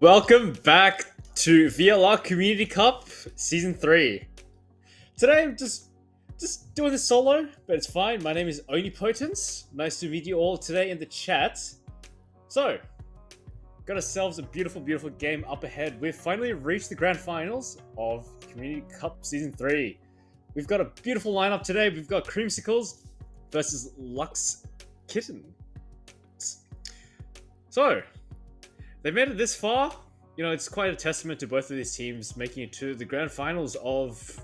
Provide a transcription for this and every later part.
Welcome back to VLR Community Cup Season 3. Today I'm just doing this solo, but it's fine. My name is Onipotence. Nice to meet you all today in the chat. So, got ourselves a beautiful game up ahead. We've finally reached the grand finals of Community Cup Season 3. We've got a beautiful lineup today. We've got Creamsicles versus Lux Kittens. So, they made it this far. You know, it's quite a testament to both of these teams making it to the grand finals of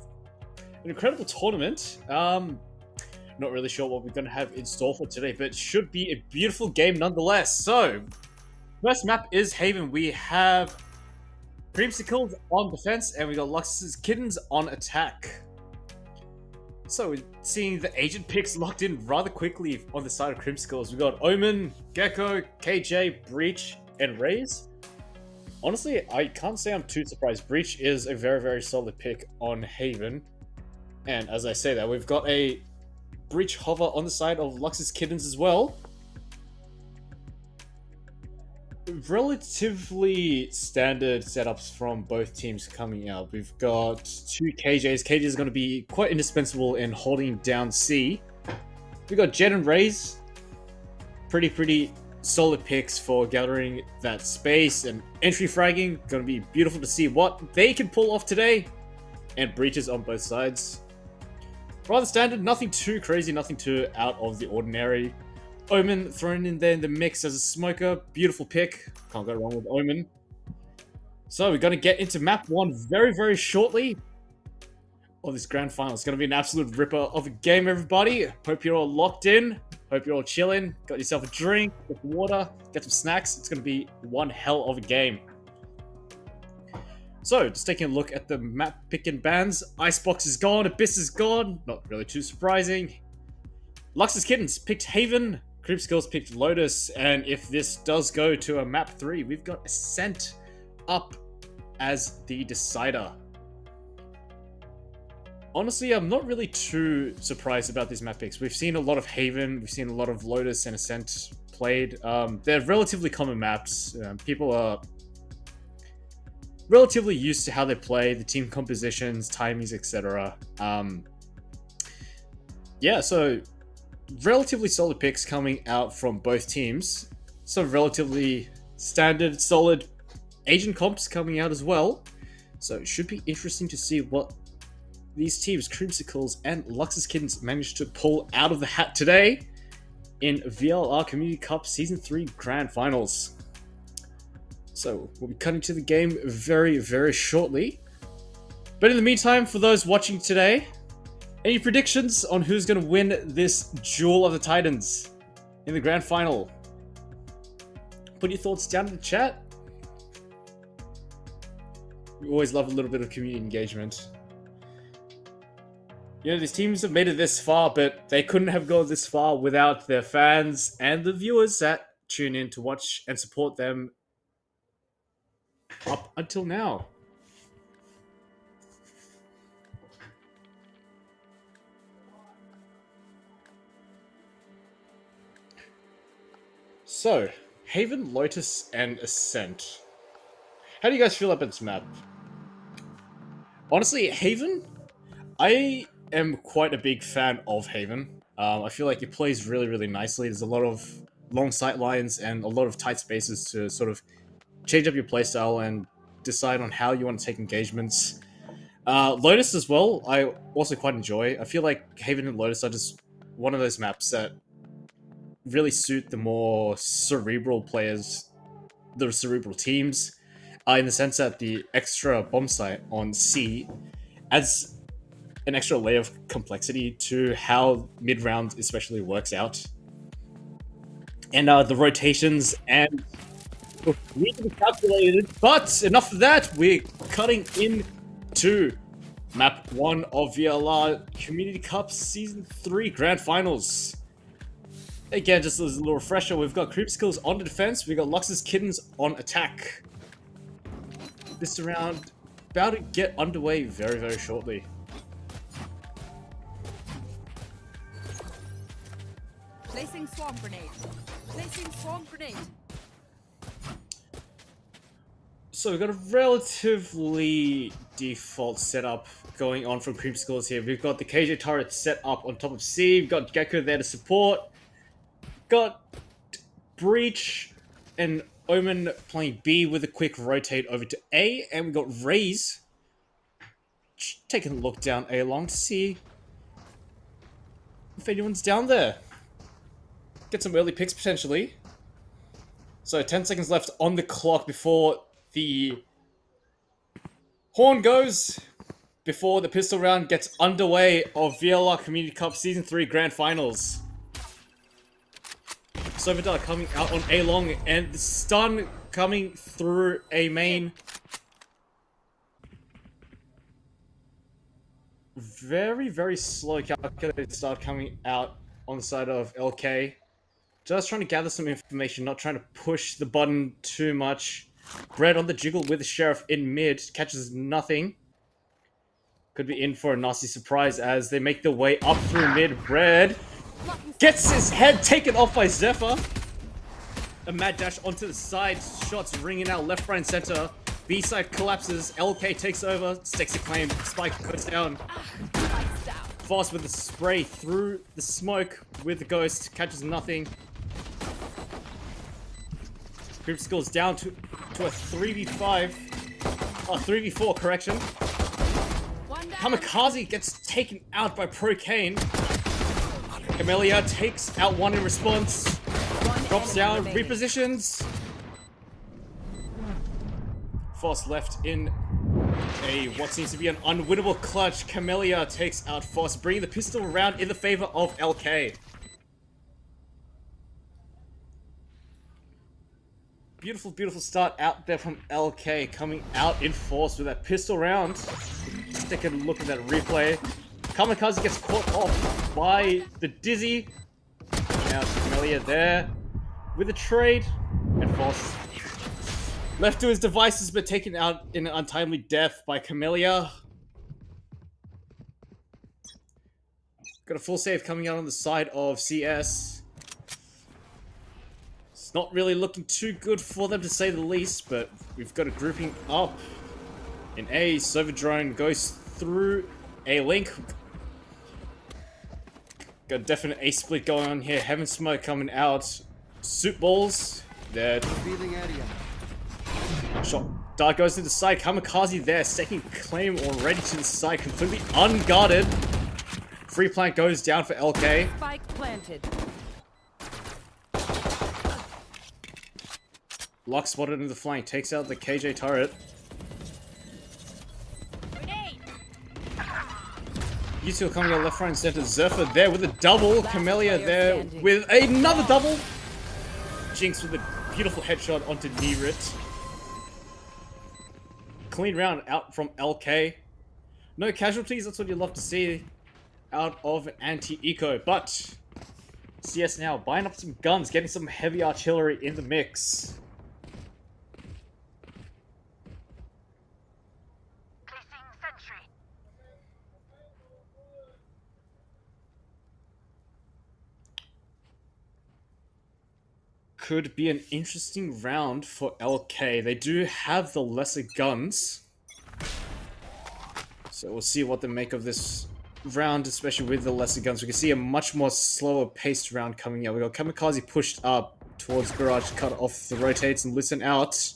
an incredible tournament. Not really sure what we're going to have in store for today, but it should be a beautiful game nonetheless. So, first map is Haven. We have Creamsicles on defense, and we got Lux's Kittens on attack. So, we're seeing the agent picks locked in rather quickly on the side of Creamsicles. We got Omen, Gecko, KJ, Breach, and Raze. Honestly, I can't say I'm too surprised. Breach is a very solid pick on Haven. And as I say that, we've got a Breach hover on the side of Lux's Kittens as well. Relatively standard setups from both teams coming out. We've got two KJs. KJ is going to be quite indispensable in holding down C. We've got Jet and Raze. Pretty solid picks for gathering that space and entry fragging. Going to be beautiful to see what they can pull off today. And breaches on both sides. Rather standard, nothing too crazy, nothing too out of the ordinary. Omen thrown in there in the mix as a smoker. Beautiful pick. Can't go wrong with Omen. So we're going to get into map 1 very shortly. Oh, this grand final. It's going to be an absolute ripper of a game, everybody. Hope you're all locked in. Hope you're all chilling. Got yourself a drink, get some water, get some snacks. It's going to be one hell of a game. So, just taking a look at the map pick and bans. Icebox is gone, Abyss is gone. Not really too surprising. Lux's Kittens picked Haven. Creamsicles picked Lotus. And if this does go to a map 3, we've got Ascent up as the decider. Honestly, I'm not really too surprised about these map picks. We've seen a lot of Haven, we've seen a lot of Lotus and Ascent played. They're relatively common maps. People are relatively used to how they play, the team compositions, timings, etc. Yeah, so relatively solid picks coming out from both teams. Some relatively standard, solid agent comps coming out as well. So it should be interesting to see what these teams, Creamsicles and Lux's Kittens, managed to pull out of the hat today in VLR Community Cup Season 3 Grand Finals. So, we'll be cutting to the game very shortly. But in the meantime, for those watching today, any predictions on who's going to win this Duel of the Titans in the Grand Final? Put your thoughts down in the chat. We always love a little bit of community engagement. You know, these teams have made it this far, but they couldn't have gone this far without their fans and the viewers that tune in to watch and support them up until now. So, Haven, Lotus, and Ascent. How do you guys feel about this map? Honestly, Haven, I am quite a big fan of Haven. I feel like it plays really nicely. There's a lot of long sight lines and a lot of tight spaces to sort of change up your playstyle and decide on how you want to take engagements. Lotus as well, I also quite enjoy. I feel like Haven and Lotus are just one of those maps that really suit the more cerebral players, the cerebral teams, in the sense that the extra bomb site on C adds an extra layer of complexity to how mid-round especially works out. And the rotations and need to be calculated. But enough of that, we're cutting into map 1 of VLR Community Cup Season 3 Grand Finals. Again, just as a little refresher, we've got Creamsicles on the defense, we've got Lux's Kittens on attack. This round about to get underway very shortly. Placing swarm grenade. Placing swarm grenade. So we've got a relatively default setup going on from Creamsicles here. We've got the KJ turret set up on top of C. We've got Gecko there to support. Got Breach and Omen playing B with a quick rotate over to A. And we've got Raze taking a look down A long to see if anyone's down there. Get some early picks potentially. So 10 seconds left on the clock before the horn goes, before the pistol round gets underway of VLR Community Cup Season 3 Grand Finals. Sovadar coming out on A long, and the stun coming through A main. Very, very slow calculated start coming out on the side of LK. Just trying to gather some information, not trying to push the button too much. Bread on the jiggle with the Sheriff in mid, catches nothing. Could be in for a nasty surprise as they make their way up through mid. Bread gets his head taken off by Zephyr. A mad dash onto the side, shots ringing out left, right, and center. B-side collapses, LK takes over, stakes a claim, Spike goes down. Fast with the spray through the smoke with the ghost, catches nothing. Creamsicles down to a 3v5. Oh, 3v4, correction. Kamikaze gets taken out by Procane. Camellia takes out one in response. Drops down, repositions. Foss left in a what seems to be an unwinnable clutch. Camellia takes out Foss, bringing the pistol around in the favor of LK. Beautiful, beautiful start out there from LK, coming out in force with that pistol round. Let's take a look at that replay. Kamikaze gets caught off by the Dizzy. Now Camellia there with a trade, and Foss left to his devices, but taken out in an untimely death by Camellia. Got a full save coming out on the side of CS. It's not really looking too good for them, to say the least, but we've got a grouping up in A. Drone goes through A link. Got a definite A split going on here. Heaven Smoke coming out. Soup Balls. There. Shot dart goes to the side. Kamikaze there, second claim already to the side, completely unguarded. Free plant goes down for LK. Spike planted. Lock spotted in the flank, takes out the KJ turret. You two are coming out left, right, and center. Zephyr there with a double. Camellia there with another double. Jinx with a beautiful headshot onto Nerit. Clean round out from LK. No casualties, that's what you love to see out of an anti-eco. But CS now buying up some guns, getting some heavy artillery in the mix. Could be an interesting round for LK. They do have the lesser guns, so we'll see what they make of this round, especially with the lesser guns. We can see a much more slower paced round coming out. We got Kamikaze pushed up towards Garage to cut off the rotates and listen out.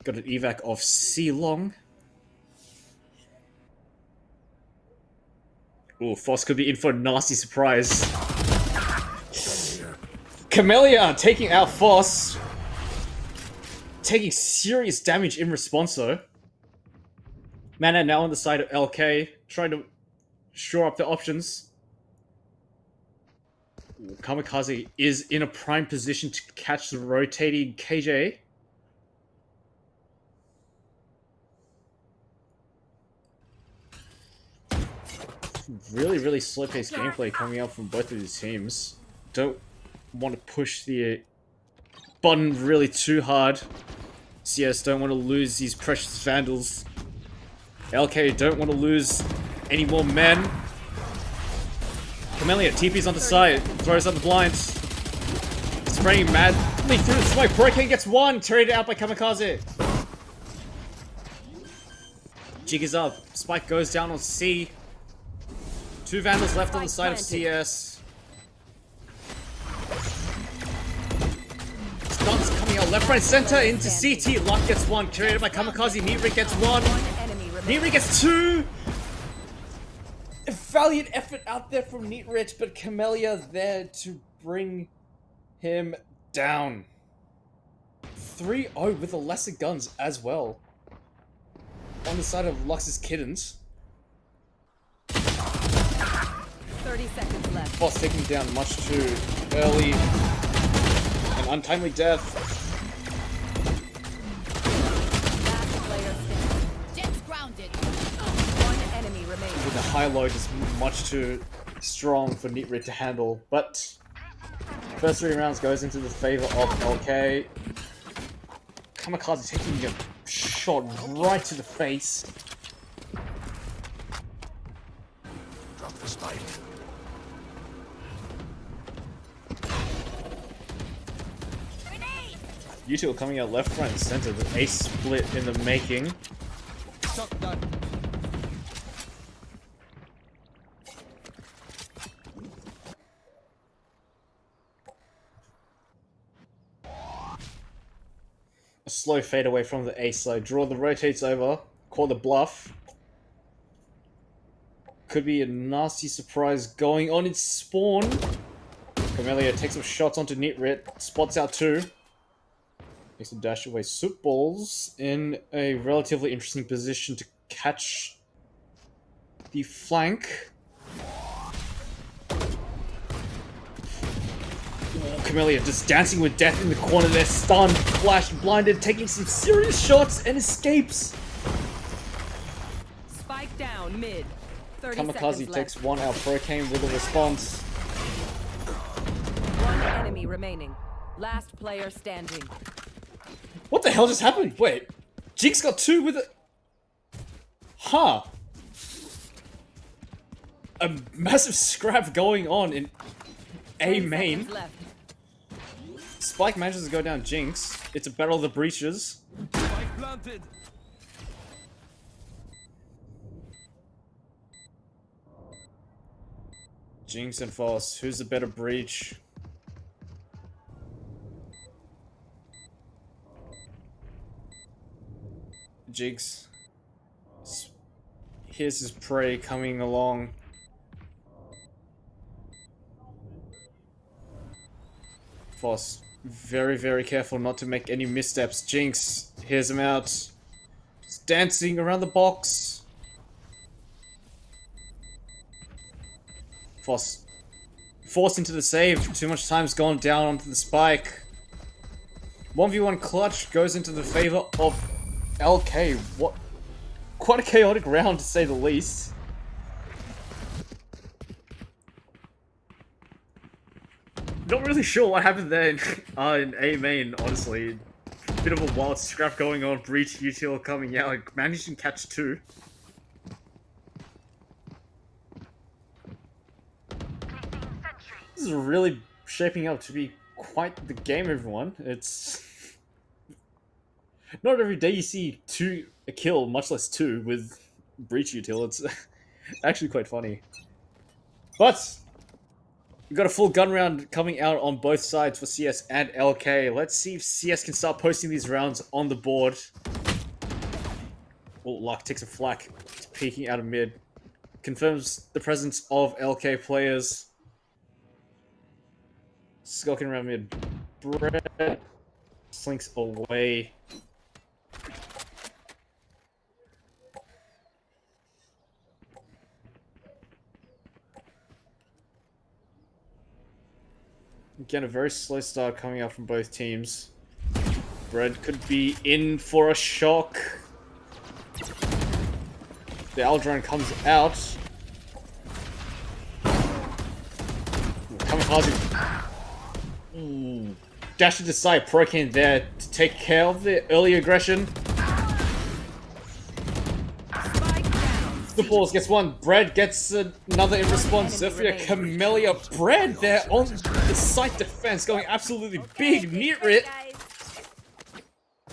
Got an evac of C long. Ooh, Foss could be in for a nasty surprise. Camellia taking out Foss. Taking serious damage in response though. Mana now on the side of LK, trying to shore up the options. Ooh, Kamikaze is in a prime position to catch the rotating KJ. Really, really slow-paced gameplay coming out from both of these teams. Don't want to push the button really too hard. CS don't want to lose these precious Vandals. LK don't want to lose any more men. Camellia TP's on the side, throws up the blinds. Spraying mad Lead through the smoke. Hurricane gets one. Traded out by Kamikaze. Jig is up. Spike goes down on C. 2 Vandals left on the side of CS. Stunts coming out left, right, center into CT. Lock gets one. Curated by Kamikaze. Neatrik gets one. Neatrik gets 2. A valiant effort out there from Neatrik, but Camellia there to bring him down. 3-0 with the lesser guns as well. On the side of Lux's Kittens. 30 seconds left. Boss taking down much too early. An untimely death. Last player standing. Jet's grounded. One enemy remaining. With the high load is much too strong for Neatrik to handle, but first 3 rounds goes into the favor of LK. Kamikaze taking a shot right to the face. Drop the spike. You two are coming out left, right, and center. The ace split in the making. Shotgun. A slow fade away from the ace side. Draw the rotates over. Call the bluff. Could be a nasty surprise going on in spawn. Camellia takes some shots onto Neatrik. Spots out 2. Makes a dash away. Soup Balls in a relatively interesting position to catch the flank. Camellia just dancing with death in the corner there, stunned, flashed, blinded, taking some serious shots and escapes. Spike down mid. 30 Kamikaze seconds takes left. 1 out. Hurricane with a response. One enemy remaining. Last player standing. What the hell just happened? Wait, Jinx got 2 with a... Huh. A massive scrap going on in A 10 main. seconds left. Spike manages to go down Jinx. It's a battle of the breaches. Spike planted. Jinx and Foss, who's the better breach? Jinx. Here's his prey coming along. Foss, very, very careful not to make any missteps. Jinx hears him out. He's dancing around the box. Foss forced into the save. Too much time's gone down onto the spike. 1v1 clutch goes into the favor of LK. What? Quite a chaotic round to say the least. Not really sure what happened there in A main, honestly. Bit of a wild scrap going on. Breach util coming out. Managed to catch 2. This is really shaping up to be quite the game, everyone. It's not every day you see a kill, much less 2 with breach util. It's actually quite funny. But we've got a full gun round coming out on both sides for CS and LK. Let's see if CS can start posting these rounds on the board. Oh, Luck takes a flak. It's peeking out of mid. Confirms the presence of LK players. Skulking around mid. Brett slinks away. Again, a very slow start coming out from both teams. Bread could be in for a shock. The Aldrone comes out. Kamikaze. Ooh. Dash to the side. Procan there to take care of the early aggression. Spike down. The balls gets one. Bread gets another in response. Zephyr, Camellia, Bread there on the site defense, going absolutely big. Neat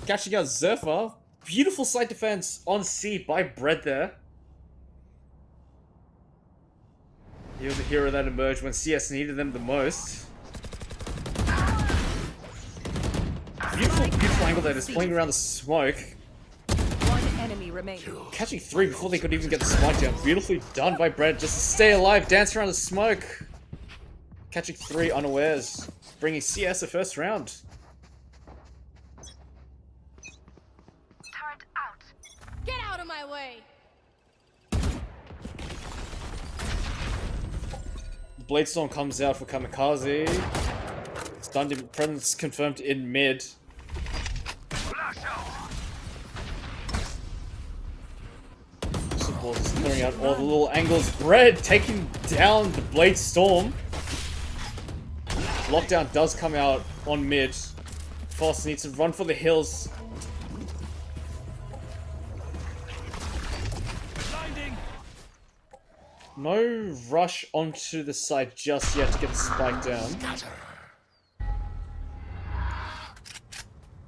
catching out Zephyr. Beautiful site defense on C by Bread there. He was the hero that emerged when CS needed them the most. Beautiful angle there, just playing around the smoke. One enemy remaining. Catching 3 before they could even get the spike down. Beautifully done by Bread, just to stay alive, dance around the smoke. Catching 3 unawares, bringing CS the first round. Turret out. Get out of my way! Bladestorm comes out for Kamikaze. Stunned him, presence confirmed in mid. Support is clearing out all the little angles. Bread taking down the Bladestorm. Lockdown does come out on mid. Foss needs to run for the hills. Blinding. No rush onto the side just yet to get the spike down.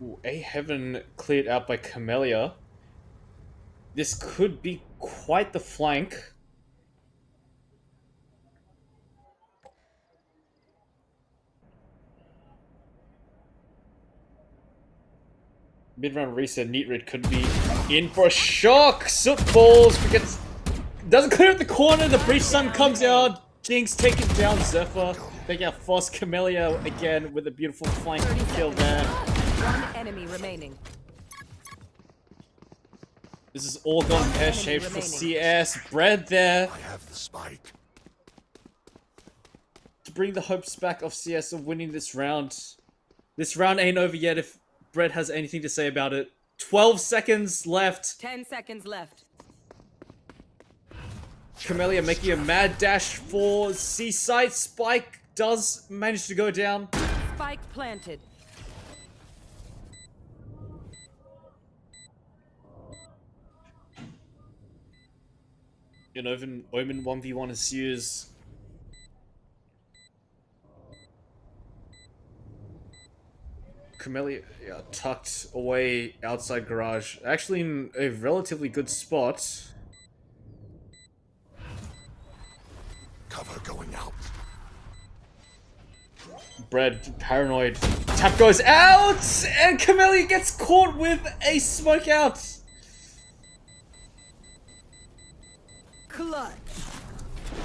Ooh, A Heaven cleared out by Camellia. This could be quite the flank. Mid-round reset, Neatrid could be in for a shock! Soot balls, forgets... Doesn't clear up the corner, the Breach Sun comes out. Jinx taking down Zephyr. Taking out Foss, Camellia again with a beautiful flank kill there. One enemy remaining. This is all gone pear-shaped for CS. Bread there I have the spike. to bring the hopes back of CS of winning this round. This round ain't over yet if Bread has anything to say about it. 12 seconds left. 10 seconds left. Camellia making a mad dash for C-site. Spike does manage to go down. Spike planted. An Omen 1v1 ensues. Camellia tucked away outside garage. Actually in a relatively good spot. Cover going out. Bread, paranoid. Tap goes out! And Camellia gets caught with a smoke out! Clutch.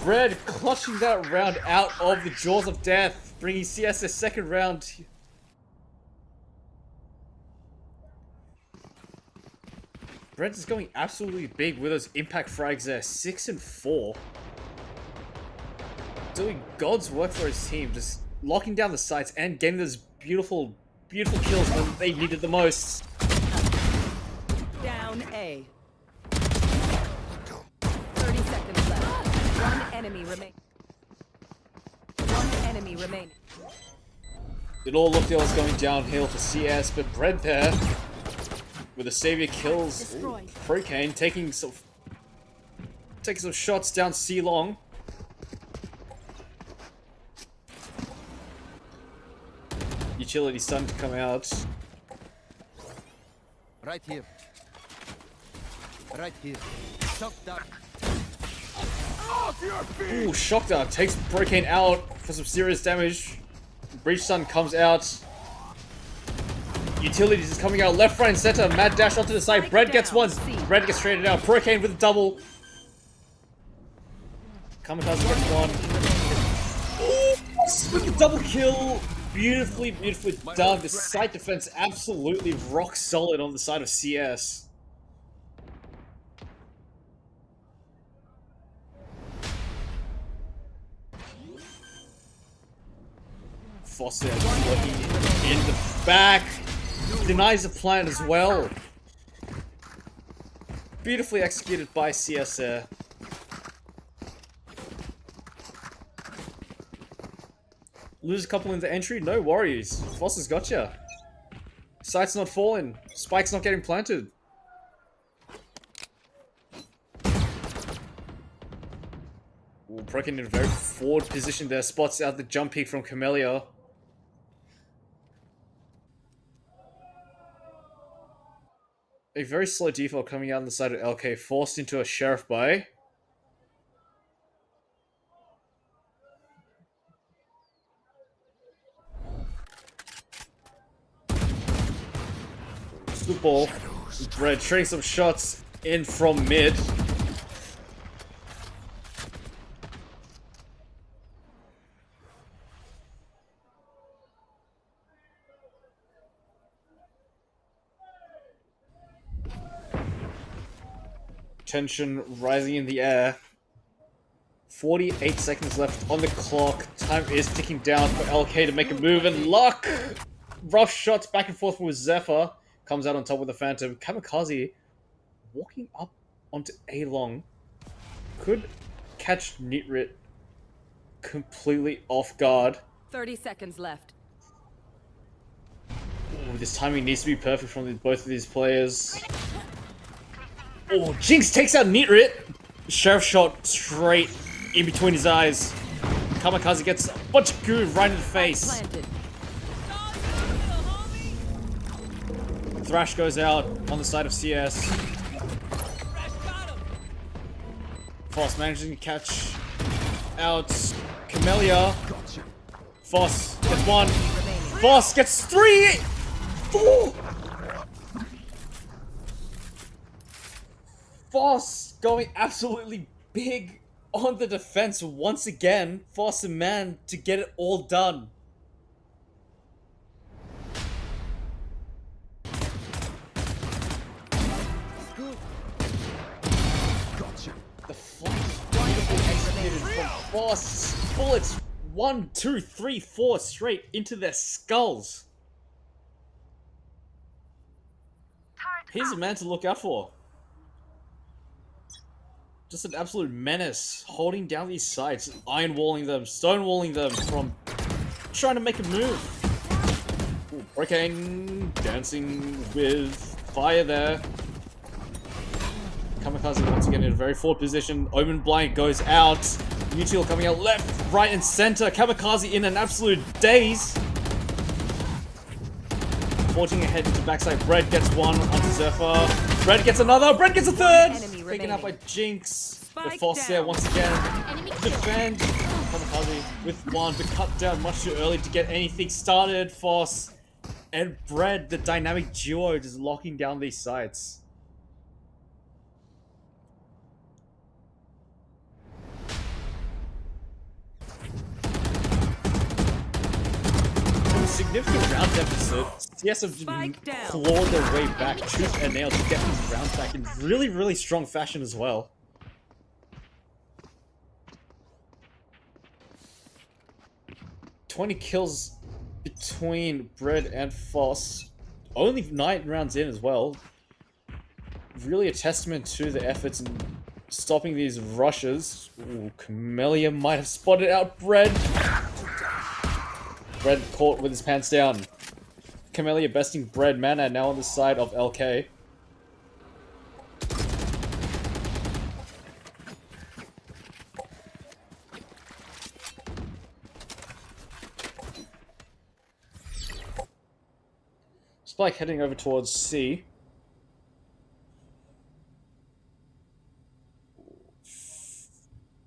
Bread clutching that round out of the jaws of death, bringing CS a second round. Bread is going absolutely big with those impact frags there. 6 and 4. Doing God's work for his team, just locking down the sites and getting those beautiful, beautiful kills when they needed the most. Down A. Let go. 30 seconds left. One enemy remaining. One enemy remaining. It all looked like it was going downhill for CS, but Bread there with the savior kills. Procane taking some shots down C long. Utility starting to come out. Right here. Right here. Shock dart. Off your feet! Ooh, Shock Dart takes Procane out for some serious damage. Breach Sun comes out. Utilities is coming out left, right, and center. Mad dash onto the side. Bread gets one. Bread gets traded out. Procane with a double. Kamikaze gets one. Ooh, with the double kill. Beautifully, beautifully done. The site defense absolutely rock solid on the side of CS. Foster working in the back. Denies the plant as well. Beautifully executed by CS there. Lose a couple in the entry? No worries. Foster's gotcha. Sight's not falling. Spike's not getting planted. Broken in a very forward position there. Spots out the jump peek from Camellia. A very slow default coming out on the side of LK, forced into a Sheriff buy. Football. Red trading some shots in from mid. Tension rising in the air. 48 seconds left on the clock. Time is ticking down for LK to make a move, and luck! Rough shots back and forth with Zephyr. Comes out on top with the Phantom. Kamikaze walking up onto A-Long. Could catch Nitrit completely off guard. 30 seconds left. Ooh, this timing needs to be perfect from both of these players. Oh, Jinx takes out Nitrit. Sheriff shot straight in between his eyes. Kamikaze gets a bunch of goo right in the face. Planted. Thrash goes out on the side of CS. Foss managing to catch out Camellia. Foss gets one. Foss gets three! Four! Foss going absolutely big on the defense once again. Foss a man to get it all done. The flash is beautifully executed from Foss. Bullets 1, 2, 3, 4 straight into their skulls. He's a man to look out for. Just an absolute menace, holding down these sites, iron-walling them, stonewalling them from trying to make a move. Ooh, Hurricane dancing with fire there. Kamikaze once again in a very forward position. Omen Blind goes out. Mutual coming out left, right, and center. Kamikaze in an absolute daze. Forging ahead into backside. Bread gets one onto Zephyr. Bread gets another. Bread gets a third. Taken out by Jinx. The Foss there once again. Defend. Kamikaze with one, but cut down much too early to get anything started. Foss and Bread, the dynamic duo, just locking down these sites. Significant round deficit. CS have clawed their way back, tooth and nail, to get these rounds back in really, really strong fashion as well. $20 kills between Bread and Foss. Only 9 rounds in as well. Really a testament to the efforts in stopping these rushes. Ooh, Camellia might have spotted out Bread. Bread caught with his pants down. Camellia besting Bread. Mana now on the side of LK. Spike heading over towards C.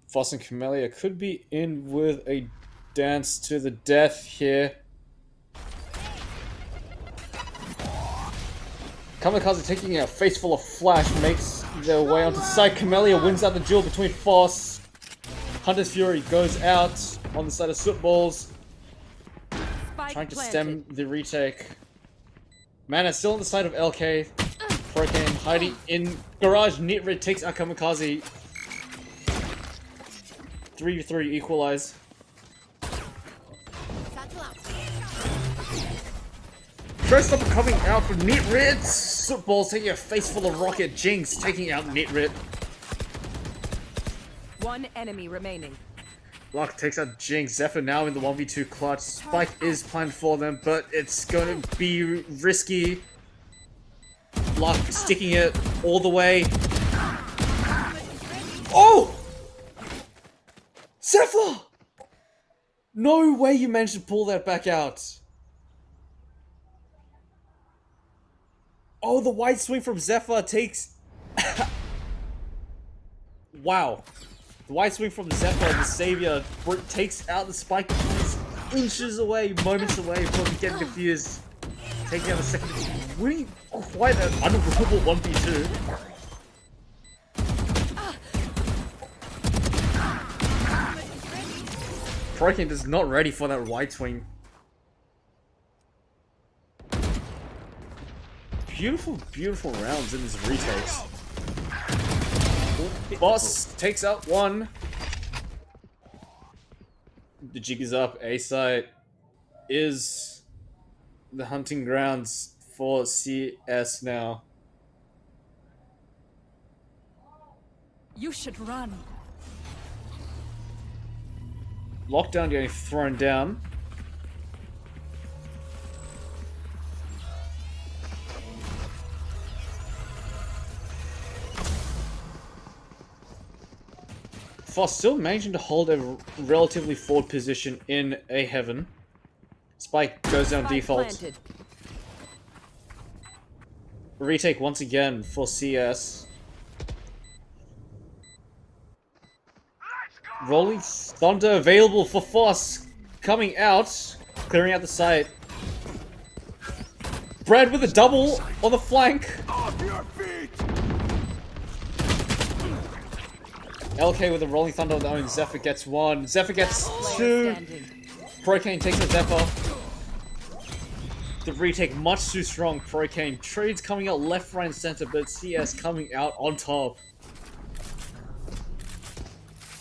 Foss and Camellia could be in with a dance to the death here. Kamikaze taking a face full of flash makes their way onto the side. Camellia wins out the duel between Foss. Hunter's Fury goes out on the side of Sootballs. Trying to stem the retake. Mana still on the side of LK. Hurricane hiding in garage. Nitrid takes out Kamikaze. 3v3 equalize. Showstopper coming out from Nitrid. Sootballs taking a face full of rocket. Jinx taking out Nitrid. One enemy remaining. Lock takes out Jinx. Zephyr now in the 1v2 clutch. Spike is planned for them, but it's going to be risky. Lock sticking it all the way. Oh! Zephyr! No way you managed to pull that back out. Oh, the wide swing from Zephyr takes... Wow. The wide swing from Zephyr, the savior, takes out the spike. He's inches away, moments away from getting defused. Taking out the second, winning quite an unbelievable 1v2. Prokin is not ready for that wide swing. Beautiful, beautiful rounds in these retakes. Boss takes out one. The jig is up. A site is the hunting grounds for CS now. You should run. Lockdown getting thrown down. Foss still managing to hold a relatively forward position in A heaven. Spike goes down default. Planted. Retake once again for CS. Rolling Thunder available for Foss. Coming out. Clearing out the site. Brad with a double on the flank. LK with a Rolling Thunder on the own. Zephyr gets one. Zephyr gets two. Procane takes the Zephyr. The retake much too strong. Procane trades coming out left, right, and center, but CS coming out on top.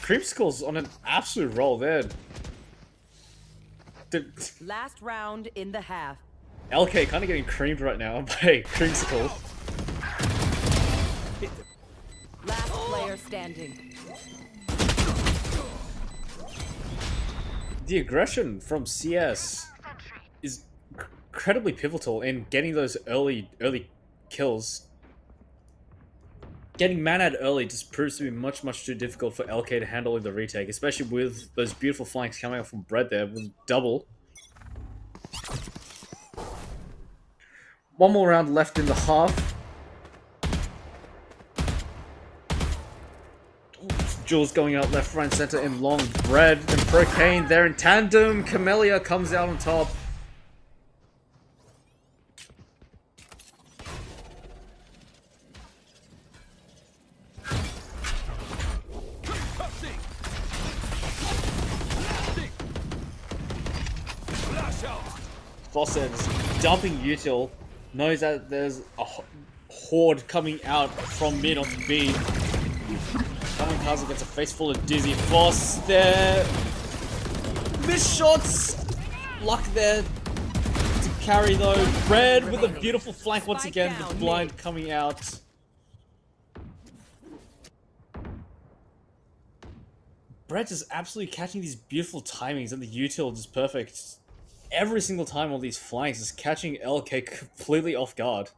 Creamsicles on an absolute roll there. Last round in the half. LK kind of getting creamed right now by Creamsicle. Last player standing. The aggression from CS is incredibly pivotal in getting those early kills. Getting man-ad early just proves to be much too difficult for LK to handle in the retake, especially with those beautiful flanks coming out from Bread there with double. One more round left in the half. Jules going out left, right, and center in long. Bread and Procane, they're in tandem. Camellia comes out on top. Fawcett's dumping util, knows that there's a horde coming out from mid onto B. Kamikaze gets a face full of Dizzy. Foss there. Missed shots. Luck there to carry though. Red with a beautiful flank once again. The blind coming out. Brett is absolutely catching these beautiful timings, and the util is perfect. Every single time on these flanks is catching LK completely off guard.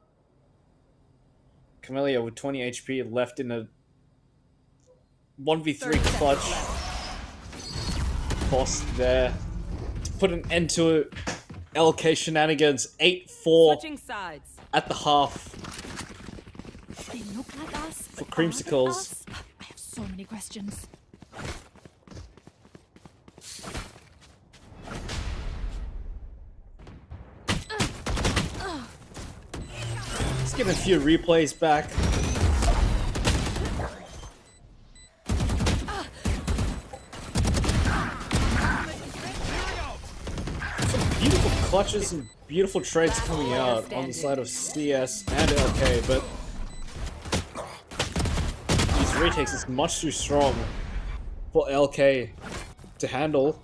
Camellia with 20 HP left in a 1v3 clutch. Boss there to put an end to LK shenanigans. 8-4 Switching sides. at the half They look like us, for but are they Creamsicles. us? I have so many questions. Let's get a few replays back. Beautiful clutches and beautiful trades coming out on the side of CS and LK, but these retakes is much too strong for LK to handle.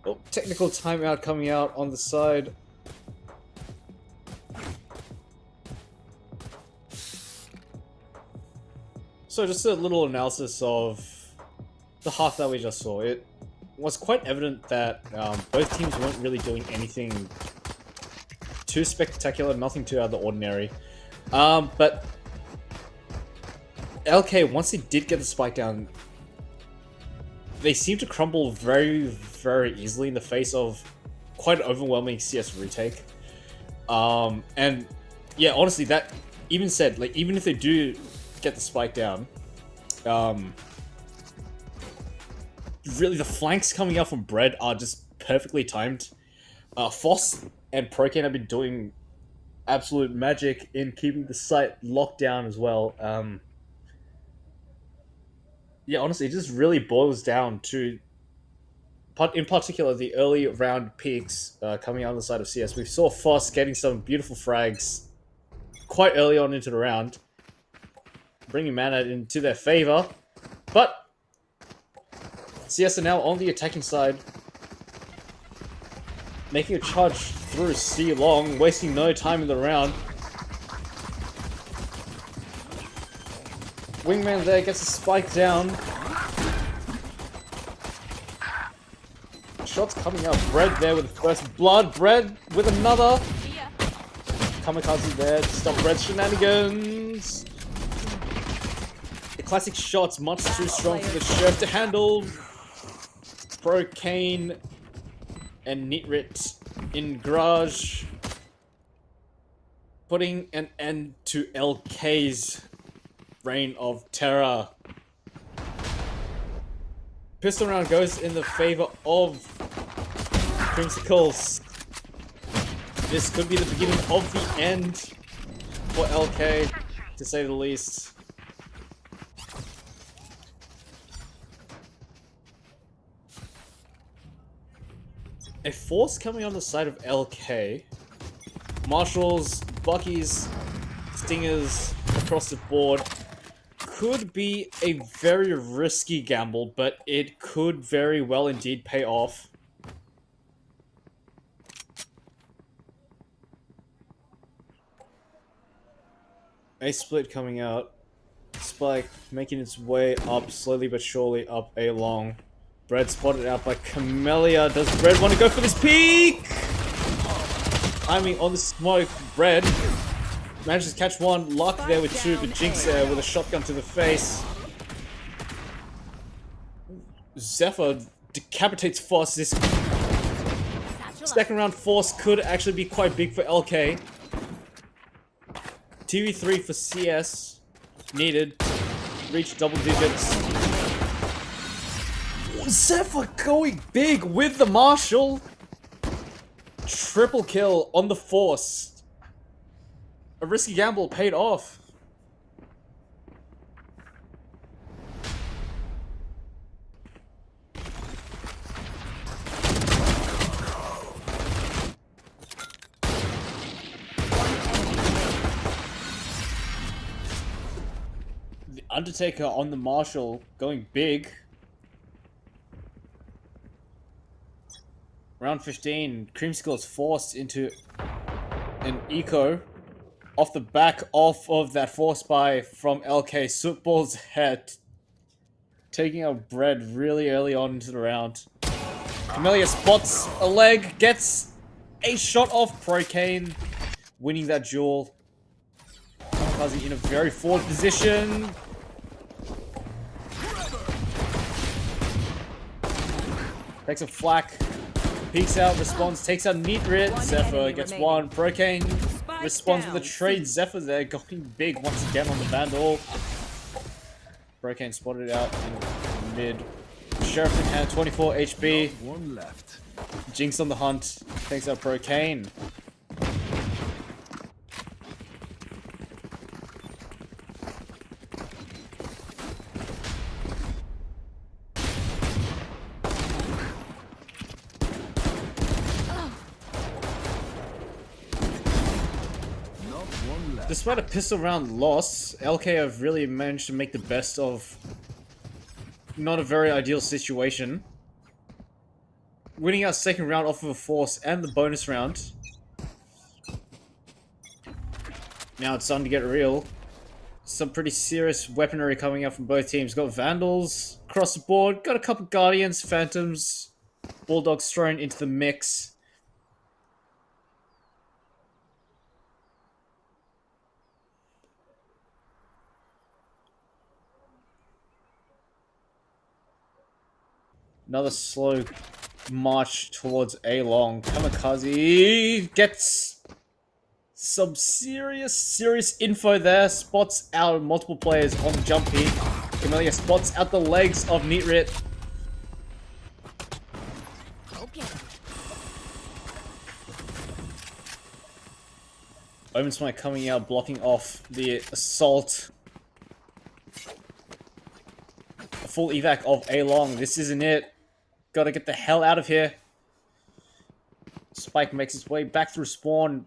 Oh, technical timeout coming out on the side. So just a little analysis of the half that we just saw. It was quite evident that both teams weren't really doing anything too spectacular, nothing too out of the ordinary. But LK, once they did get the spike down, they seem to crumble very, very easily in the face of quite an overwhelming CS retake. And yeah, honestly, that even said, like, even if they do get the spike down, really the flanks coming out from Bread are just perfectly timed. Foss and Procan have been doing absolute magic in keeping the site locked down as well. Yeah, honestly, it just really boils down to, in particular, the early round peaks coming out on the side of CS. We saw Foss getting some beautiful frags quite early on into the round, bringing mana into their favor. But CS are now on the attacking side, making a charge through C long, wasting no time in the round. Wingman there gets a spike down. Shots coming out. Bread there with the first blood. Bread with another. Kamikaze there to stop Bread's shenanigans. The classic shots, much too strong for the Sheriff to handle. Procane and Nitrit in garage, putting an end to LK's reign of terror. Pistol round goes in the favor of Creamsicles. This could be the beginning of the end for LK, to say the least. A force coming on the side of LK. Marshals, Buckies, Stingers across the board. Could be a very risky gamble, but it could very well indeed pay off. A split coming out. Spike making its way up, slowly but surely up A long. Bread spotted out by Camellia. Does Bread want to go for this peek? Timing on the smoke. Bread manages to catch one. Luck there with two, but Jinx there with a shotgun to the face. Zephyr decapitates Foss. This second round force could actually be quite big for LK. TV3 for CS needed. Reach double digits. Zephyr going big with the Marshal. Triple kill on the force. A risky gamble paid off. The Undertaker on the Marshal going big. Round 15, Creamsicles forced into an eco off the back off of that force buy from LK. Sootball's head taking out Bread really early on into the round. Camellia spots a leg, gets a shot off Procane, winning that duel. Kamikaze in a very forward position. Takes a flak. Peeks out, responds, takes out Nitrit. Zephyr gets one. Procane responds with a trade. Zephyr there going big once again on the Vandal. Procane spotted out in mid. Sheriff in hand, 24 HP. One left. Jinx on the hunt. Takes out Procane. Despite a pistol round loss, LK have really managed to make the best of not a very ideal situation. Winning our second round off of a force and the bonus round. Now it's time to get real. Some pretty serious weaponry coming out from both teams. Got Vandals across the board. Got a couple Guardians, Phantoms, Bulldogs thrown into the mix. Another slow march towards A long. Kamikaze gets some serious info there. Spots out multiple players on the jump peak. Camellia spots out the legs of Neatrit. Okay. Omen Smite coming out, blocking off the assault. A full evac of A long. This isn't it. Gotta get the hell out of here. Spike makes its way back through spawn.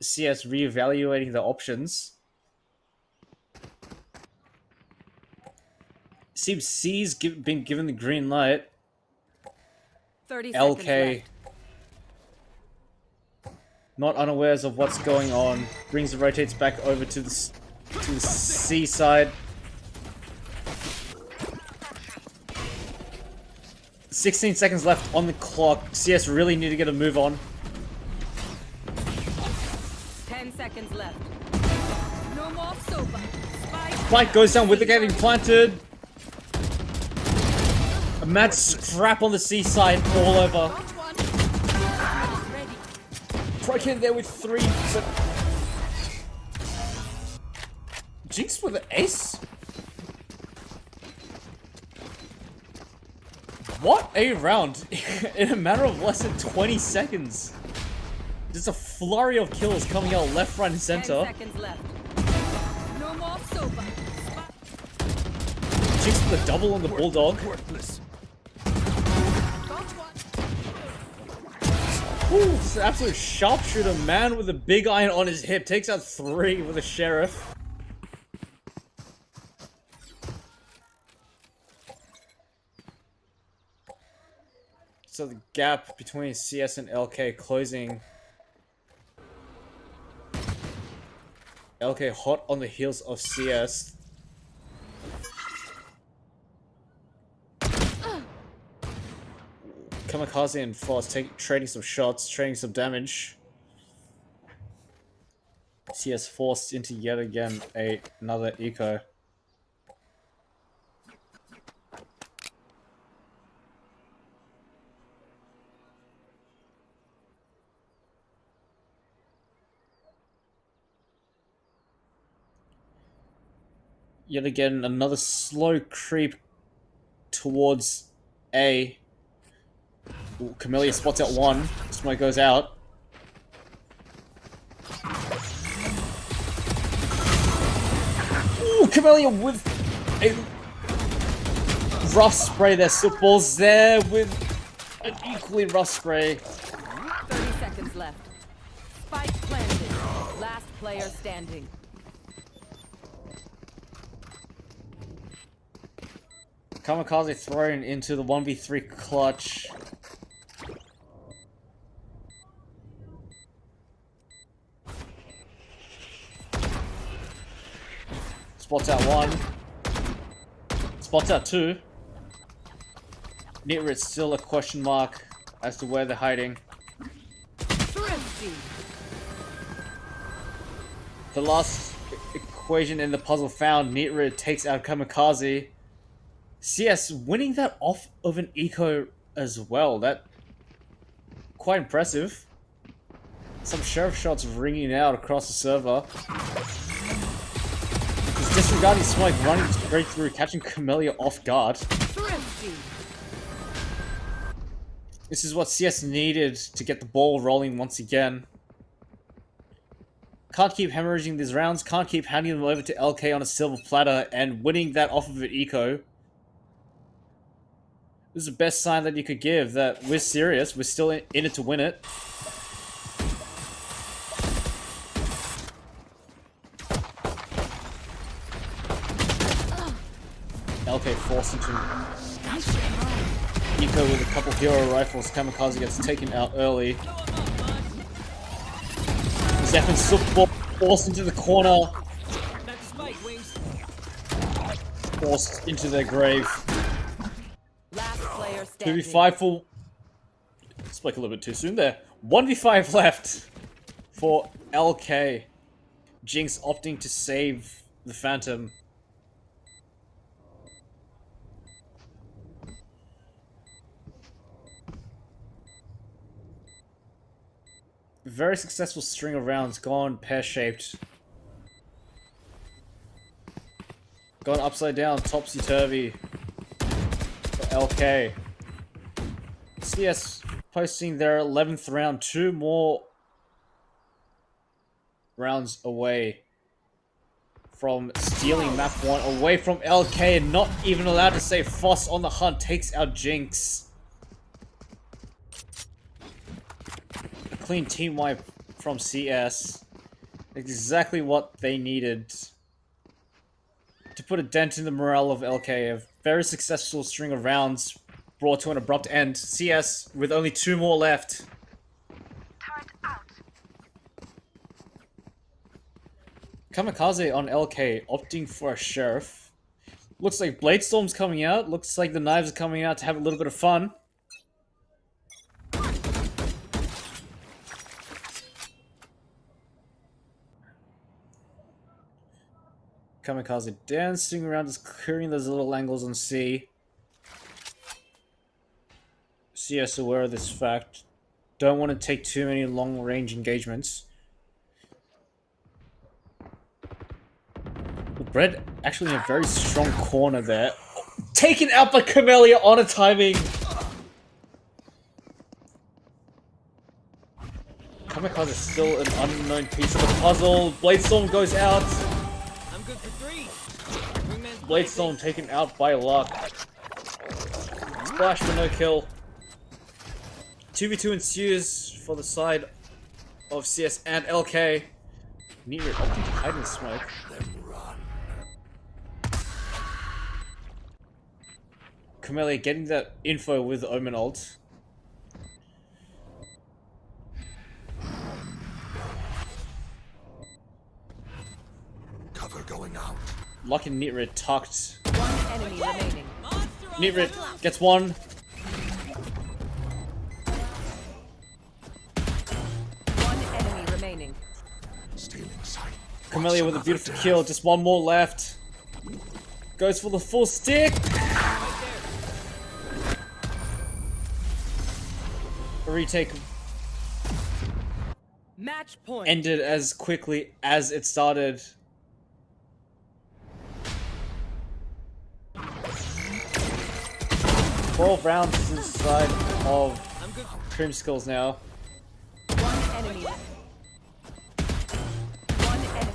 CS reevaluating the options. Seems C's been given the green light. 30 seconds LK, left. not unawares of what's going on, brings and rotates back over to the C side. 16 seconds left on the clock. CS really need to get a move on. 10 seconds left. No more sober. Spike goes down with the getting planted. A mad scrap on the C side all over. Got one. Ready. Prokin there with 3, but Jinx with an ace? What a round in a matter of less than 20 seconds. Just a flurry of kills coming out left, right, and 10 center. seconds left. No more sober. Jinx with a double on the Bulldog. Worthless. Got one. Ooh, this is an absolute sharpshooter. Man with a big iron on his hip takes out 3 with a Sheriff. So the gap between CS and LK closing. LK hot on the heels of CS. Kamikaze and Frost trading some shots, trading some damage. CS forced into yet again another eco. Yet again, another slow creep towards A. Ooh, Camellia spots out 1. Smoke goes out. Ooh, Camellia with a rough spray there. Sootball's there with an equally rough spray. 30 seconds left. Spike planted. Last player standing. Kamikaze thrown into the 1v3 clutch. Spots out 1. Spots out 2. Neatrit's still a question mark as to where they're hiding. Thrifty. The last equation in the puzzle found, Neatrit takes out Kamikaze. CS winning that off of an eco as well. That quite impressive. Some Sheriff shots ringing out across the server. He's disregarding Smoke, running straight through, catching Camellia off guard. Thrifty. This is what CS needed to get the ball rolling once again. Can't keep hemorrhaging these rounds, can't keep handing them over to LK on a silver platter and winning that off of an eco. This is the best sign that you could give that we're serious, we're still in it to win it. LK forced into eco with a couple hero rifles. Kamikaze gets taken out early. Zeph and Sootball forced into the corner. That's spike, Wings. Forced into their grave. Last player standing. 2v5 for... Spoke a little bit too soon there. 1v5 left for LK. Jinx opting to save the Phantom. Very successful string of rounds, gone pear-shaped. Gone upside down, topsy-turvy. For LK. CS posting their 11th round, 2 more rounds away from stealing map 1, away from LK, and not even allowed to say Foss on the hunt, takes out Jinx. A clean team wipe from CS. Exactly what they needed to put a dent in the morale of LK. A very successful string of rounds brought to an abrupt end. CS with only 2 more left. Kamikaze on LK, opting for a sheriff. Looks like Bladestorm's coming out. Looks like the knives are coming out to have a little bit of fun. Kamikaze dancing around, just clearing those little angles on C. CS aware of this fact. Don't want to take too many long-range engagements. Bread actually in a very strong corner there. Taken out by Camellia on a timing. Kamikaze is still an unknown piece of the puzzle. Bladestorm goes out. I'm good for 3. Bladestorm taken out by Luck. Splash for no kill. 2v2 ensues for the side of CS and LK. Neither opting to hide in the smoke. Camellia getting that info with Omen ult. Cover going out. Luck and Nitrid tucked. One enemy remaining. Nitrid gets one. One enemy remaining. Stealing sight. Camellia with a beautiful kill. Just one more left. Goes for the full stick. A retake Match point. ended as quickly as it started. Twelve rounds inside of Creamsicles now. One enemy. One enemy.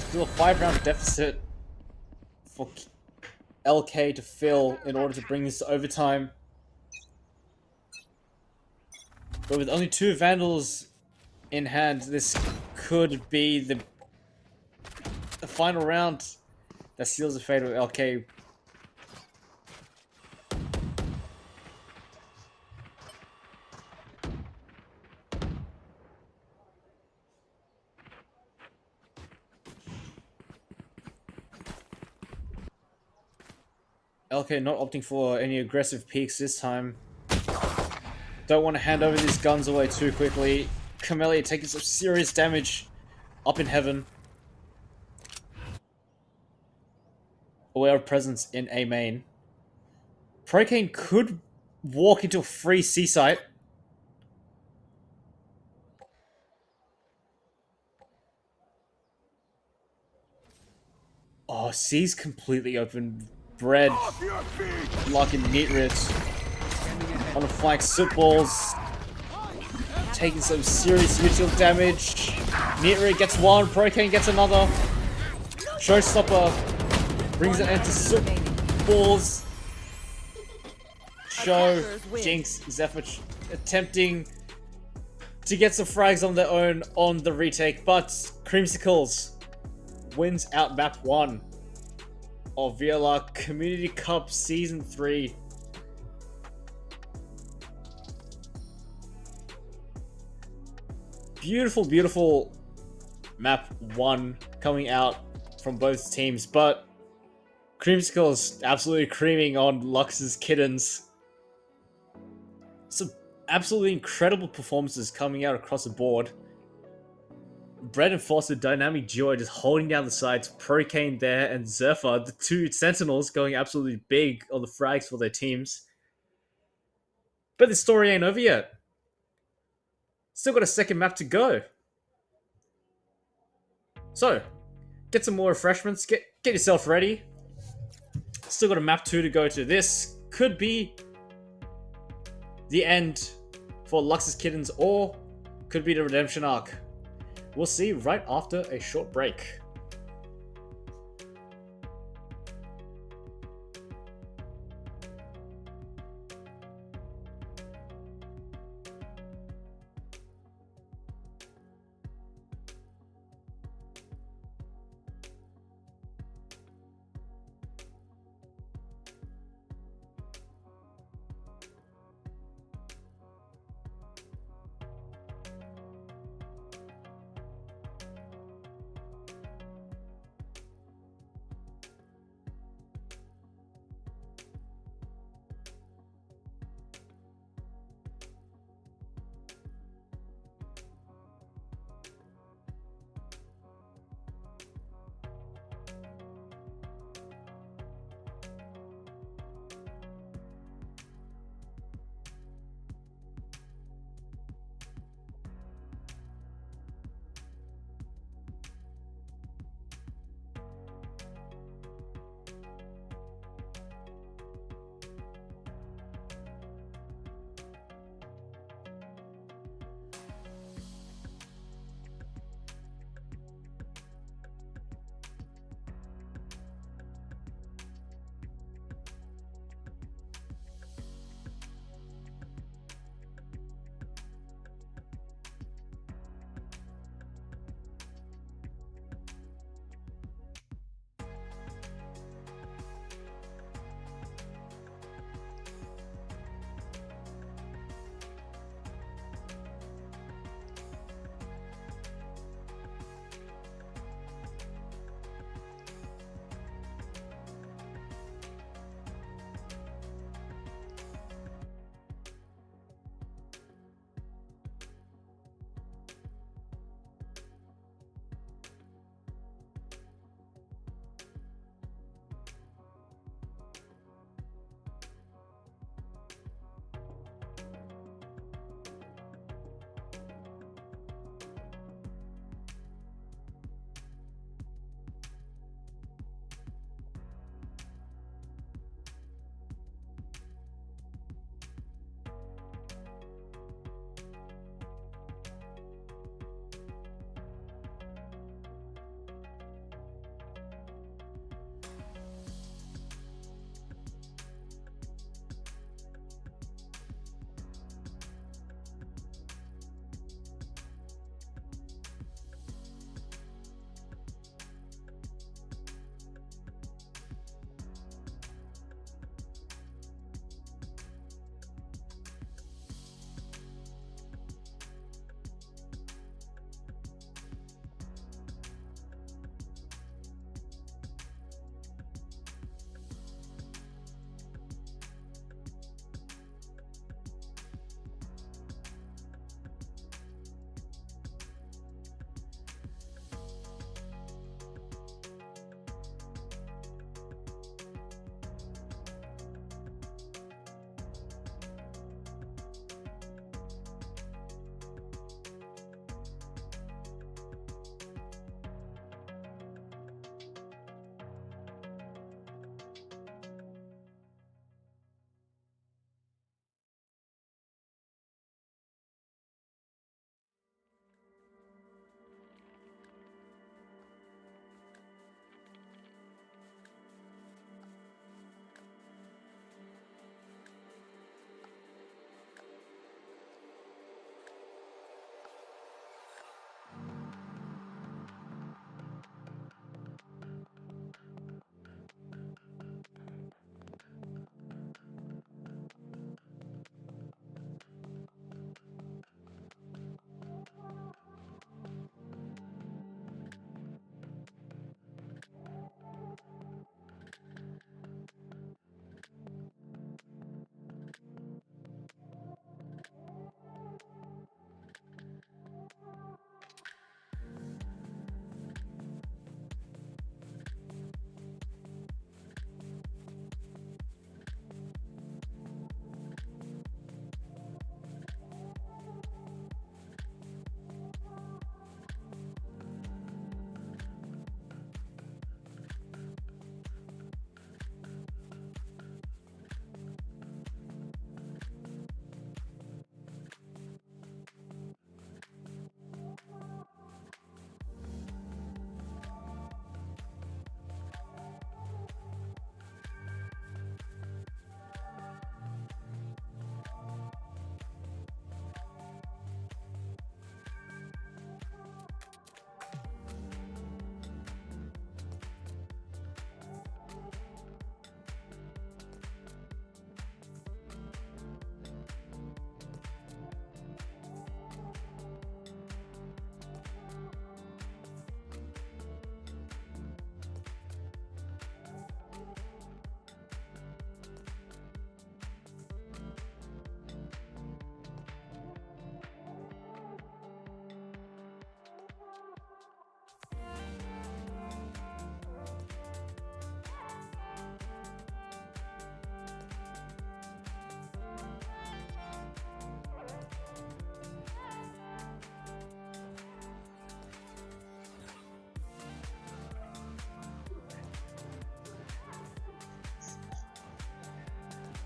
Still a 5-round deficit for LK to fill in order to bring this to overtime. But with only 2 Vandals in hand, this could be the final round that seals the fate of LK. LK not opting for any aggressive peeks this time. Don't want to hand over these guns away too quickly. Camellia taking some serious damage up in heaven. Aware of presence in A main. Procane could walk into a free C site. Oh, C's completely open. Bread, Luck and Nitrit on the flank. Sootballs taking some serious mutual damage. Nitrit gets one, Procane gets another. Showstopper brings an end to Sootballs. Show, Jinx, Zephyr attempting to get some frags on their own on the retake, but Creamsicles wins out map 1 of VLR Community Cup Season 3. Beautiful, beautiful map 1 coming out from both teams, but Creamsicles absolutely creaming on Lux's Kittens. Some absolutely incredible performances coming out across the board. Bread and Foster, dynamic duo, just holding down the sides. Procane there and Zephyr, the 2 Sentinels, going absolutely big on the frags for their teams. But the story ain't over yet. Still got a second map to go. So, get some more refreshments, get yourself ready. Still got a map 2 to go to. This could be the end for Lux's Kittens, or could be the redemption arc. We'll see right after a short break.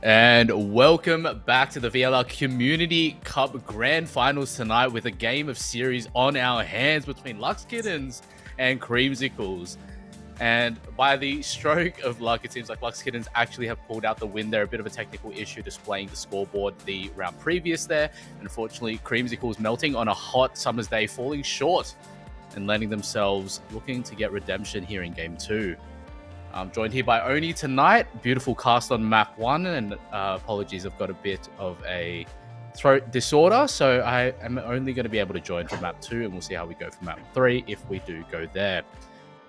And welcome back to the VLR Community Cup Grand Finals tonight with a game of series on our hands between Lux Kittens and Creamsicles. And by the stroke of luck, it seems like Lux Kittens actually have pulled out the win there. A bit of a technical issue displaying the scoreboard the round previous there. And unfortunately, Creamsicles melting on a hot summer's day, falling short and letting themselves looking to get redemption here in game 2. I'm joined here by Oni tonight. Beautiful cast on map 1, and apologies, I've got a bit of a throat disorder, so I am only going to be able to join for map 2, and we'll see how we go for map 3 if we do go there.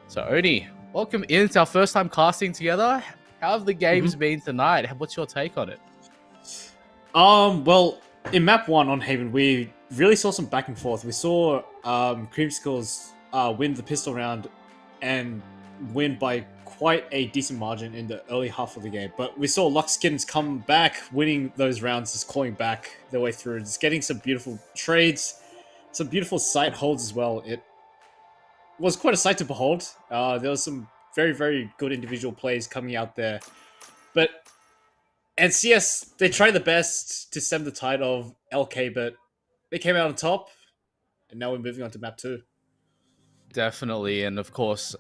So Oni, welcome in. It's our first time casting together. How have the games been tonight? What's your take on it? Well, in map 1 on Haven, we really saw some back and forth. We saw Creamsicles win the pistol round and win by quite a decent margin in the early half of the game. But we saw Lux Kittens come back, winning those rounds, just clawing back their way through, just getting some beautiful trades, some beautiful sight holds as well. It was quite a sight to behold. There was some very, very good individual plays coming out there. And CS, they tried the best to stem the tide of LK, but they came out on top, and now we're moving on to map 2. Definitely, and of course,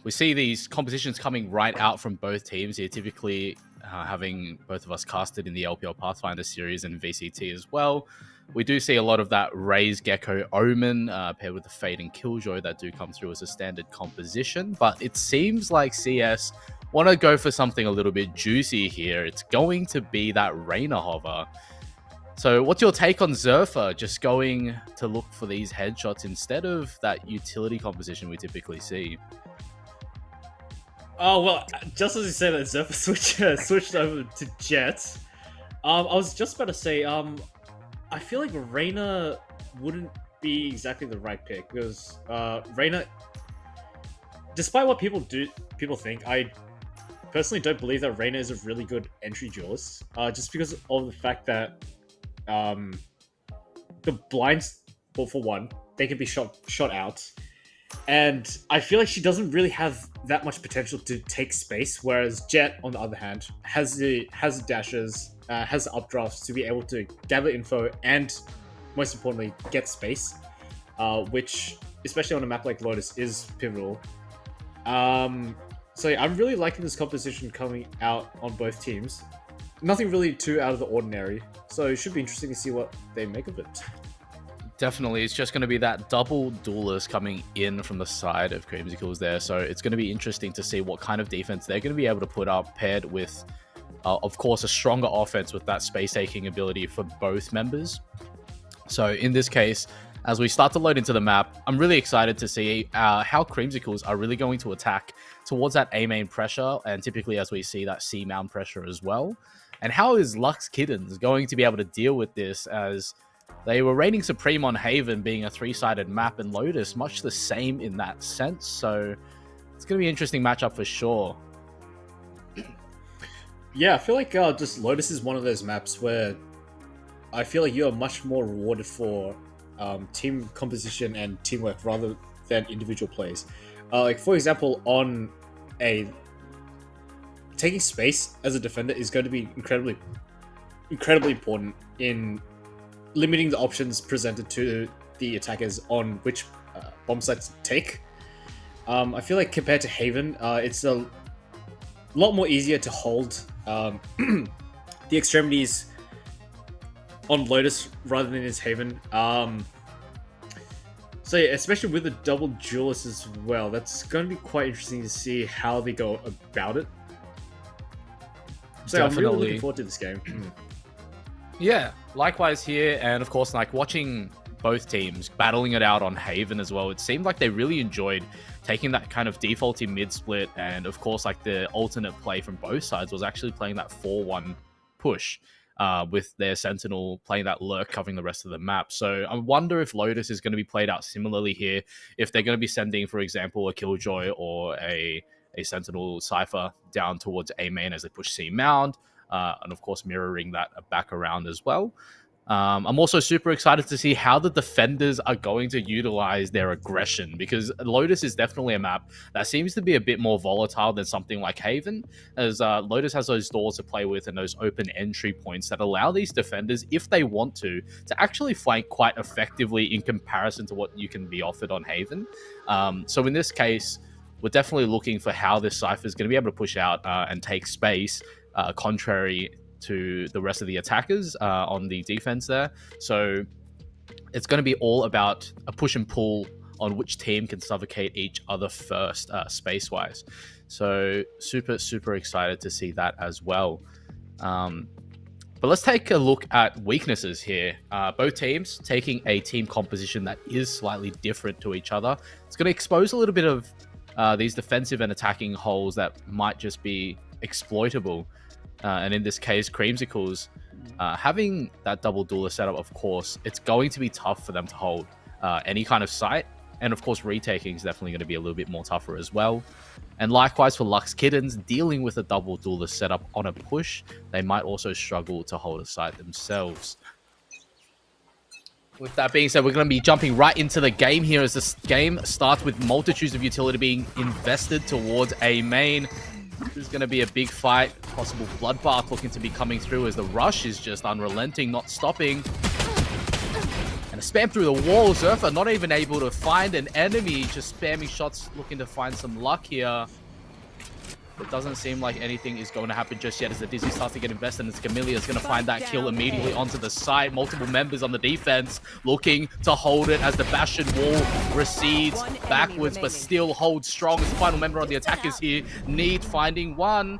we see these competitions coming right out from both teams here, typically having both of us casted in the LPL Pathfinder series and VCT as well. We do see a lot of that Raze Gecko Omen paired with the Fade and Killjoy that do come through as a standard composition, but it seems like CS want to go for something a little bit juicy here. It's going to be that Reyna hover. So what's your take on Zerfa just going to look for these headshots instead of that utility composition we typically see? Oh, well, just as you said that Zerfa switched over to Jet, I was just about to say, I feel like Reyna wouldn't be exactly the right pick, because Reyna, despite what people think, I personally don't believe that Reyna is a really good entry duelist, just because of the fact that the blinds, well, for one, they can be shot out, and I feel like she doesn't really have that much potential to take space, whereas Jet, on the other hand, has the dashes, has the updrafts to be able to gather info and, most importantly, get space, which, especially on a map like Lotus, is pivotal. So yeah, I'm really liking this composition coming out on both teams. Nothing really too out of the ordinary, so it should be interesting to see what they make of it. Definitely, it's just going to be that double duelist coming in from the side of Creamsicles there, so it's going to be interesting to see what kind of defense they're going to be able to put up, paired with, of course, a stronger offense with that space-taking ability for both members. So in this case, as we start to load into the map, I'm really excited to see how Creamsicles are really going to attack towards that A main pressure, and typically as we see that C mount pressure as well. And how is Lux Kittens going to be able to deal with this, as they were reigning supreme on Haven, being a 3-sided map, and Lotus much the same in that sense. So it's going to be an interesting matchup for sure. Yeah, I feel like just Lotus is one of those maps where I feel like you are much more rewarded for team composition and teamwork rather than individual plays. Like, for example, on A, taking space as a defender is going to be incredibly important in limiting the options presented to the attackers on which bomb sites to take. I feel like compared to Haven, it's a lot more easier to hold the extremities on Lotus rather than in Haven. So yeah, especially with the double duelist as well, that's going to be quite interesting to see how they go about it. So Definitely. I'm really looking forward to this game. Yeah, likewise here, and of course, like watching both teams battling it out on Haven as well, it seemed like they really enjoyed taking that kind of defaulty mid split, and of course, like the alternate play from both sides was actually playing that 4-1 push with their Sentinel playing that lurk, covering the rest of the map. So I wonder if Lotus is going to be played out similarly here, if they're going to be sending, for example, a Killjoy or a Sentinel Cypher down towards A main as they push C mound, and of course mirroring that back around as well. I'm also super excited to see how the defenders are going to utilize their aggression, because Lotus is definitely a map that seems to be a bit more volatile than something like Haven, as Lotus has those doors to play with and those open entry points that allow these defenders, if they want to actually flank quite effectively in comparison to what you can be offered on Haven. So in this case, we're definitely looking for how this Cypher is going to be able to push out and take space, contrary to the rest of the attackers on the defense there. So it's going to be all about a push and pull on which team can suffocate each other first, space-wise. So super excited to see that as well. But let's take a look at weaknesses here. Both teams taking a team composition that is slightly different to each other. It's going to expose a little bit of these defensive and attacking holes that might just be exploitable. And in this case, Creamsicles, having that double duelist setup, of course, it's going to be tough for them to hold any kind of sight. And of course, retaking is definitely going to be a little bit more tougher as well. And likewise for Lux Kittens, dealing with a double duelist setup on a push, they might also struggle to hold a sight themselves. With that being said, we're going to be jumping right into the game here, as this game starts with multitudes of utility being invested towards a main. This is going to be a big fight. Possible bloodbath looking to be coming through, as the rush is just unrelenting, not stopping. And a spam through the wall. Zerfa not even able to find an enemy, just spamming shots, looking to find some luck here. It doesn't seem like anything is going to happen just yet, as the Dizzy starts to get invested, and Camellia is going to find that kill immediately onto the side. Multiple members on the defense looking to hold it as the Bastion wall recedes backwards, but still holds strong as the final member on the attackers here. Need finding one.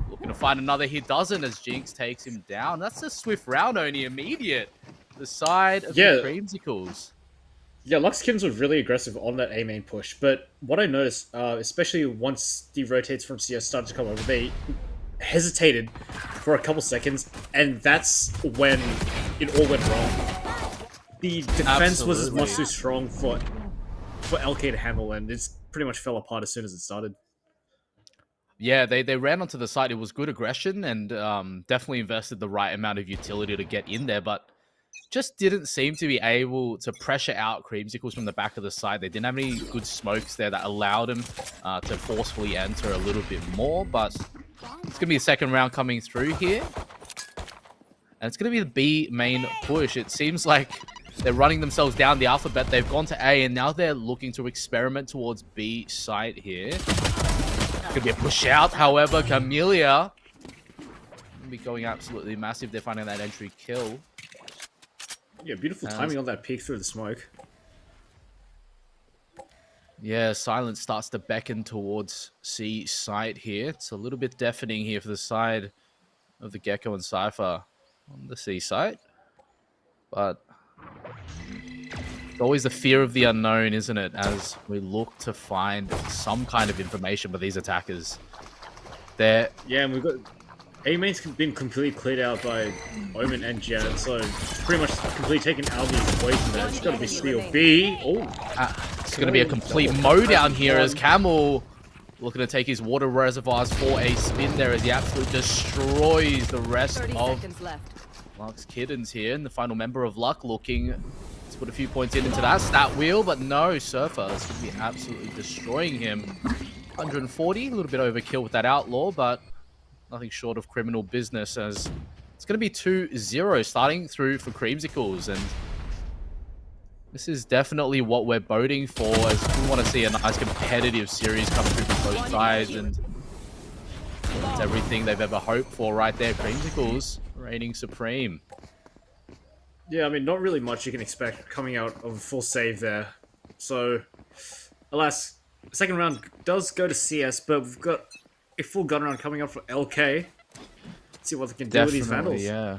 Looking to find another. He doesn't, as Jinx takes him down. That's a swift round, only immediate. The side of the Creamsicles. Yeah, Lux Kittens was really aggressive on that A main push, but what I noticed, especially once the rotates from CS started to come over, they hesitated for a couple seconds, and that's when it all went wrong. The defense was as much too strong for LK to handle, and it pretty much fell apart as soon as it started. Yeah, they ran onto the side. It was good aggression, and definitely invested the right amount of utility to get in there, but just didn't seem to be able to pressure out Creamsicles from the back of the side. They didn't have any good smokes there that allowed him to forcefully enter a little bit more, but it's going to be a second round coming through here. And it's going to be the B main push. It seems like they're running themselves down the alphabet. They've gone to A, and now they're looking to experiment towards B site here. Could be a push out, however. Camellia will be going absolutely massive. They're finding that entry kill. Yeah, beautiful timing on that peek through the smoke. Yeah, Silence starts to beckon towards C site here. It's a little bit deafening here for the side of the Gecko and Cypher on the C site. But it's always the fear of the unknown, isn't it? As we look to find some kind of information with these attackers. Yeah, and we've got... A main's been completely cleared out by Omen and Janet, so pretty much completely taken out of the equation there. It's got to be steal B. It's going to be a complete mow down here, as Camel looking to take his water reservoirs for a spin there, as he absolutely destroys the rest of Lux Kittens here. And the final member of Luck looking to put a few points into that stat wheel, but no, Surfer is going to be absolutely destroying him. 140, a little bit overkill with that Outlaw, but nothing short of criminal business, as it's going to be 2-0 starting through for Creamsicles. And this is definitely what we're voting for, as we want to see a nice competitive series come through from both sides. And it's everything they've ever hoped for right there. Creamsicles reigning supreme. Yeah, I mean, not really much you can expect coming out of a full save there. So, alas, second round does go to CS, but we've got a full gun round coming up for LK. Let's see what they can do with these Vandals. Yeah.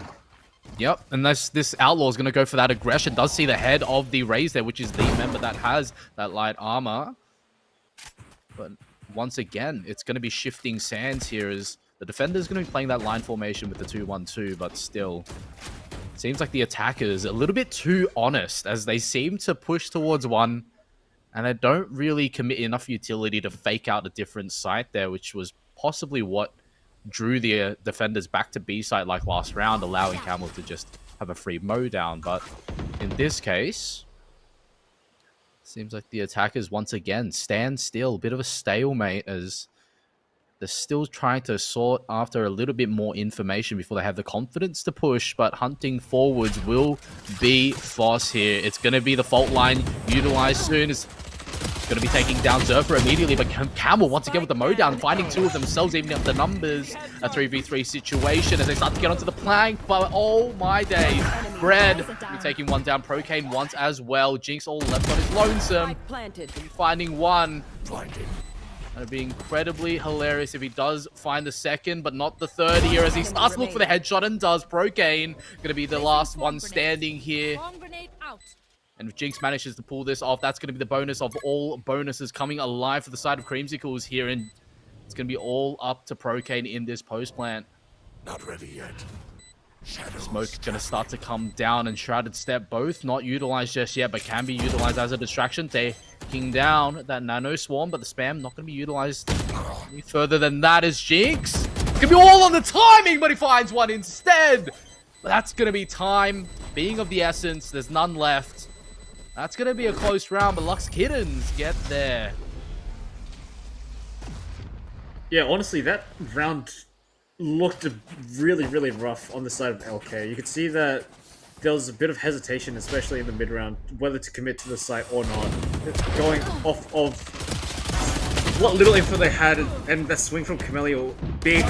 Yep, and this Outlaw is going to go for that aggression. Does see the head of the Raze there, which is the member that has that light armor. But once again, it's going to be shifting sands here, as the defender is going to be playing that line formation with the 2-1-2, but still, it seems like the attackers a little bit too honest, as they seem to push towards one, and they don't really commit enough utility to fake out a different site there, which was possibly what drew the defenders back to B site like last round, allowing Camel to just have a free mow down. But in this case, seems like the attackers once again stand still. Bit of a stalemate as they're still trying to sort after a little bit more information before they have the confidence to push, but hunting forwards will be Foss here. It's going to be the fault line utilized soon. It's going to be taking down Tjburce immediately, but Camel once again with the mow down, finding two of themselves, even up the numbers. A 3v3 situation as they start to get onto the plank, but oh my days. Bread taking one down, Procane once as well. Jinx all left on his lonesome. Finding one. That'd be incredibly hilarious if he does find the second, but not the third here as he starts to look for the headshot and does. Procane gonna be the last one standing here. And if Jinx manages to pull this off, that's going to be the bonus of all bonuses coming alive for the side of Creamsicles here. And it's going to be all up to Procane in this post plant. Not ready yet. Smoke's going to start to come down, and Shrouded Step both not utilized just yet, but can be utilized as a distraction. Taking down that Nano Swarm, but the spam not going to be utilized any further than that as Jinx. It's going to be all on the timing, but he finds one instead. But that's going to be time being of the essence. There's none left. That's going to be a close round, but Lux Kittens get there. Yeah, honestly, that round looked really, really rough on the side of LK. You could see that there was a bit of hesitation, especially in the mid-round, whether to commit to the site or not. Going off of what little info they had, and that swing from Camellia, big,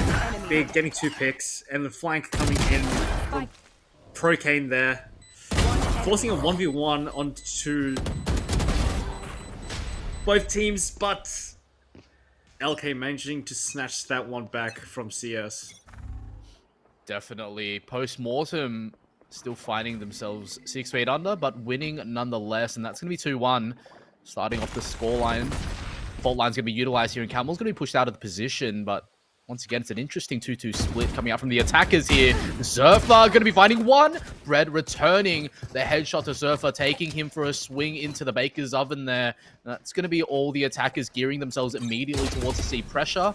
getting 2 picks, and the flank coming in from Procane there. Forcing a 1v1 onto both teams, but LK managing to snatch that one back from CS. Definitely. Post-mortem still finding themselves 6 feet under, but winning nonetheless, and that's going to be 2-1. Starting off the scoreline. Fault line's going to be utilized here, and Camel's going to be pushed out of the position, but once again, it's an interesting 2-2 split coming out from the attackers here. Zerfa going to be finding one. Bread returning the headshot to Zerfa, taking him for a swing into the baker's oven there. That's going to be all the attackers gearing themselves immediately towards the C pressure.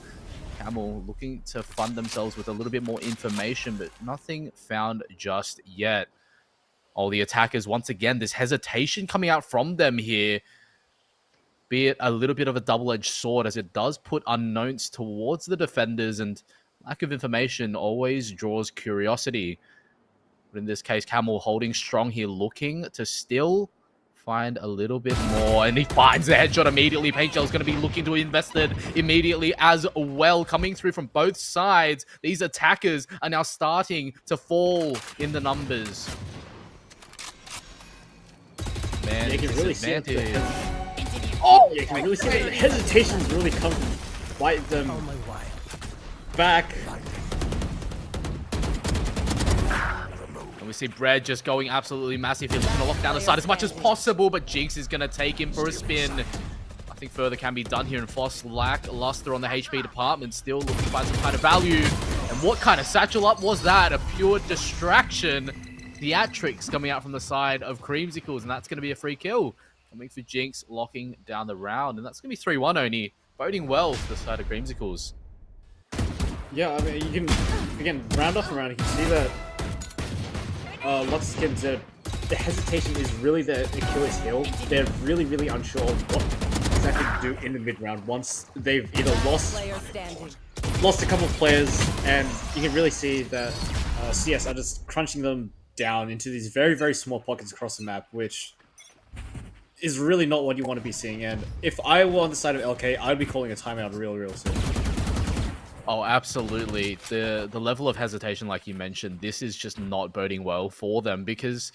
Camel looking to fund themselves with a little bit more information, but nothing found just yet. All the attackers, once again, this hesitation coming out from them here. Be it a little bit of a double-edged sword, as it does put unknowns towards the defenders, and lack of information always draws curiosity. But in this case, Camel holding strong here, looking to still find a little bit more, and he finds the headshot immediately. Paintshell is going to be looking to invest it immediately as well, coming through from both sides. These attackers are now starting to fall in the numbers. Man, you can really see advantage. Oh, yeah, you can really see that the hesitations really come to bite them back. And we see Bread just going absolutely massive. He's looking to lock down the side as much as possible, but Jinx is going to take him for a spin. Nothing further can be done here, and Foss lackluster on the HP department, still looking to find some kind of value. And what kind of satchel up was that? A pure distraction. Theatrics coming out from the side of Creamsicles, and that's going to be a free kill. Coming for Jinx, locking down the round. And that's going to be 3-1 only. Boding well for the side of Creamsicles. Yeah, I mean, you can, again, round off and round, you can see that Lux Kittens, the hesitation is really their Achilles heel. They're really, really unsure of what exactly to do in the mid-round once they've either lost a couple of players, and you can really see that CS are just crunching them down into these very, very small pockets across the map, which is really not what you want to be seeing. And if I were on the side of LK, I'd be calling a timeout real soon. Oh, absolutely. The level of hesitation, like you mentioned, this is just not boding well for them, because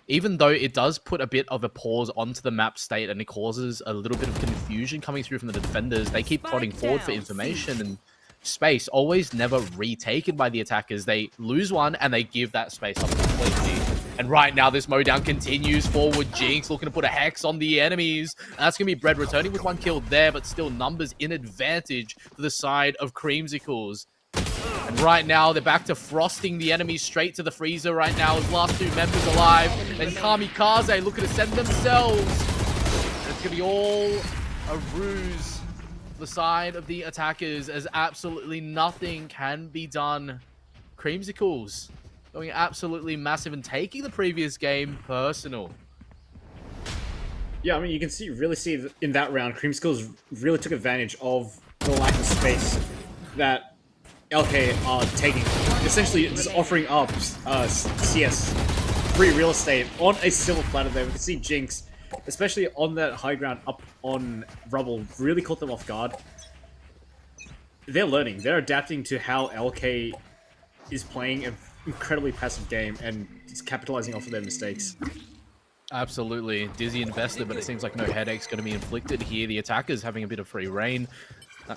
even though it does put a bit of a pause onto the map state and it causes a little bit of confusion coming through from the defenders, they keep prodding forward for information, and space always never retaken by the attackers. They lose one and they give that space up completely. And right now, this mowdown continues forward. Jinx looking to put a hex on the enemies. And that's going to be Bread returning with one kill there, but still numbers in advantage for the side of Creamsicles. And right now, they're back to frosting the enemies straight to the freezer right now as last 2 members alive. And Kamikaze looking to send themselves. And it's going to be all a ruse for the side of the attackers, as absolutely nothing can be done. Creamsicles going absolutely massive and taking the previous game personal. Yeah, I mean, you can really see in that round, Creamsicles really took advantage of the lack of space that LK are taking. Essentially, just offering up CS free real estate on a silver platter there. We can see Jinx, especially on that high ground up on Rubble, really caught them off guard. They're learning. They're adapting to how LK is playing an incredibly passive game and just capitalizing off of their mistakes. Absolutely. Dizzy invested, but it seems like no headache's going to be inflicted here. The attackers having a bit of free reign.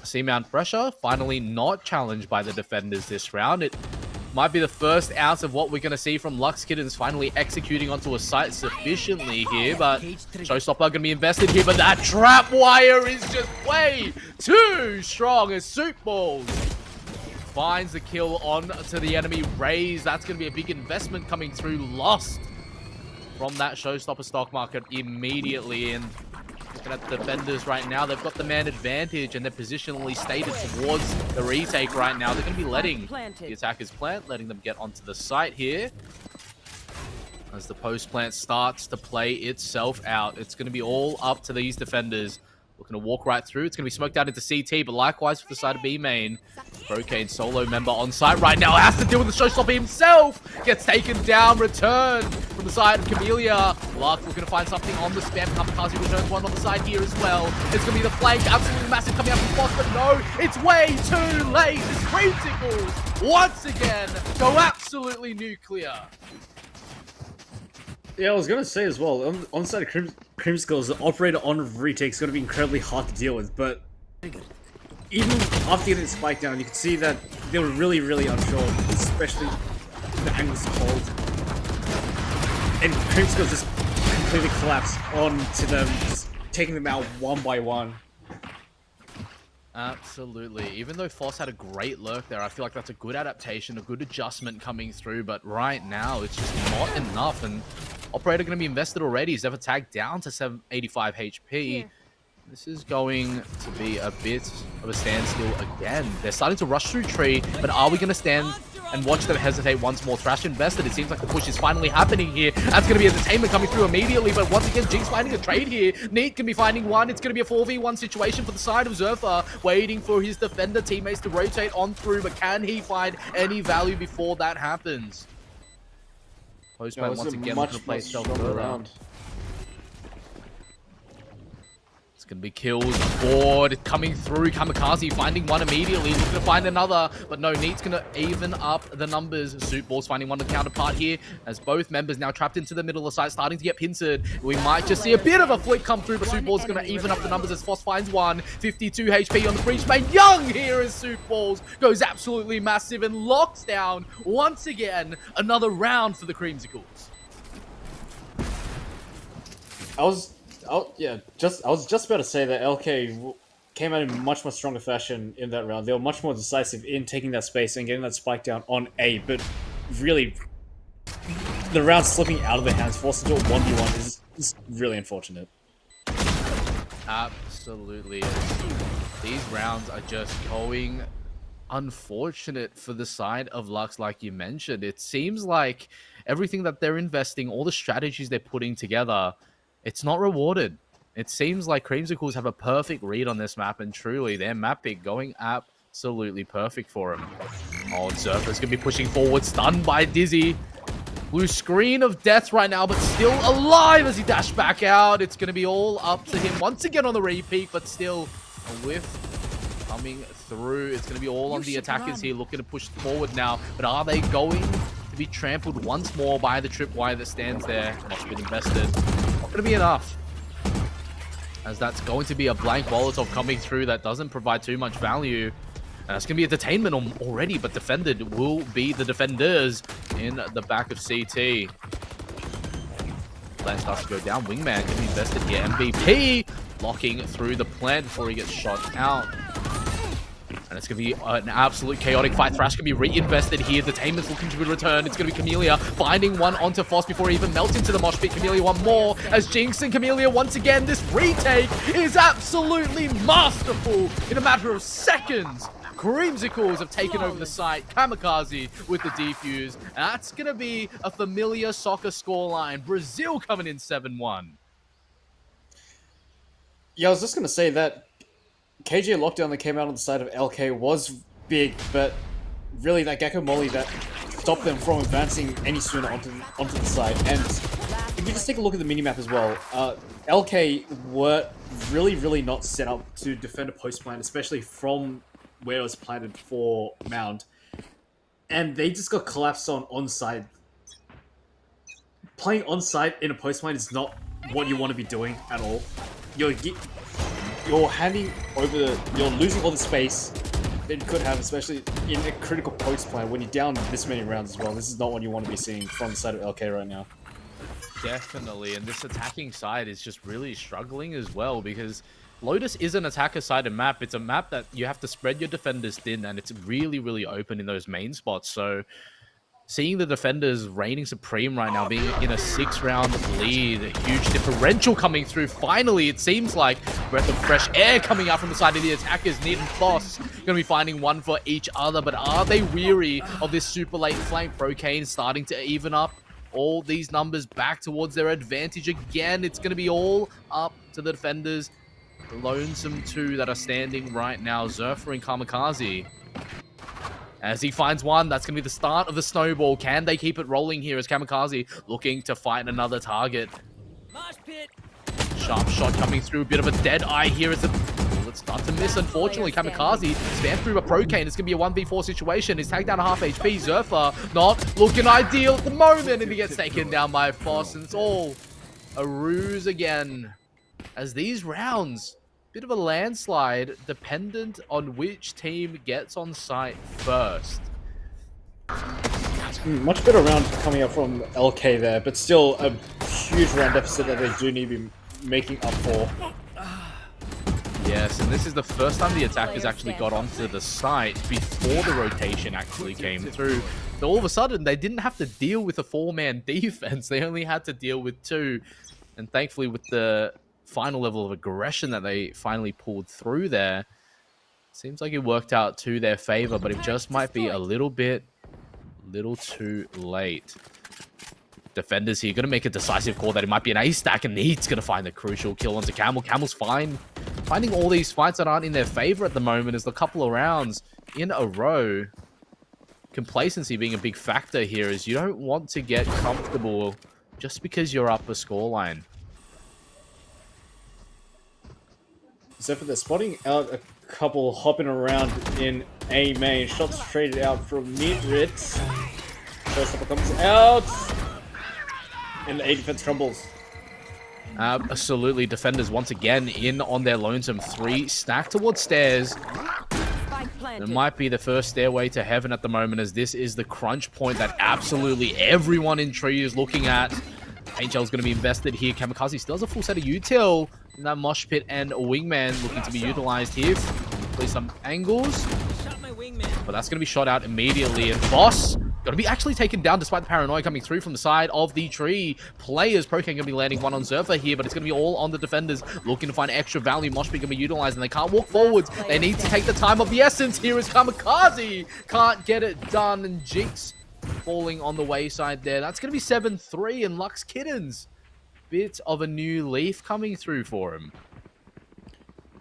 C-mount pressure, finally not challenged by the defenders this round. It might be the first ounce of what we're going to see from Lux Kittens finally executing onto a site sufficiently here, but Showstopper going to be invested here, but that trap wire is just way too strong as Tjburce finds the kill on to the enemy raise. That's going to be a big investment coming through, lost from that Showstopper stock market immediately. And looking at the defenders right now, they've got the man advantage and they're positionally stated towards the retake right now. They're going to be letting the attackers plant, letting them get onto the site here. As the post plant starts to play itself out, it's going to be all up to these defenders. Looking to walk right through. It's going to be smoked out into CT, but likewise for the side of B main. Brocane solo member on site right now has to deal with the Showstopper himself. Gets taken down, return from the side of Camellia. Lark looking to find something on the spam. Kamikaze returns one on the side here as well. It's going to be the flank, absolutely massive coming out from Foss, but no, it's way too late. It's Creamsicles once again go absolutely nuclear. Yeah, I was going to say as well, on the side of Creamsicles, the operator on retake is going to be incredibly hard to deal with, but even after getting the spike down, you can see that they were really, really unsure, especially the angles to hold. And Creamsicles just completely collapsed onto them, just taking them out one by one. Absolutely. Even though Foss had a great lurk there, I feel like that's a good adaptation, a good adjustment coming through, but right now it's just not enough. And Operator going to be invested already. He's ever tagged down to 785 HP. Yeah. This is going to be a bit of a standstill again. They're starting to rush through tree, but are we going to stand and watch them hesitate once more? Thrash invested. It seems like the push is finally happening here. That's going to be entertainment coming through immediately, but once again, Jinx finding a trade here. Neat can be finding one. It's going to be a 4v1 situation for the side of Zerfa, waiting for his defender teammates to rotate on through, but can he find any value before that happens? Postman once again looking to play itself around. It's going to be kills, board coming through. Kamikaze finding one immediately, looking to find another, but no, Neat's going to even up the numbers. Suitball's finding one counterpart here, as both members now trapped into the middle of the site, starting to get pincered. We might just see a bit of a flick come through, but Suitball's going to even up the numbers as Foss finds one. 52 HP on the breach main. Young here as Suitballs goes absolutely massive and locks down once again another round for the Creamsicles. I was just about to say that LK came out in much more stronger fashion in that round. They were much more decisive in taking that space and getting that spike down on A, but really, the round slipping out of their hands, forced to do a 1v1 is really unfortunate. Absolutely. These rounds are just going unfortunate for the side of Lux, like you mentioned. It seems like everything that they're investing, all the strategies they're putting together, it's not rewarded. It seems like Creamsicles have a perfect read on this map, and truly, their map pick going absolutely perfect for him. Oh, Zerfa's going to be pushing forward, stunned by Dizzy. Blue screen of death right now, but still alive as he dashed back out. It's going to be all up to him once again on the repeat, but still a whiff coming through. It's going to be all on the attackers here, looking to push forward now. But are they going to be trampled once more by the tripwire that stands there? Much been invested. Not going to be enough, as that's going to be a blank Molotov coming through that doesn't provide too much value. It's going to be a detainment already, but defended will be the defenders in the back of CT. Plan starts to go down. Wingman can be invested here. MVP locking through the plant before he gets shot out. And it's going to be an absolute chaotic fight. Thrash can be reinvested here. Detainment's looking to return. It's going to be Camellia finding one onto Foss before he even melts into the mosh pit. Camellia one more as Jinx and Camellia once again. This retake is absolutely masterful in a matter of seconds. Creamsicles have taken over the site. Kamikaze with the defuse. That's going to be a familiar soccer scoreline. Brazil coming in 7-1. Yeah, I was just going to say that KJ lockdown that came out on the side of LK was big, but really that Gecko Molly that stopped them from advancing any sooner onto the side. And if you just take a look at the minimap as well, LK were really not set up to defend a post plant, especially from where it was planted for Mound. And they just got collapsed on side. Playing on side in a post plant is not what you want to be doing at all. You're handing over, you're losing all the space that you could have, especially in a critical post plant when you're down this many rounds as well. This is not what you want to be seeing from the side of LK right now. Definitely, and this attacking side is just really struggling as well because Lotus is an attacker-sided map. It's a map that you have to spread your defenders thin, and it's really open in those main spots. So seeing the defenders reigning supreme right now, being in a 6-round lead, a huge differential coming through. Finally, it seems like breath of fresh air coming out from the side of the attackers. Need and Boss going to be finding one for each other, but are they weary of this super late flank? Brocane starting to even up all these numbers back towards their advantage again. It's going to be all up to the defenders. The lonesome two that are standing right now, Zerfa and Kamikaze. As he finds one, that's going to be the start of the snowball. Can they keep it rolling here as Kamikaze looking to find another target? Sharp shot coming through. A bit of a dead eye here as the bullets start to miss. Unfortunately, Kamikaze spam through a Procane. It's going to be a 1v4 situation. He's tagged down a half HP. Zerfa not looking ideal at the moment. And he gets taken down by Foss. And it's all a ruse again. As these rounds, bit of a landslide dependent on which team gets on site first. Much better round coming up from LK there, but still a huge round deficit that they do need to be making up for. Yes, and this is the first time the attackers actually got onto the site before the rotation actually came through. So all of a sudden, they didn't have to deal with a 4-man defense. They only had to deal with 2. And thankfully, with the final level of aggression that they finally pulled through there, seems like it worked out to their favor, but it just might be a little too late. Defenders here going to make a decisive call that it might be an A stack, and he's going to find the crucial kill onto Camel. Camel's finding all these fights that aren't in their favor at the moment as a couple of rounds in a row. Complacency being a big factor here, is you don't want to get comfortable just because you're up a scoreline. So for the spotting out a couple hopping around in A main. Shots traded out from Nitrit. First couple comes out. And the A defense crumbles. Absolutely. Defenders once again in on their lonesome 3. Stacked towards stairs. It might be the first stairway to heaven at the moment, as this is the crunch point that absolutely everyone in Tree is looking at. HL is going to be invested here. Kamikaze still has a full set of util in that mosh pit, and a wingman looking to be utilized here. Play some angles, but that's going to be shot out immediately. And Boss going to be actually taken down despite the paranoia coming through from the side of the Tree players. Procane going to be landing one on Zerfa here, but it's going to be all on the defenders looking to find extra value. Mosh pit going to be utilized, and they can't walk forwards. They need to take the time of the essence here as Kamikaze can't get it done, and Jinx falling on the wayside there. That's going to be 7-3, and Lux Kittens, bit of a new leaf coming through for him.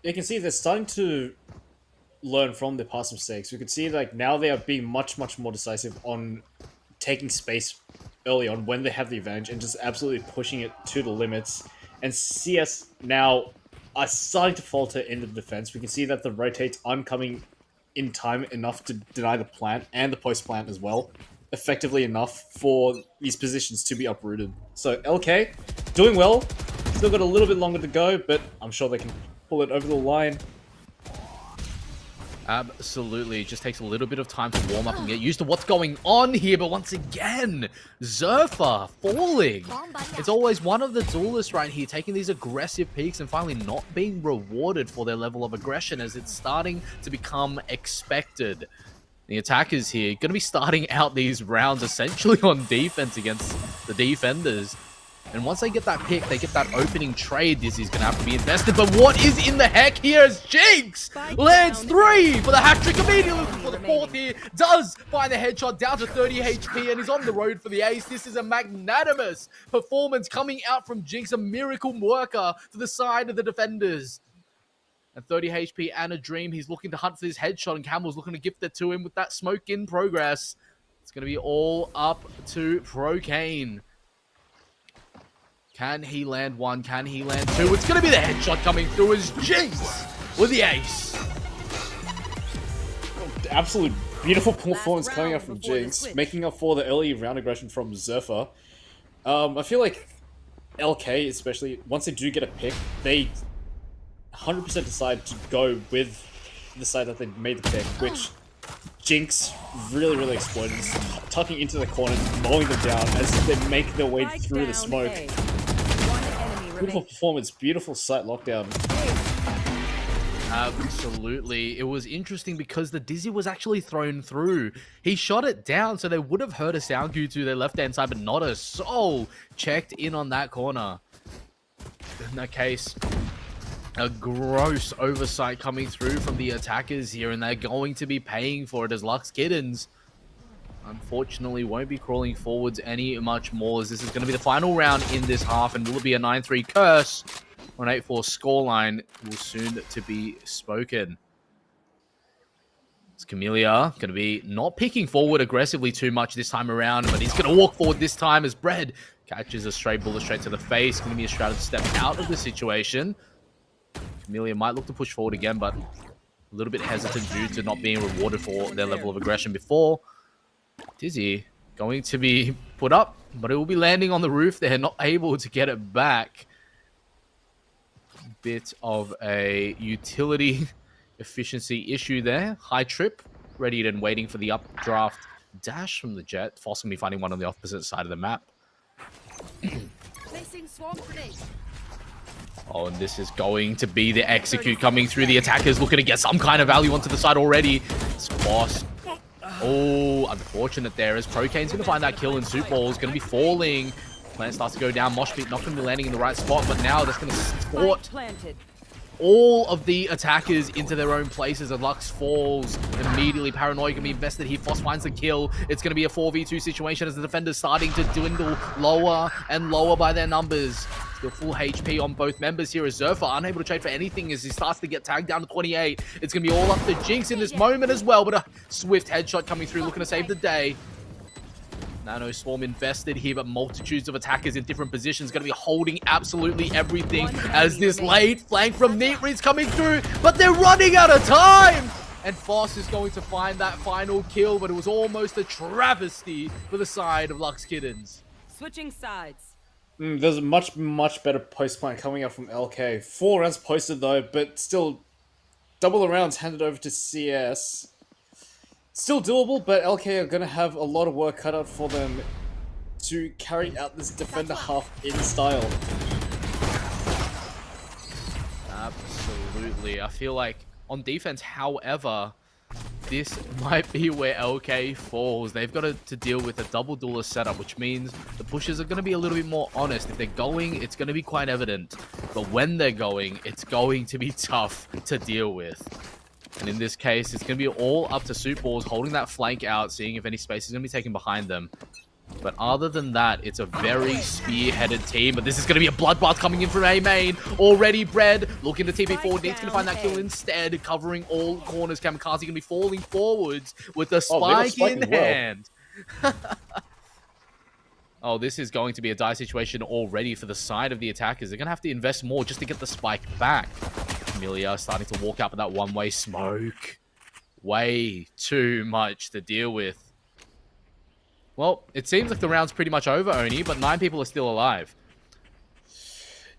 You can see they're starting to learn from their past mistakes. We can see like now they are being much more decisive on taking space early on when they have the advantage and just absolutely pushing it to the limits. And CS now are starting to falter in the defense. We can see that the rotates aren't coming in time enough to deny the plant and the post plant as well effectively enough for these positions to be uprooted. So LK doing well, still got a little bit longer to go, but I'm sure they can pull it over the line. Absolutely. It just takes a little bit of time to warm up and get used to what's going on here. But once again, Zerfa falling. It's always one of the duelists right here taking these aggressive peaks and finally not being rewarded for their level of aggression, as it's starting to become expected. The attackers here going to be starting out these rounds essentially on defense against the defenders. And once they get that pick, they get that opening trade. This is going to have to be invested. But what is in the heck here is Jinx lands 3 for the hat trick immediately for the 4th here. Does find the headshot down to 30 HP and is on the road for the ace. This is a magnanimous performance coming out from Jinx, a miracle worker for the side of the defenders. And 30 HP and a dream. He's looking to hunt for this headshot, and Camel's looking to gift it to him with that smoke in progress. It's going to be all up to Procane. Can he land 1? Can he land 2? It's going to be the headshot coming through as Jinx with the ace. Absolute beautiful performance coming up from Jinx, making up for the early round aggression from Zerfa. I feel like LK, especially, once they do get a pick, they 100% decide to go with the side that they made the pick, which Jinx really exploited, tucking into the corner, mowing them down as they make their way through the smoke. Beautiful performance, beautiful site lockdown. Absolutely. It was interesting because the Dizzy was actually thrown through. He shot it down, so they would have heard a sound cue to their left-hand side, but not a soul checked in on that corner. In that case, a gross oversight coming through from the attackers here, and they're going to be paying for it as Lux Kittens unfortunately won't be crawling forwards any much more, as this is going to be the final round in this half. And will it be a 9-3 curse or an 8-4 scoreline will soon to be spoken. It's Camellia going to be not picking forward aggressively too much this time around, but he's going to walk forward this time as Bread catches a stray bullet straight to the face. Going to be a strategy step out of the situation. Camellia might look to push forward again, but a little bit hesitant due to not being rewarded for their level of aggression before. Dizzy going to be put up, but it will be landing on the roof. They're not able to get it back. Bit of a utility efficiency issue there. High trip, ready and waiting for the updraft dash from the Jet. Foss going to be finding one on the opposite side of the map. Placing swarm grenade. Oh, and this is going to be the execute coming through. The attackers looking to get some kind of value onto the side already. It's Foss. Oh, unfortunate there as Procane's going to find that kill, and Soup Ball is going to be falling. Plan starts to go down. Moshpit not going to be landing in the right spot, but now that's going to support all of the attackers into their own places, and Lux falls immediately. Paranoia can be invested here. Foss finds the kill. It's going to be a 4v2 situation as the defenders starting to dwindle lower and lower by their numbers. Still full HP on both members here as Zerfa unable to trade for anything as he starts to get tagged down to 28. It's going to be all up to Jinx in this moment as well, but a swift headshot coming through looking to save the day. Nano Swarm invested here, but multitudes of attackers in different positions going to be holding absolutely everything as this late flank from Neatread's coming through, but they're running out of time! And Foss is going to find that final kill, but it was almost a travesty for the side of Lux Kittens. Switching sides. There's a much better post plan coming up from LK. 4 rounds posted though, but still double the rounds handed over to CS. Still doable, but LK are going to have a lot of work cut out for them to carry out this defender half in style. Absolutely. I feel like on defense, however, this might be where LK falls. They've got to deal with a double duelist setup, which means the pushers are going to be a little bit more honest. If they're going, it's going to be quite evident. But when they're going, it's going to be tough to deal with. And in this case, it's going to be all up to Soup Balls holding that flank out, seeing if any space is going to be taken behind them. But other than that, it's a very spearheaded team. But this is going to be a bloodbath coming in from A main. Already Bread looking to TP forward. Needs going to find that kill instead, covering all corners. Kamikaze going to be falling forwards with the spike in hand. Oh, this is going to be a dire situation already for the side of the attackers. They're going to have to invest more just to get the spike back. Camellia starting to walk out with that one-way smoke. Way too much to deal with. Well, it seems like the round's pretty much over, Oni, but 9 people are still alive.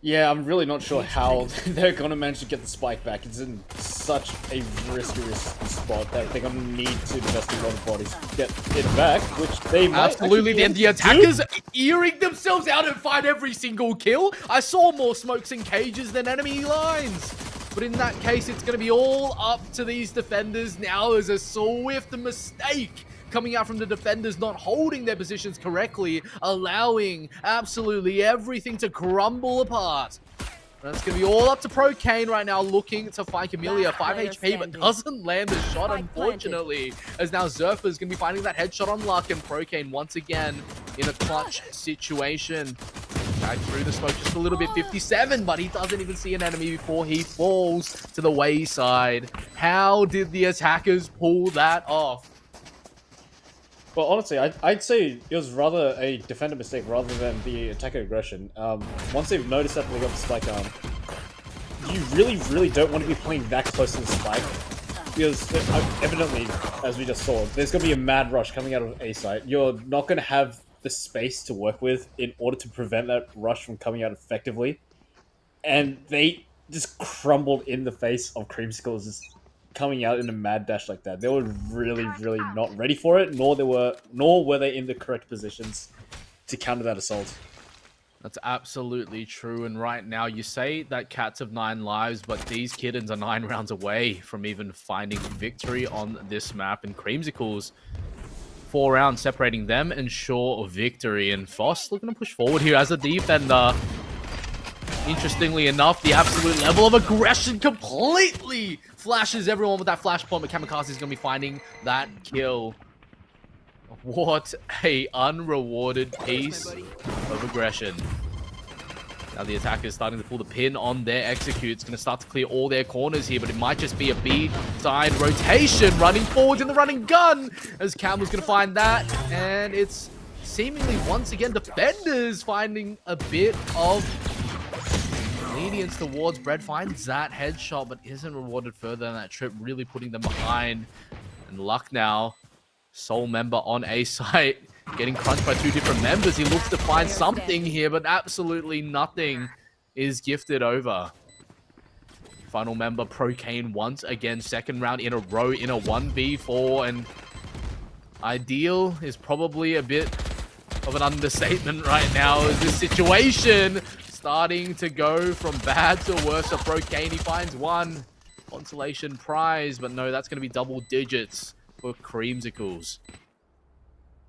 Yeah, I'm really not sure how they're going to manage to get the spike back. It's in such a risky spot that they're going to need to invest a lot of bodies to get it back, which they might. Absolutely, and the attackers earing themselves out and find every single kill. I saw more smokes and cages than enemy lines. But in that case, it's going to be all up to these defenders now as a swift mistake coming out from the defenders, not holding their positions correctly, allowing absolutely everything to crumble apart. That's going to be all up to Procane right now, looking to find Camellia. 5 HP, but doesn't land the shot, unfortunately. As now Zerfa's going to be finding that headshot on luck, and Procane once again in a clutch situation. Back through the smoke just a little bit, 57, but he doesn't even see an enemy before he falls to the wayside. How did the attackers pull that off? Well, honestly, I'd say it was rather a defender mistake rather than the attacker aggression. Once they've noticed that they got the spike arm, you really don't want to be playing that close to the spike. Because evidently, as we just saw, there's going to be a mad rush coming out of A site. You're not going to have the space to work with in order to prevent that rush from coming out effectively. And they just crumbled in the face of Creamsicles just coming out in a mad dash like that. They were really not ready for it, nor were they in the correct positions to counter that assault. That's absolutely true. And right now, you say that Cats have 9 lives, but these Kittens are 9 rounds away from even finding victory on this map. And Creamsicles, 4 rounds separating them and sure of victory. And Foss looking to push forward here as a defender. Interestingly enough, the absolute level of aggression completely flashes everyone with that flashpoint, but Kamikaze is going to be finding that kill. What a unrewarded piece of aggression. Now the attacker is starting to pull the pin on their execute. It's going to start to clear all their corners here, but it might just be a B-side rotation, running forwards in the running gun, as Camel's going to find that, and it's seemingly once again defenders finding a bit of lenience towards Bread. Finds that headshot, but isn't rewarded further than that trip, really putting them behind. And luck now, sole member on A site, getting crunched by 2 different members. He looks to find something here, but absolutely nothing is gifted over. Final member, Procane, once again, 2nd round in a row in a 1v4, and ideal is probably a bit of an understatement right now, as this situation starting to go from bad to worse. So Procane, he finds 1 consolation prize, but no, that's going to be double digits for Creamsicles.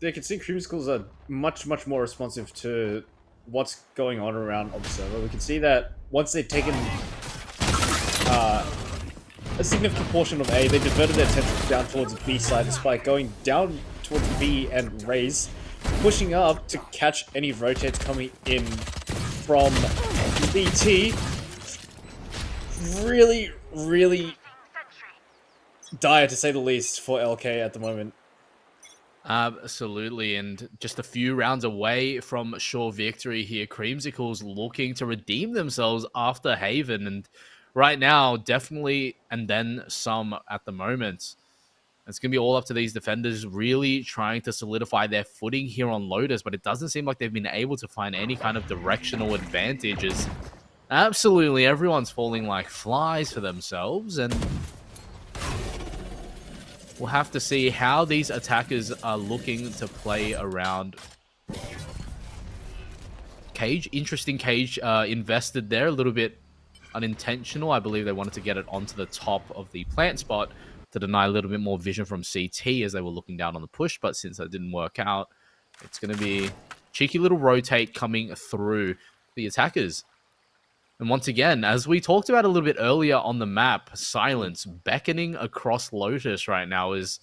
You can see Creamsicles are much more responsive to what's going on around on the server. We can see that once they've taken a significant portion of A, they diverted their attention down towards the B side, despite going down towards B and raise, pushing up to catch any rotates coming in from BT. Really dire, to say the least, for LK at the moment. Absolutely, and just a few rounds away from sure victory here. Creamsicles looking to redeem themselves after Haven, and right now, definitely, and then some at the moment. It's going to be all up to these defenders really trying to solidify their footing here on Lotus, but it doesn't seem like they've been able to find any kind of directional advantages. Absolutely, everyone's falling like flies for themselves, and we'll have to see how these attackers are looking to play around. Cage, interesting Cage invested there, a little bit unintentional. I believe they wanted to get it onto the top of the plant spot to deny a little bit more vision from CT as they were looking down on the push, but since that didn't work out, it's going to be cheeky little rotate coming through the attackers. And once again, as we talked about a little bit earlier on the map, silence beckoning across Lotus right now is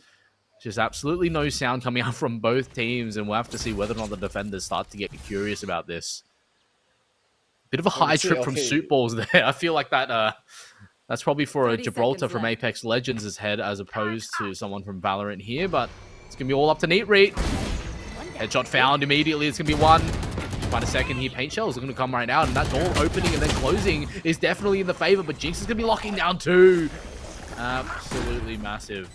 just absolutely no sound coming out from both teams, and we'll have to see whether or not the defenders start to get curious about this. Bit of a high trip from Soup Balls there. I feel like that's probably for a Tjburce from Apex Legends' head as opposed to someone from Valorant here, but it's going to be all up to Neat Read. Headshot found immediately. It's going to be 1. Find a second here. Paint Shells are going to come right out, and that door opening and then closing is definitely in the favor, but Jinx is going to be locking down 2. Absolutely massive.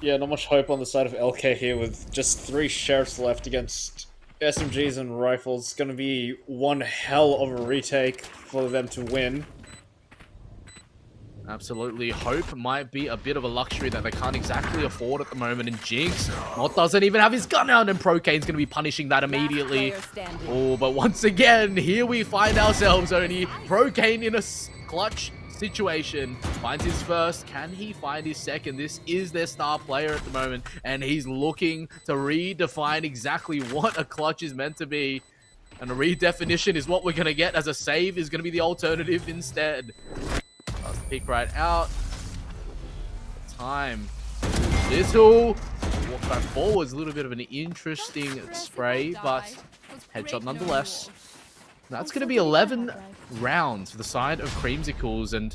Yeah, not much hope on the side of LK here with just 3 sheriffs left against SMGs and rifles. It's going to be one hell of a retake for them to win. Absolutely. Hope might be a bit of a luxury that they can't exactly afford at the moment. And Jinx doesn't even have his gun out, and Procane's going to be punishing that immediately. Oh, but once again, here we find ourselves only Procane in a clutch situation. Finds his first. Can he find his second? This is their star player at the moment, and he's looking to redefine exactly what a clutch is meant to be. And a redefinition is what we're going to get, as a save is going to be the alternative instead. Let's pick right out. Time. Little. Walk back forwards. A little bit of an interesting spray, but headshot nonetheless. That's going to be 11 rounds for the side of Creamsicles, and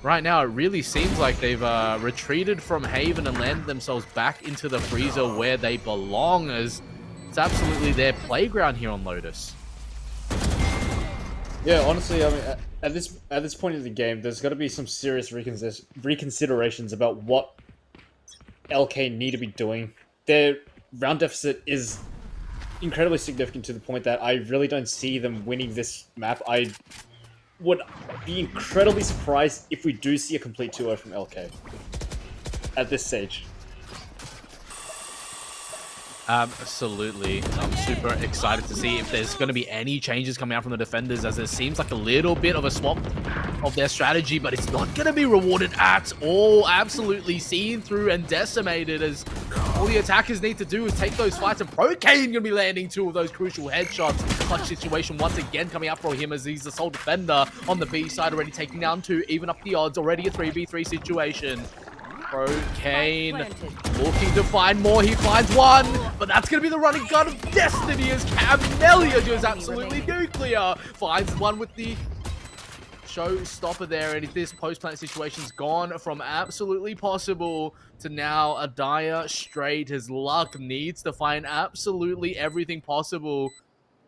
right now it really seems like they've retreated from Haven and landed themselves back into the freezer where they belong, as it's absolutely their playground here on Lotus. Yeah, honestly, I mean, at this point in the game, there's got to be some serious reconsiderations about what LK need to be doing. Their round deficit is incredibly significant to the point that I really don't see them winning this map. I would be incredibly surprised if we do see a complete 2-0 from LK at this stage. Absolutely. I'm super excited to see if there's going to be any changes coming out from the defenders, as it seems like a little bit of a swap of their strategy, but it's not going to be rewarded at all. Absolutely seen through and decimated, as all the attackers need to do is take those fights, and Procane going to be landing 2 of those crucial headshots. Clutch situation once again coming up for him, as he's the sole defender on the B side, already taking down 2, even up the odds, already a 3v3 situation. Procane looking to find more. He finds 1, but that's going to be the running gun of destiny, as Camellia just absolutely nuclear. Finds 1 with the showstopper there, and if this post-plant situation's gone from absolutely possible to now a dire straight, his luck needs to find absolutely everything possible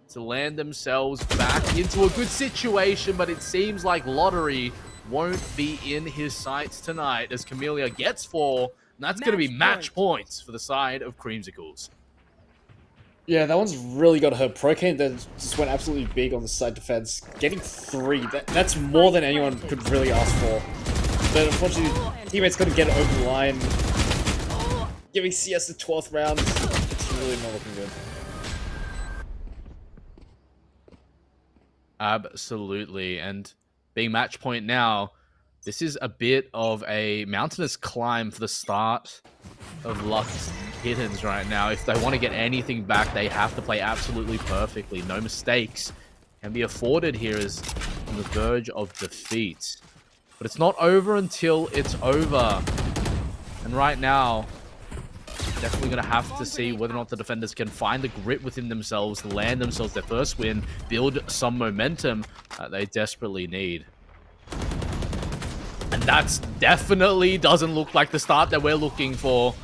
to land themselves back into a good situation, but it seems like lottery won't be in his sights tonight, as Camellia gets 4, and that's going to be match points for the side of Creamsicles. Yeah, that one's really got to hurt. Procane then just went absolutely big on the side defense. Getting 3, that's more than anyone could really ask for. But unfortunately, teammates couldn't get it over the line. Giving CS the 12th round, it's really not looking good. Absolutely, and being match point now, this is a bit of a mountainous climb for the start of Lux Kittens right now. If they want to get anything back, they have to play absolutely perfectly. No mistakes can be afforded here, as on the verge of defeat. But it's not over until it's over. And right now, definitely going to have to see whether or not the defenders can find the grit within themselves, land themselves their first win, build some momentum that they desperately need. And that's definitely doesn't look like the start that we're looking for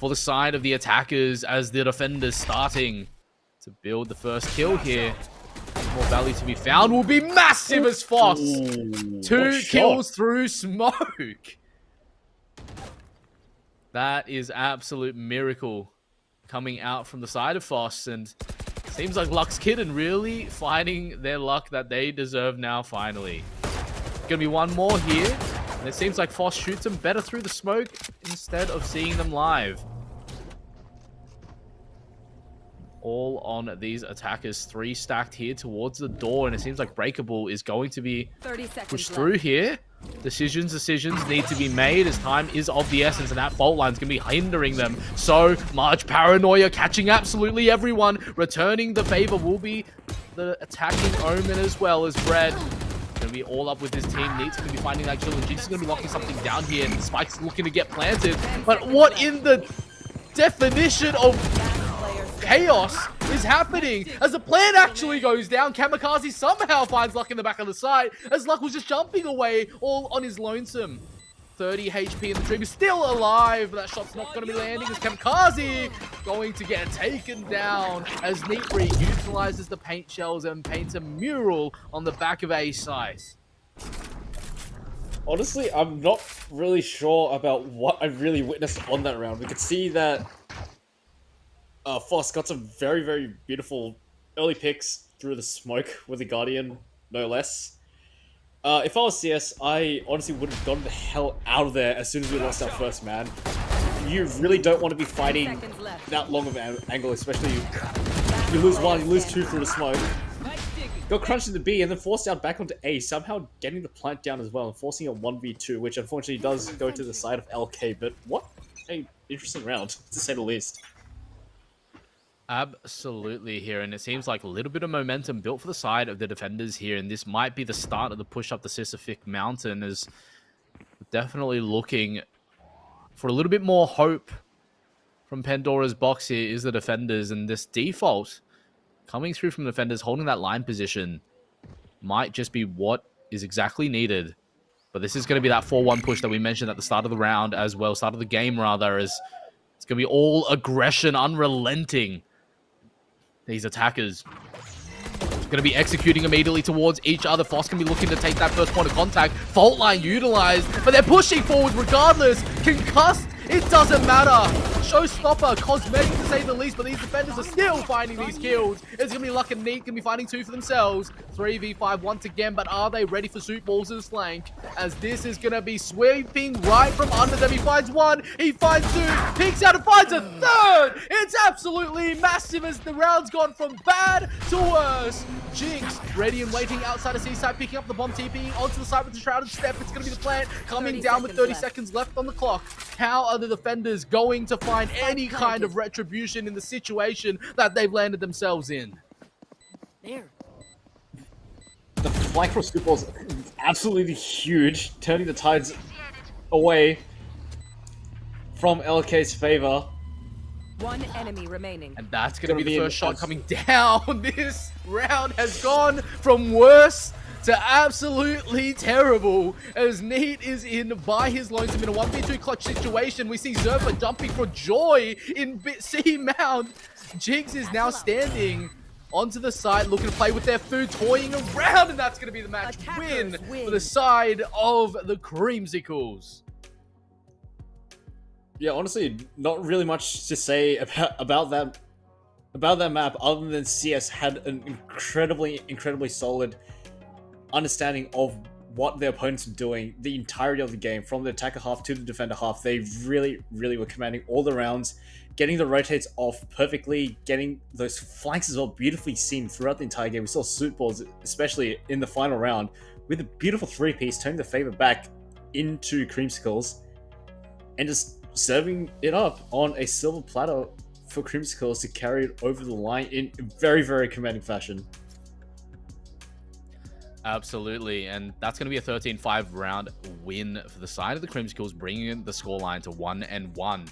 the side of the attackers, as the defenders starting to build the first kill here. More value to be found will be massive, as Foss. 2 kills through smoke. That is absolute miracle coming out from the side of Foss, and seems like Lux Kitten really finding their luck that they deserve now finally. Gonna be 1 more here, and it seems like Foss shoots them better through the smoke instead of seeing them live. All on these attackers, 3 stacked here towards the door, and it seems like Breakable is going to be pushed through here. Decisions need to be made, as time is of the essence, and that fault line's going to be hindering them. So much paranoia, catching absolutely everyone. Returning the favor will be the attacking Omen, as well as Bread. Going to be all up with his team. Needs to be finding that kill, and Jinx is going to be locking something down here, and Spike's looking to get planted. But what in the definition of chaos is happening, as the plan actually goes down? Kamikaze somehow finds Luck in the back of the side, as Luck was just jumping away all on his lonesome. 30 HP, and the Dream is still alive, but that shot's not going to be landing, as Kamikaze going to get taken down, as Neatbreed utilizes the paint shells and paints a mural on the back of A site. Honestly, I'm not really sure about what I really witnessed on that round. We could see that Foss got some very, very beautiful early picks through the smoke with the Guardian, no less. If I was CS, I honestly would have gotten the hell out of there as soon as we lost our first man. You really don't want to be fighting that long of an angle, especially you lose 1, you lose 2 through the smoke. got crunched into B and then forced out back onto A, somehow getting the plant down as well and forcing a 1v2, which unfortunately does go to the side of LK, but what a interesting round, to say the least. Absolutely here, and it seems like a little bit of momentum built for the side of the defenders here, and this might be the start of the push up the Sisyphic Mountain, as definitely looking for a little bit more hope from Pandora's box here is the defenders, and this default coming through from the defenders, holding that line position might just be what is exactly needed. But this is going to be that 4-1 push that we mentioned at the start of the round as well, start of the game rather, as it's going to be all aggression, unrelenting. These attackers going to be executing immediately towards each other. Foss can be looking to take that first point of contact. Fault line utilized, but they're pushing forward regardless. Concussed, it doesn't matter. Showstopper, cosmetic to say the least, but these defenders are still finding these kills. It's going to be Luck and Neat, going to be finding 2 for themselves. 3v5 once again, but are they ready for Soup Balls' flank? As this is going to be sweeping right from under them. He finds 1, he finds 2, peeks out and finds a 3rd! It's absolutely massive as the round's gone from bad to worse. Jinx, ready and waiting outside of Seaside, picking up the bomb, TPing onto the side with the Shrouded Step. It's going to be the plant coming down with 30 seconds left on the clock. How are the defenders going to find any kind of retribution in the situation that they've landed themselves in? There. The flank from Scoopball's absolutely huge, turning the tides away from LK's favor. 1 enemy remaining. And that's going to be the first shot coming down. This round has gone from worse to absolutely terrible, as Neat is in by his lonesome in a 1v2 clutch situation. We see Zerpa jumping for joy in C Mount. Jigs is now standing onto the side, looking to play with their food, toying around, and that's going to be the match win for the side of the Creamsicles. Yeah, honestly, not really much to say about that map, other than CS had an incredibly solid understanding of what their opponents were doing the entirety of the game, from the attacker half to the defender half. They really were commanding all the rounds, getting the rotates off perfectly, getting those flanks as well beautifully seen throughout the entire game. We saw Soup Balls, especially in the final round, with a beautiful 3-piece, turning the favor back into Creamsicles, and just serving it up on a silver platter for Creamsicles to carry it over the line in very commanding fashion. Absolutely, and that's going to be a 13-5 round win for the side of the Creamsicles, bringing the scoreline to 1-1.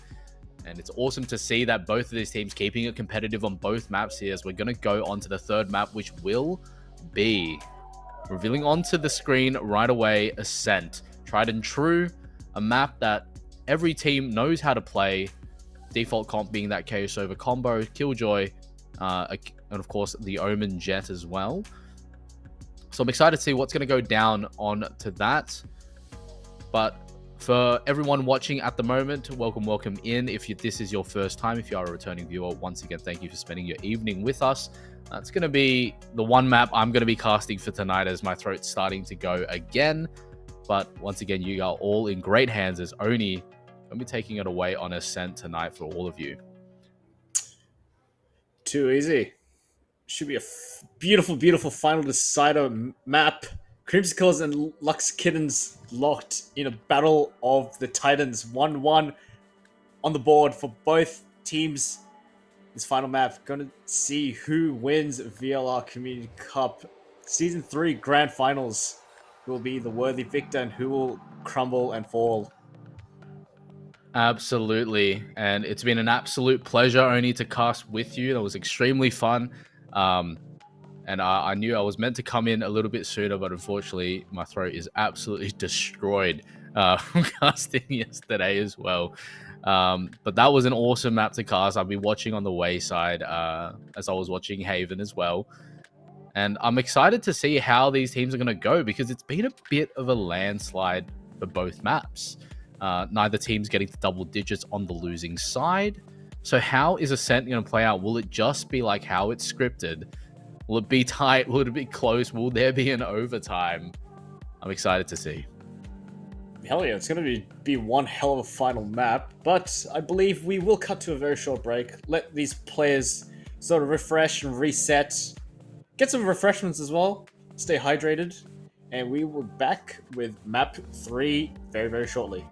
And it's awesome to see that both of these teams keeping it competitive on both maps here, as we're going to go on to the third map, which will be revealing onto the screen right away, Ascent. Tried and true, a map that every team knows how to play. Default comp being that Chaos over combo, Killjoy, and of course the Omen Jet as well. So I'm excited to see what's going to go down on to that. But for everyone watching at the moment, welcome in. If this is your first time, if you are a returning viewer, once again, thank you for spending your evening with us. It's going to be the one map I'm going to be casting for tonight, as my throat's starting to go again. But once again, you are all in great hands, as Oni going to be taking it away on Ascent tonight for all of you. Too easy. Should be a beautiful final decider map. Creamsicles and Lux Kittens locked in a battle of the Titans. 1-1 on the board for both teams. This final map, going to see who wins VLR Community Cup Season 3 Grand Finals. Who will be the worthy victor and who will crumble and fall. Absolutely, and it's been an absolute pleasure only to cast with you. That was extremely fun. And I knew I was meant to come in a little bit sooner, but unfortunately my throat is absolutely destroyed from casting yesterday as well. But that was an awesome map to cast. I'll be watching on the wayside as I was watching Haven as well. And I'm excited to see how these teams are going to go, because it's been a bit of a landslide for both maps. Neither team's getting to double digits on the losing side. So how is Ascent going to play out? Will it just be like how it's scripted? Will it be tight? Will it be close? Will there be an overtime? I'm excited to see. Hell yeah, it's going to be one hell of a final map. But I believe we will cut to a very short break. Let these players sort of refresh and reset. get some refreshments as well, stay hydrated, and we will be back with map 3 very, very shortly.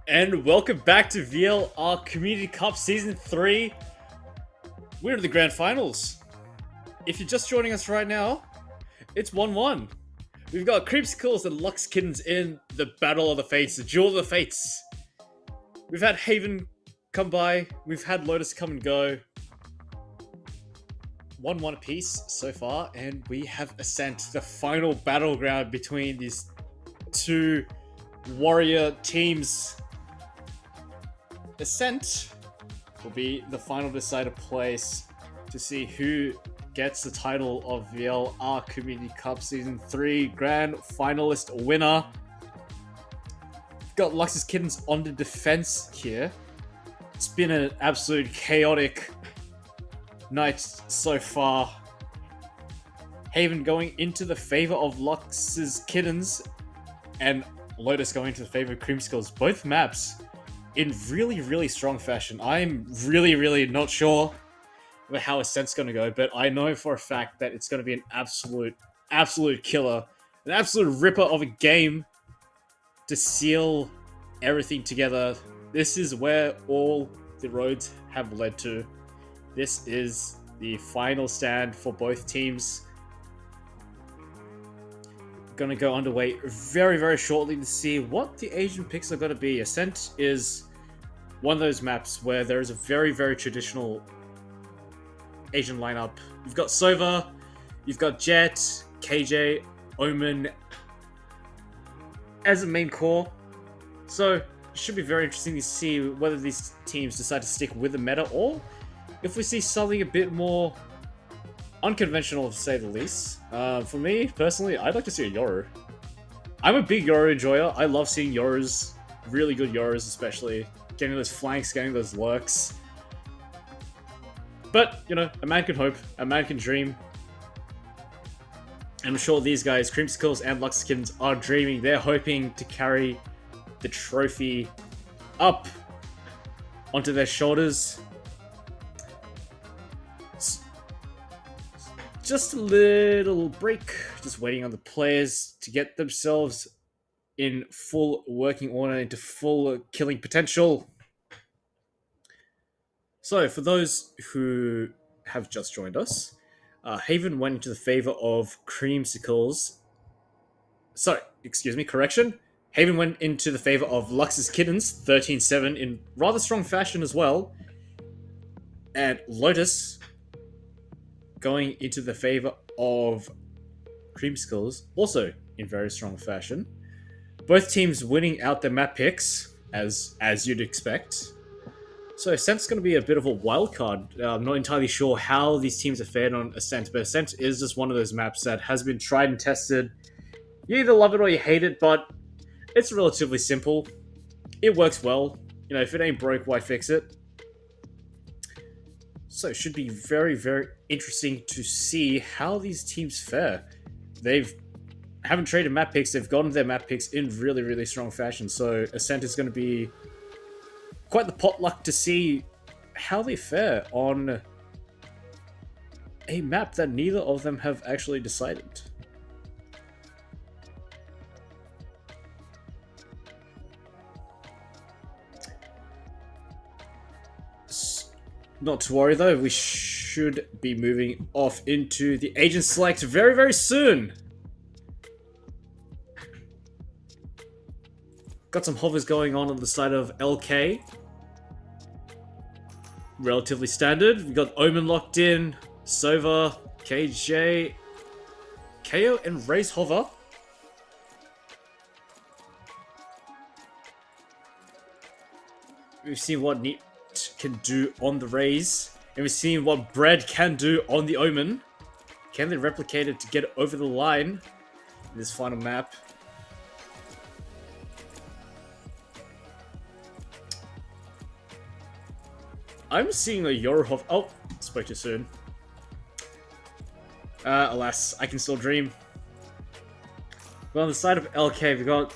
And welcome back to VLR Community Cup Season 3. We're in the Grand Finals. If you're just joining us right now, it's 1-1. We've got Creamsicles and Lux Kittens in the Battle of the Fates, the Duel of the Fates. We've had Haven come by, we've had Lotus come and go. 1-1 apiece so far, and we have Ascent, the final battleground between these two warrior teams. Ascent will be the final decider place to see who gets the title of VLR Community Cup Season 3 Grand Finalist winner. We've got Lux's Kittens on the defense here. It's been an absolute chaotic night so far. Haven going into the favor of Lux's Kittens, and Lotus going into the favor of Creamsicles. Both maps in really, really strong fashion. I'm really not sure about how Ascent's going to go, but I know for a fact that it's going to be an absolute killer. An absolute ripper of a game to seal everything together. This is where all the roads have led to. This is the final stand for both teams. Going to go underway very shortly to see what the Asian picks are going to be. Ascent is one of those maps where there is a very traditional Asian lineup. You've got Sova, you've got Jet, KJ, Omen, as a main core. So, it should be very interesting to see whether these teams decide to stick with the meta or if we see something a bit more unconventional, to say the least. For me, personally, I'd like to see a Yoru. I'm a big Yoru enjoyer. I love seeing Yorus, really good Yorus especially. Getting those flanks, getting those lurks. But, you know, a man can hope, a man can dream. And I'm sure these guys, Creamsicles and Kittens, are dreaming. They're hoping to carry the trophy up onto their shoulders. Just a little break, just waiting on the players to get themselves in full working order, into full killing potential. So, for those who have just joined us, Haven went into the favor of Creamsicles. Sorry, excuse me, correction. Haven went into the favor of Lux's Kittens, 13-7, in rather strong fashion as well. And Lotus going into the favor of Creamsicles, also in very strong fashion. Both teams winning out their map picks, as you'd expect. So Ascent's going to be a bit of a wild card. I'm not entirely sure how these teams are fared on Ascent, but Ascent is just one of those maps that has been tried and tested. You either love it or you hate it, but it's relatively simple. It works well. You know, if it ain't broke, why fix it? So it should be very, very interesting to see how these teams fare. Haven't traded map picks, they've gotten their map picks in really, really strong fashion. So Ascent is going to be quite the potluck to see how they fare on a map that neither of them have actually decided. Not to worry though, we should be moving off into the agent select very, very soon. Got some hovers going on the side of LK. Relatively standard. We've got Omen locked in, Sova, KJ, KO, and Raze hover. We've seen what Neat can do on the Raze, and we've seen what Bread can do on the Omen. Can they replicate it to get over the line in this final map? I'm seeing a Yoru. Oh, spoke too soon. Alas, I can still dream. But on the side of LK, we've got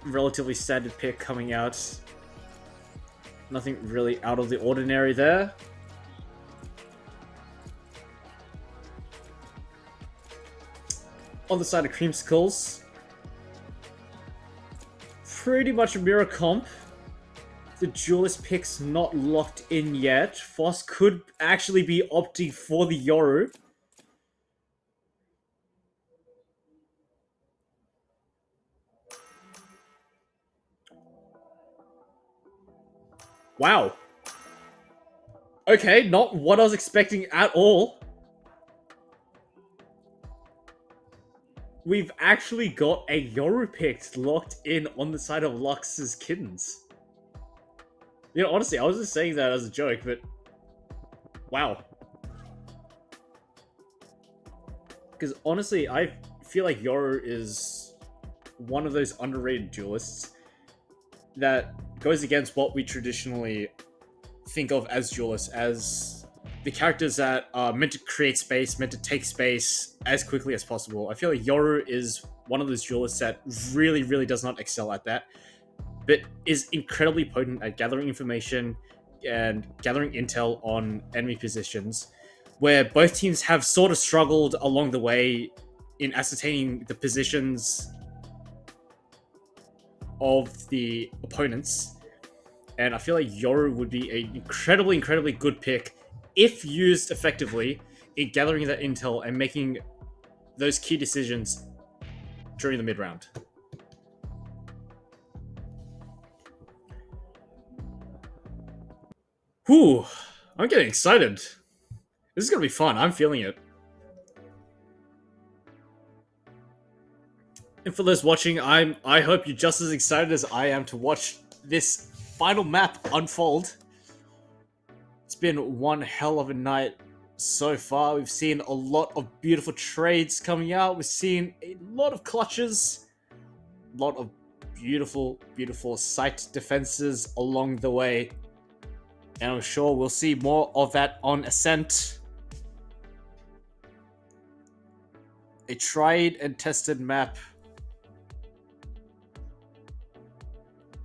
relatively standard pick coming out. Nothing really out of the ordinary there. On the side of Creamsicles, pretty much a mirror comp. The duelist pick's not locked in yet. Foss could actually be opting for the Yoru. Wow. Okay, not what I was expecting at all. We've actually got a Yoru pick locked in on the side of Lux's Kittens. You know, honestly, I was just saying that as a joke, but wow. Because honestly, I feel like Yoru is one of those underrated duelists that goes against what we traditionally think of as duelists, as the characters that are meant to create space, meant to take space as quickly as possible. I feel like Yoru is one of those duelists that really, really does not excel at that, but is incredibly potent at gathering information and gathering intel on enemy positions, where both teams have sort of struggled along the way in ascertaining the positions of the opponents. And I feel like Yoru would be an incredibly, incredibly good pick if used effectively in gathering that intel and making those key decisions during the mid-round. Whew, I'm getting excited. This is going to be fun. I'm feeling it. And for those watching, I hope you're just as excited as I am to watch this final map unfold. It's been one hell of a night so far. We've seen a lot of beautiful trades coming out. We've seen a lot of clutches, a lot of beautiful, beautiful site defenses along the way. And I'm sure we'll see more of that on Ascent. A tried and tested map.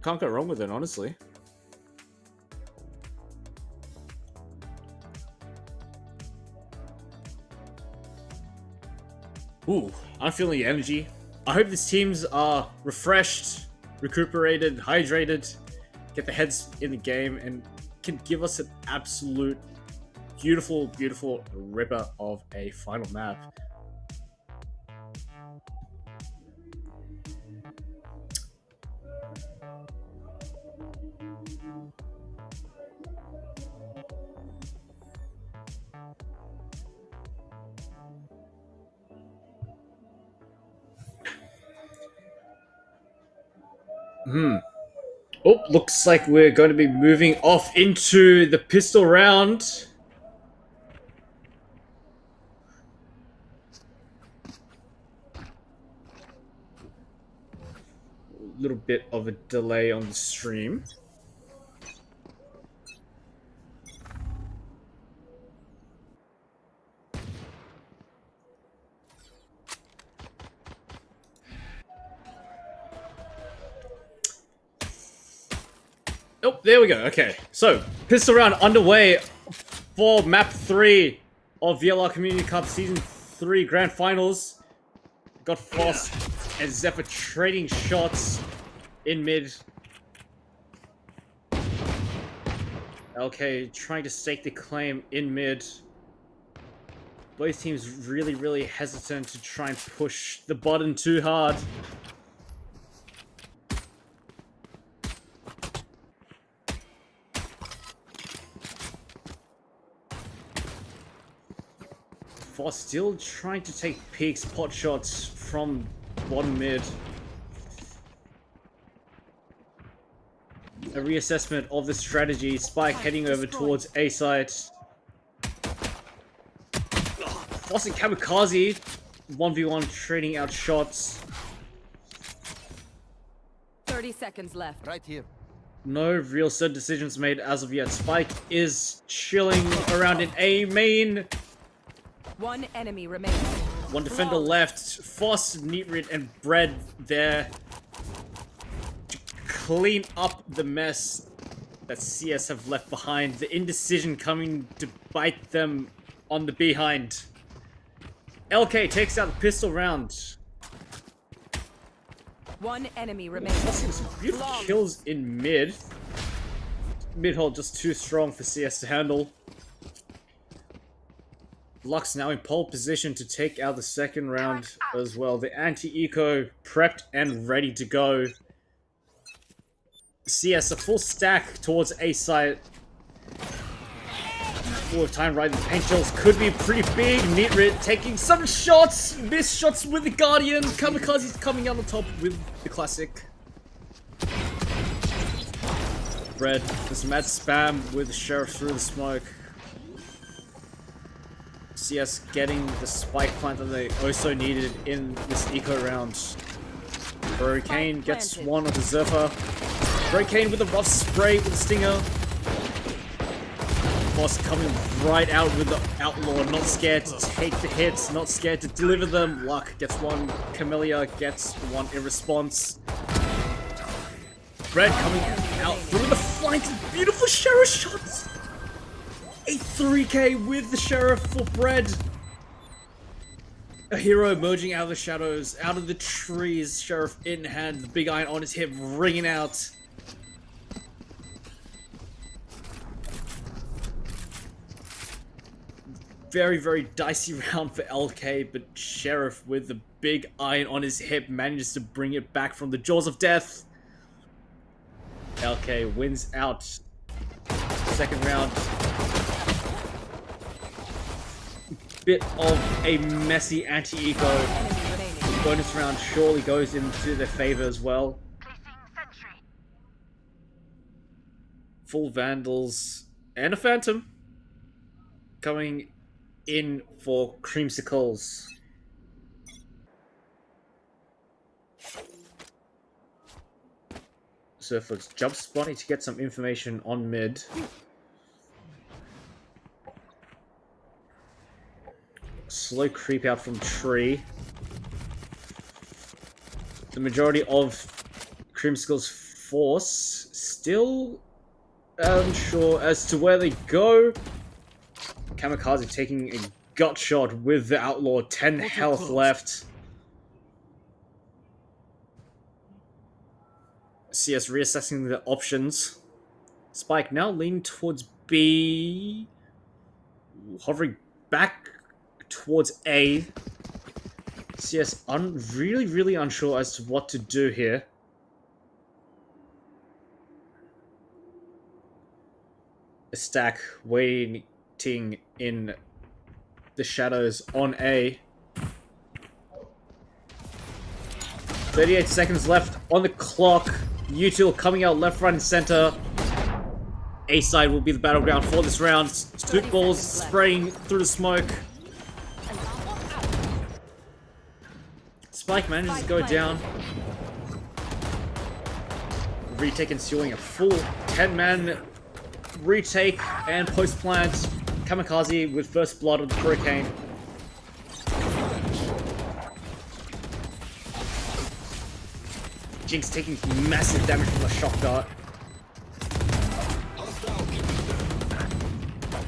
Can't go wrong with it, honestly. Ooh, I'm feeling the energy. I hope these teams are refreshed, recuperated, hydrated, get their heads in the game, and can give us an absolute beautiful, beautiful ripper of a final map. Oh, looks like we're going to be moving off into the pistol round. A little bit of a delay on the stream. Oh, there we go. Okay, so pistol round underway for map 3 of VLR Community Cup Season 3 Grand Finals. Got Frost and Zephyr trading shots in mid. LK trying to stake the claim in mid. Both teams really, really hesitant to try and push the button too hard. Frost still trying to take peeks, pot shots from bottom mid. A reassessment of the strategy. Spike heading over towards A site. Frost and Kamikaze 1v1 trading out shots. 30 seconds left. Right here. No real certain decisions made as of yet. Spike is chilling around in A main. One enemy remaining. One defender left. Foss, Neatrid, and Bread there to clean up the mess that CS have left behind. The indecision coming to bite them on the behind. LK takes out the pistol round. One enemy remaining. Some beautiful kills in mid. Mid hold just too strong for CS to handle. Lux now in pole position to take out the second round as well. The anti-eco prepped and ready to go. CS a full stack towards A site. Full of time right, the paint shells could be pretty big. Neatrid taking some shots, missed shots with the Guardian. Kamikaze's coming out on top with the classic. Bread, this mad spam with the Sheriff through the smoke. CS getting the spike plant that they also needed in this eco round. Hurricane gets one of the Zephyr. Hurricane with a rough spray with the Stinger. Boss coming right out with the Outlaw, not scared to take the hits, not scared to deliver them. Luck gets one, Camellia gets one in response. Red coming out through the flank, beautiful Sheriff shots! A 3k with the Sheriff for Bread. A hero emerging out of the shadows, out of the trees, Sheriff in hand, the big iron on his hip, ringing out. Very, very dicey round for LK, but Sheriff with the big iron on his hip manages to bring it back from the jaws of death. LK wins out. Second round. Bit of a messy anti-eco. bonus round surely goes into their favor as well. Full Vandals and a Phantom coming in for Creamsicles. So for jump spotting to get some information on mid. Slow creep out from tree. The majority of Creamsicles' force still unsure as to where they go. Kamikaze taking a gut shot with the Outlaw, 10 health left. CS reassessing the options. Spike now leaning towards B. Hovering back towards A. CS really unsure as to what to do here. A stack waiting in the shadows on A. 38 seconds left on the clock. Util coming out left, right, and center. A side will be the battleground for this round. Stoot balls spraying through the smoke. Spike manages to go down. Retake ensuing a full 10-man retake and post-plant. Kamikaze with first blood of the Hurricane. Jinx taking massive damage from the shock dart.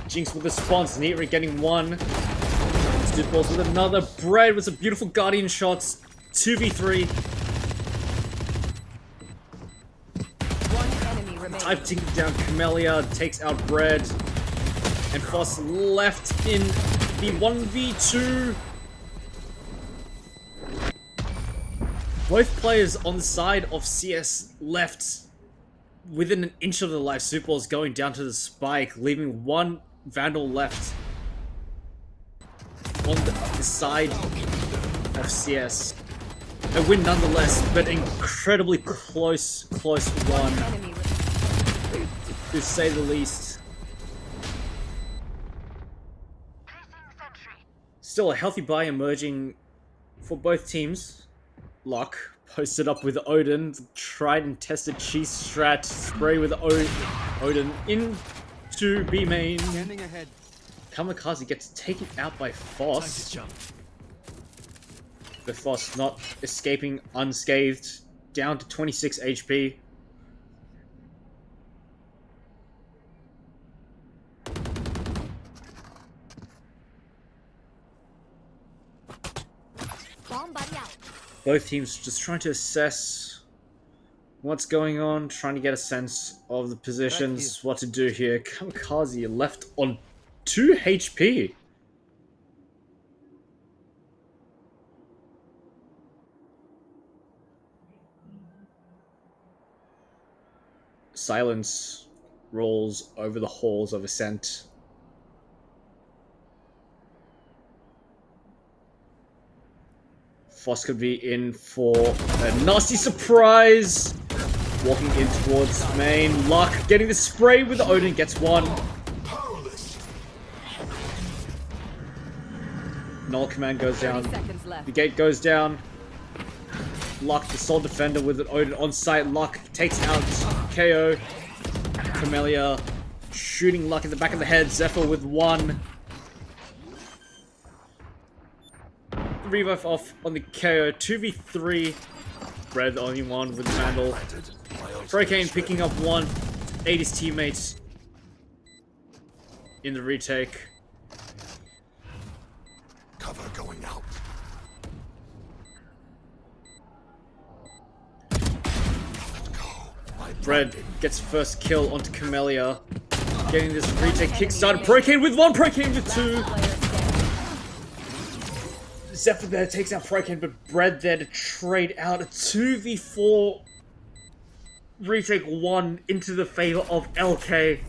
Jinx with the response, Neatry getting one. Stoot balls with another. Bread with some beautiful Guardian shots. 2v3. One enemy remaining. Type taking down Camellia, takes out Bread. And Foss left in the 1v2. Both players on the side of CS left within an inch of the life. Super Balls going down to the Spike, leaving one Vandal left on the side of CS. A win nonetheless, but incredibly close one, Enemy remaining. to say the least. Still a healthy buy emerging for both teams. Luck posted up with Odin, tried and tested cheese strat, spray with Odin into B main. Scanning ahead. Kamikaze gets taken out by Foss. The Foss not escaping unscathed, down to 26 HP. Bomb buddy out. Both teams just trying to assess what's going on, trying to get a sense of the positions, what to do here. Kamikaze left on 2 HP. Silence rolls over the halls of Ascent. Foss could be in for a nasty surprise. Walking in towards main. Luck getting the spray with Odin, gets one. Null command goes 30 down. seconds left. The gate goes down. Luck, the Soul Defender with an Odin on site. Luck takes out KO. Camellia shooting Luck in the back of the head. Zephyr with one. Revive off on the KO. 2v3. Bread the only one with the Vandal. Hurricane picking up one. Aid his teammates in the retake. Cover going out. Bread gets first kill onto Camellia. Getting this retake kickstarted. Hurricane with one. Hurricane with two. Player standing. Zephyr there takes out Hurricane, but Bread there to trade out a 2v4 retake one into the favor of LK.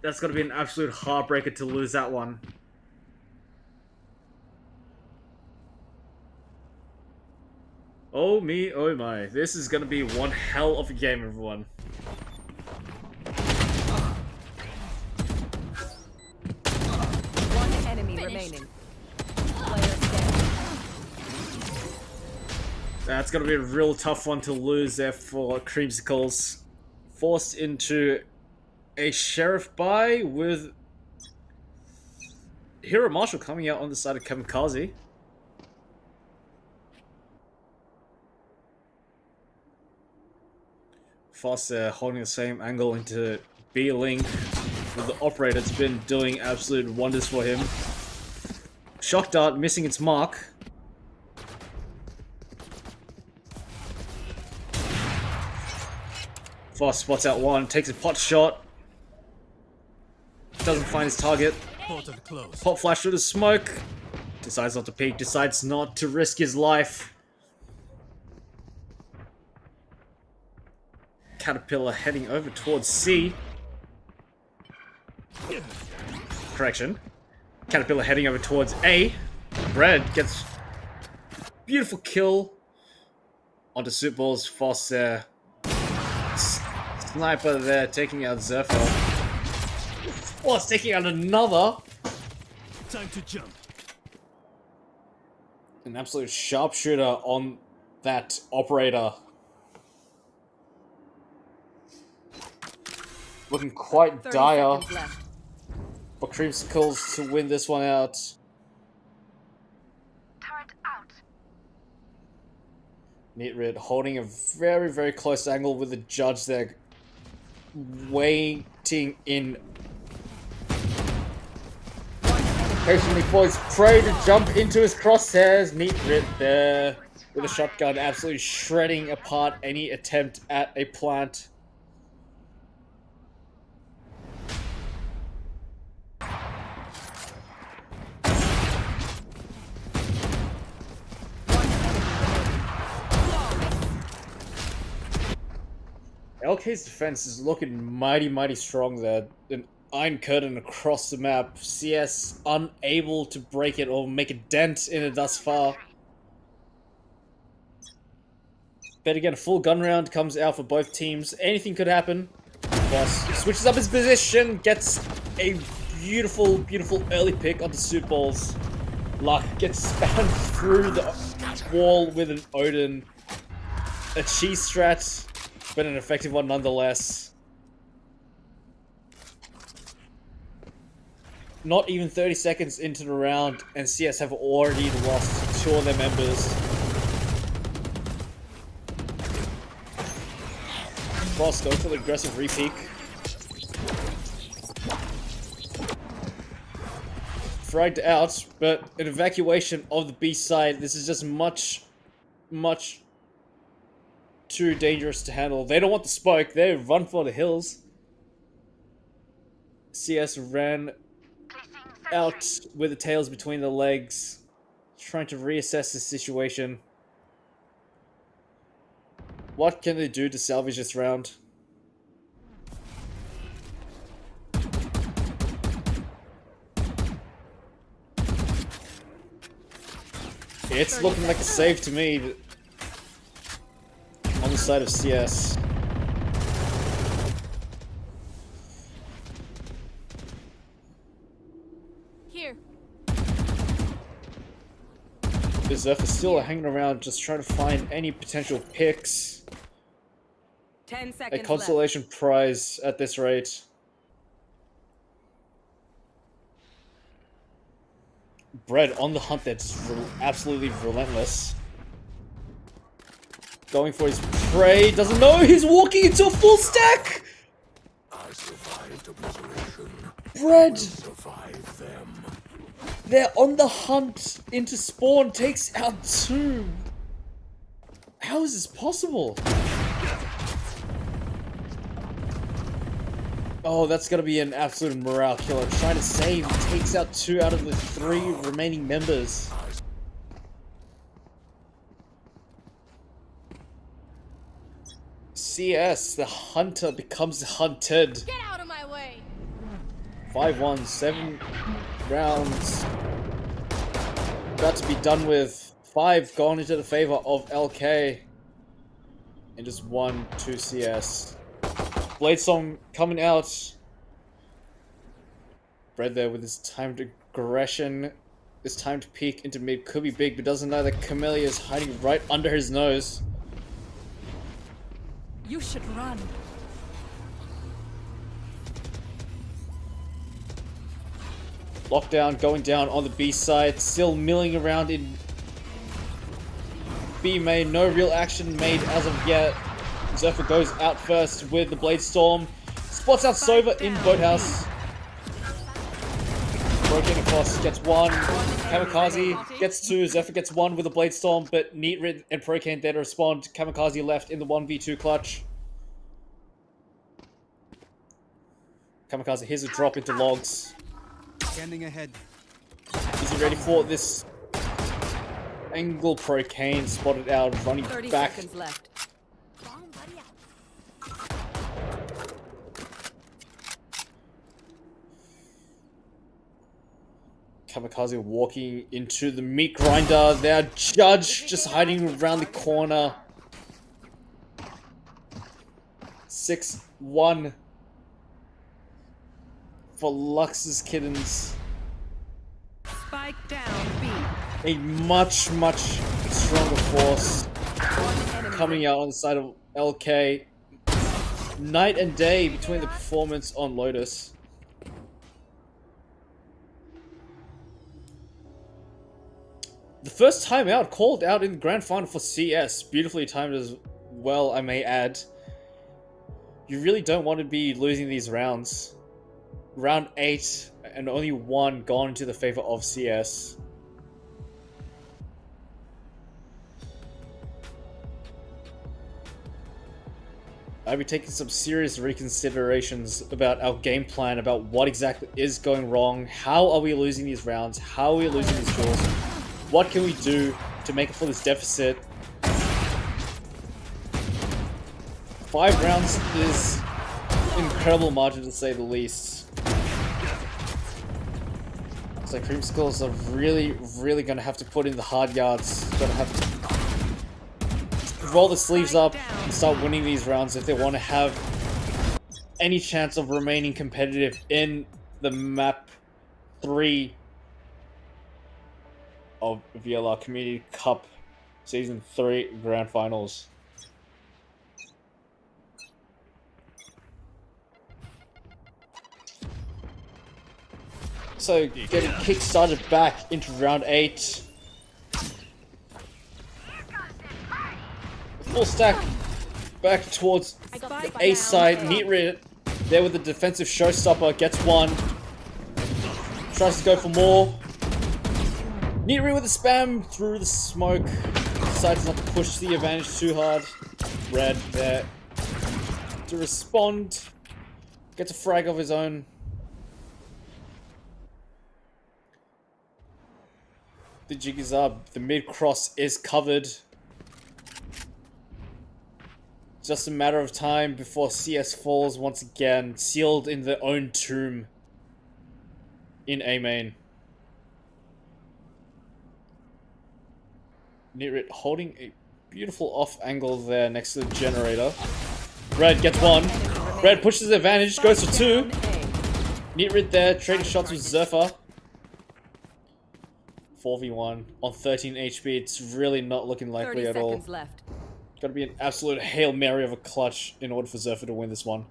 That's going to be an absolute heartbreaker to lose that one. Oh me, oh my. This is gonna be one hell of a game, everyone. One enemy remaining. Player standing. That's gonna be a real tough one to lose there for Creamsicles. Forced into a Sheriff buy with Hero Marshal coming out on the side of Kamikaze. Foster holding the same angle into B-Link with the operator. It's been doing absolute wonders for him. Shock Dart missing its mark. Foster spots out one, takes a pot shot. Doesn't find his target. Portal closed. Pop flash through the smoke. Decides not to peek, decides not to risk his life. Caterpillar heading over towards C. Correction. Caterpillar heading over towards A. Bread gets beautiful kill onto Suitballs. Foss there. Sniper there taking out Zerfa. Foss taking out another. Time to jump. An absolute sharpshooter on that operator. Looking quite 30 dire seconds left. for Creamsicles to win this one out. Turret out. Neatrid holding a very, very close angle with the judge there. Waiting in. Patiently for his prey to jump into his crosshairs. Neatrid there with a shotgun absolutely shredding apart any attempt at a plant. LK's defense is looking mighty, mighty strong there. An Iron Curtain across the map. CS unable to break it or make a dent in it thus far. But again, a full gun round comes out for both teams. Anything could happen. Boss switches up his position, gets a beautiful, beautiful early pick onto Suitballs. Luck gets spammed through the wall with an Odin. A cheese strat, but an effective one nonetheless. Not even 30 seconds into the round, and CS have already lost 2 of their members. Boss going for the aggressive re-peek. Fragged out, but an evacuation of the B side. This is just much, much too dangerous to handle. They don't want the smoke. They run for the hills. CS ran out with the tails between the legs, trying to reassess the situation. What can they do to salvage this round? It's looking like a save to me on the side of CS. Here. Berserker still hanging around, just trying to find any potential picks. 10 A seconds consolation prize at this rate. Bread on the hunt that's absolutely relentless. Going for his prey, doesn't know he's walking into a full stack! I survived obliteration. Bread! Survive them. They're on the hunt into spawn, takes out 2. How is this possible? Oh, that's gonna be an absolute morale killer. Trying to save, takes out 2 out of the 3 remaining members. CS, the hunter becomes hunted. Get out of my way. 5-1, 7 rounds. About to be done with. 5 gone into the favor of LK. And just 1-2 CS. Bladestorm coming out. Bread there with his timed aggression. His timed peek into mid could be big, but doesn't know that Camellia is hiding right under his nose. You should run. Lockdown going down on the B side. Still milling around in B main. No real action made as of yet. Zerfa goes out first with the Bladestorm. Spots out Sova in Boathouse. Broken across, gets 1. Kamikaze gets 2. Zerfa gets 1 with a Bladestorm, but Neatrid and Procane there to respond. Kamikaze left in the 1v2 clutch. Kamikaze here's a drop into logs. Scanning ahead. Is he ready for this angle? Procane spotted out, running 30 back. seconds left. Kamikaze walking into the meat grinder. Their judge just hiding around the corner. 6-1 for Lux's Kittens. Spike down B. A much stronger force One enemy coming out on the side of LK. Night and day between the performance on Lotus. The first time out called out in the grand final for CS. Beautifully timed as well, I may add. You really don't want to be losing these rounds. Round 8 and only 1 gone into the favor of CS. I'll be taking some serious reconsiderations about our game plan, about what exactly is going wrong, how are we losing these rounds, how are we losing these duels, what can we do to make up for this deficit. 5 rounds is incredible margin to say the least. So Creamsicles are really gonna have to put in the hard yards, gonna have to roll the sleeves up and start winning these rounds if they want to have any chance of remaining competitive in the map 3 of VLR Community Cup Season 3 Grand Finals. So getting kick-started back into round 8. Full stack back towards the A side. Neatrid there with the defensive showstopper. Gets 1. Tries to go for more. Neatrid with the spam through the smoke. Decides not to push the advantage too hard. Red there to respond. Gets a frag of his own. The jig is up. The mid cross is covered. Just a matter of time before CS falls once again, sealed in their own tomb in A main. Neatrid holding a beautiful off angle there next to the generator. Red gets 1. Red pushes the advantage, goes for 2. Neatrid there, trading shots with Zerfa. 4v1 on 13 HP. It's really not looking likely at all. 30 seconds left. Gotta be an absolute Hail Mary of a clutch in order for Zerfa to win this one.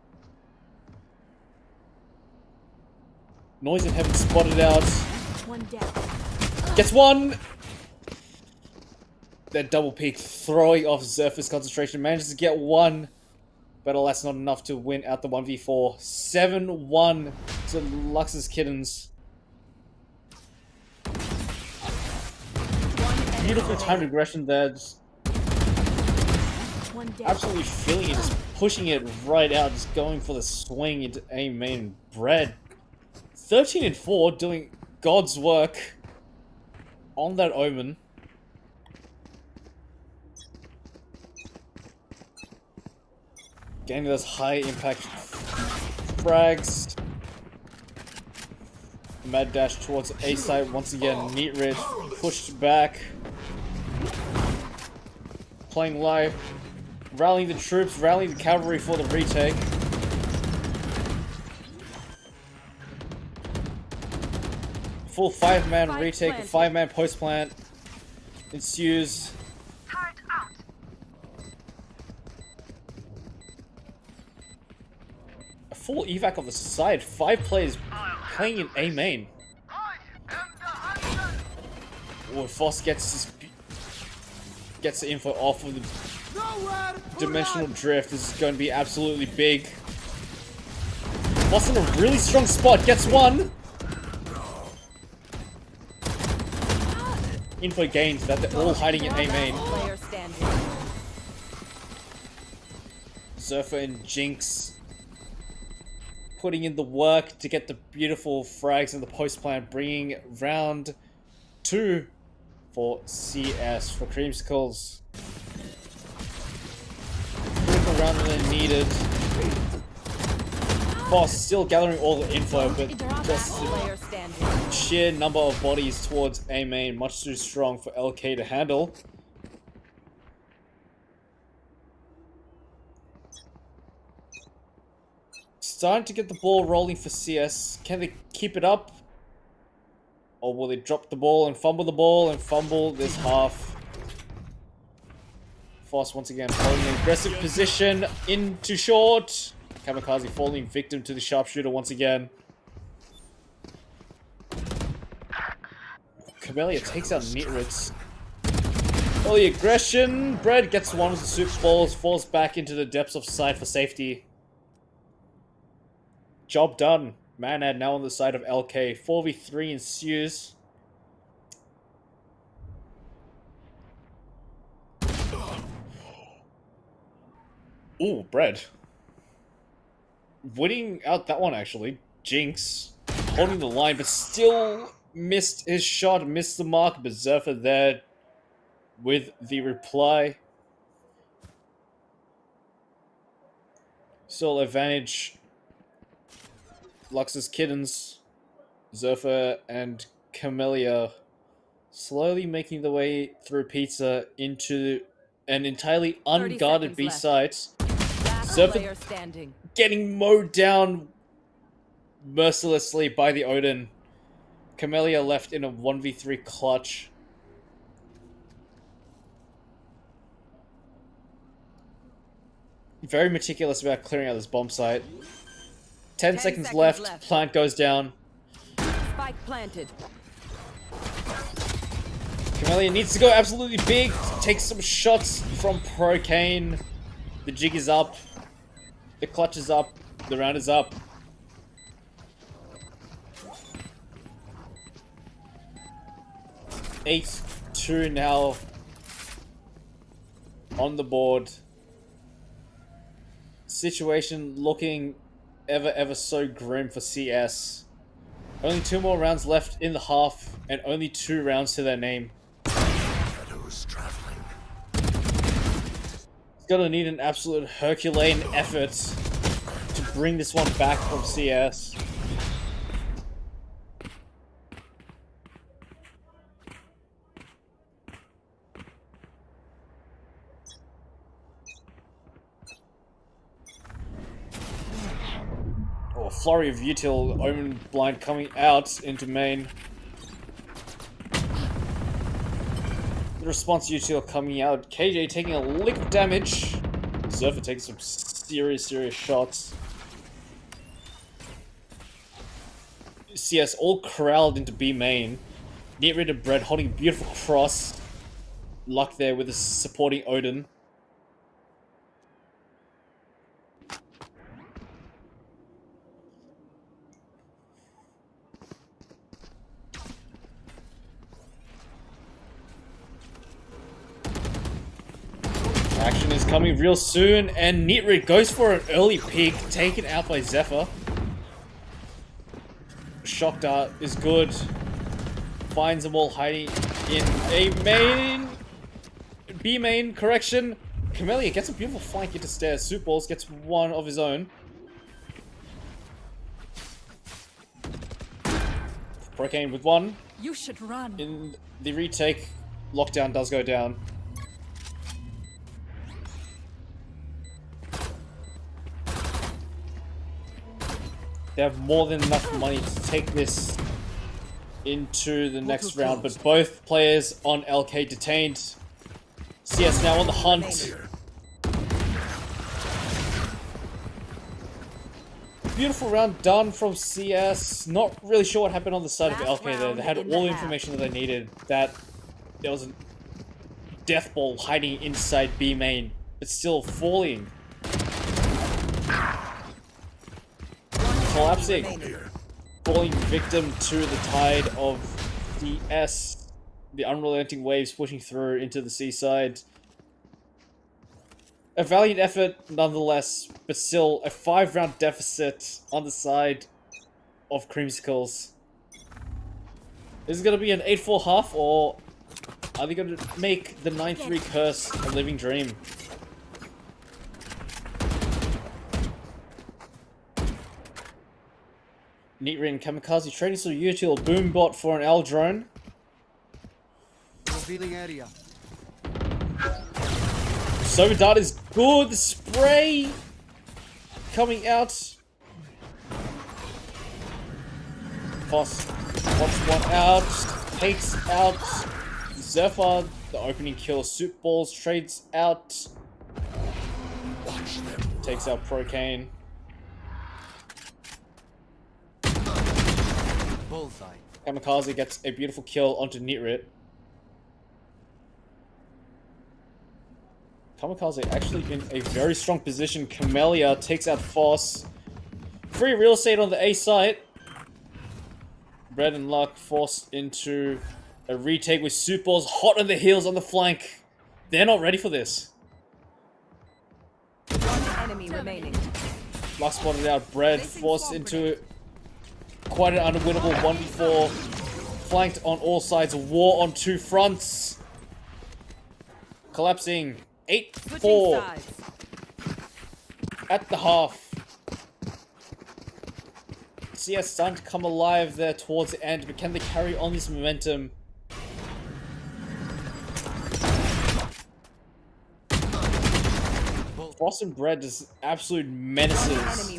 Noise in Heaven spotted out. One down. Gets 1! That double peek throwing off Zerfa's concentration. Manages to get 1. But alas, not enough to win out the 1v4. 7-1 to Lux's Kittens. Beautiful timed aggression there. Just One down. absolutely feeling it, just pushing it right out, just going for the swing into A main. Bread 13-4, doing God's work on that Omen. Getting those high impact frags. Mad dash towards A side once again. Neatrid pushed back. playing live, rallying the troops, rallying the cavalry for the retake. Full 5-man retake, a 5-man post plant ensues. A full evac of the side, 5 players playing in A main. Oh, Foss gets the info off of the dimensional drift. This is going to be absolutely big. Foss in a really strong spot, gets one. Info gained that they're all hiding in A main. Player standing. Zerfa and Jinx putting in the work to get the beautiful frags in the post plant, bringing round 2 for CS for Creamsicles. Critical round that they needed. Boss still gathering all the info, but just Player standing. sheer number of bodies towards A main, much too strong for LK to handle. Starting to get the ball rolling for CS. Can they keep it up? Or will they drop the ball and fumble this half? Foss once again holding an aggressive position into short. Kamikaze falling victim to the sharpshooter once again. Camellia takes out Tjbruce. Early aggression. Bread gets one with the soup balls, falls back into the depths of sight for safety. Job done. Manad now on the side of LK. 4v3 ensues. Ooh, Bread. Winning out that one, actually. Jinx holding the line, but still missed his shot, missed the mark. Berserker there with the reply. Still advantage. Lux's Kittens, Zerfa, and Camellia slowly making their way through pizza into an entirely unguarded B site. Zerfa Standing. getting mowed down mercilessly by the Odin. Camellia left in a 1v3 clutch. Very meticulous about clearing out this bomb site. 10 seconds left. Plant goes down. Spike planted. Camellia needs to go absolutely big. Take some shots from Procane. The jig is up. The clutch is up. The round is up. Eight, 2 now on the board. Situation looking ever so grim for CS. Only 2 more rounds left in the half, and only 2 rounds to their name. Shadows traveling. It's gonna need an absolute Herculean effort to bring this one back from CS. Oh, flurry of util, Omen blind coming out into main. The response util coming out. KJ taking a lick of damage. Zerfa taking some serious shots. CS all corralled into B main. Get rid of Bread holding a beautiful cross. Luck there with a supporting Odin. Action is coming real soon, and Nitrid goes for an early peek, taken out by Zephyr. Shock Dart is good. Finds them all hiding in A main. B main, correction. Camellia gets a beautiful flank into stairs. Soup Balls gets one of his own. Procane with one. You should run. In the retake, lockdown does go down. They have more than enough money to take this into the next round, but both players on LK detained. CS now on the hunt. Beautiful round done from CS. Not really sure what happened on the side of LK there. They had all the information that they needed. That there was a death ball hiding inside B main, but still falling. Collapsing. Falling victim to the tide of CS. The unrelenting waves pushing through into the seaside. A valiant effort nonetheless, but still a 5-round deficit on the side of Creamsicles. Is it going to be an 8-4 half, or are they going to make the 9-3 curse a living dream? Neatry and Kamikaze trading some util boombot for an L drone. Revealing area. Sovidart is good. The spray coming out. Foss wants one out. Takes out Zephyr. The opening kill. Soup Balls trades out. Takes out Procane. Bullseye. Kamikaze gets a beautiful kill onto Nitrit. Kamikaze actually in a very strong position. Camellia takes out Foss. Free real estate on the A site. Bread and Luck forced into a retake with Soup Balls hot on the heels on the flank. They're not ready for this. One enemy remaining. Luck spotted out. Bread forced into quite an unwinnable 1v4. Flanked on all sides. War on two fronts. Collapsing. 8-4 at the half. CS starting to come alive there towards the end, but can they carry on this momentum? Frost and Bread is absolute menaces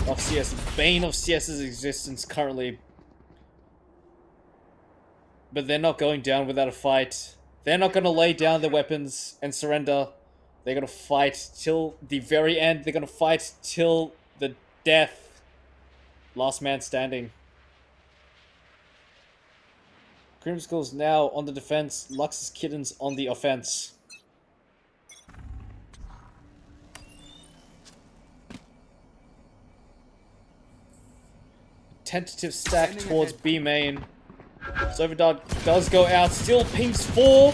of CS, bane of CS's existence currently. But they're not going down without a fight. They're not going to lay down their weapons and surrender. They're going to fight till the very end. They're going to fight till the death. Last man standing. Creamsicles now on the defense. Lux's Kittens on the offense. Tentative stack towards B main. Sovidart does go out, still pings 4.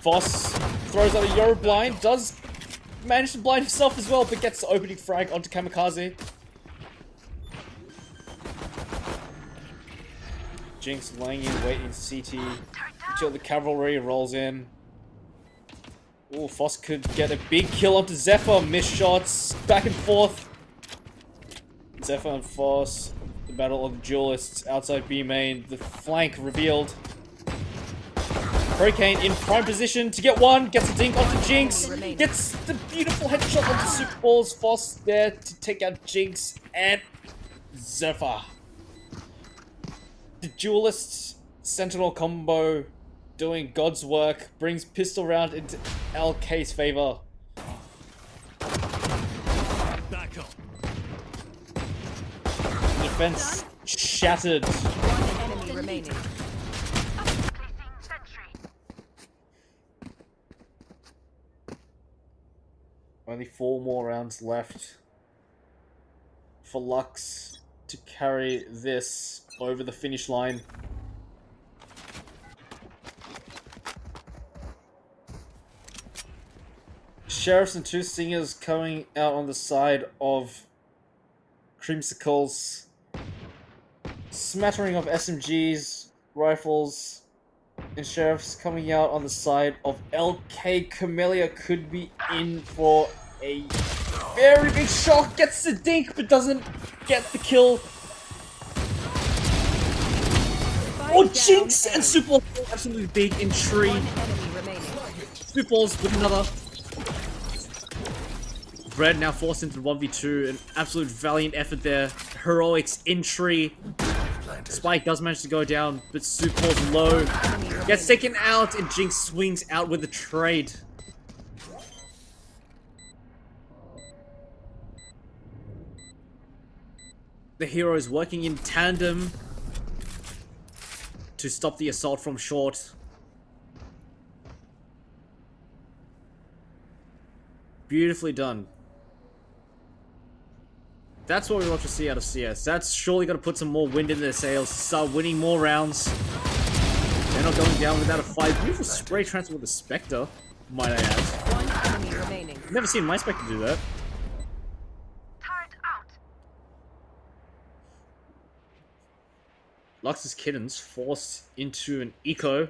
Voss throws out a Euro blind, does manage to blind himself as well, but gets the opening frag onto Kamikaze. Jinx laying in wait in CT until the cavalry rolls in. Ooh, Voss could get a big kill onto Zephyr, missed shots, back and forth. Zephyr and Voss, the battle of the duelists outside B main, the flank revealed. Hurricane in prime position to get one, gets a dink onto Jinx, gets the beautiful headshot onto Super Balls. Voss there to take out Jinx and Zephyr. The duelist Sentinel combo doing God's work brings pistol round into LK's favor. Back up. Defense shattered. One enemy remaining. Only 4 more rounds left for Lux to carry this over the finish line. Sheriffs and 2 singers coming out on the side of Creamsicles. Smattering of SMGs, rifles, and sheriffs coming out on the side of LK. Camellia could be in for a very big shock. Gets the dink, but doesn't get the kill. Oh, Jinx and Super Balls absolutely big in tree. One enemy remaining. Super Balls with another. Bread now forced into the 1v2. An absolute valiant effort there. Heroics in tree. Spike does manage to go down, but Suppor's low. Gets taken out, and Jinx swings out with the trade. The heroes working in tandem to stop the assault from short. Beautifully done. That's what we love to see out of CS. That's surely going to put some more wind in their sails, start winning more rounds. They're not going down without a fight. Beautiful spray transfer with the Spectre, might I add. One enemy remaining. Never seen my Spectre do that. Lux's Kittens forced into an eco.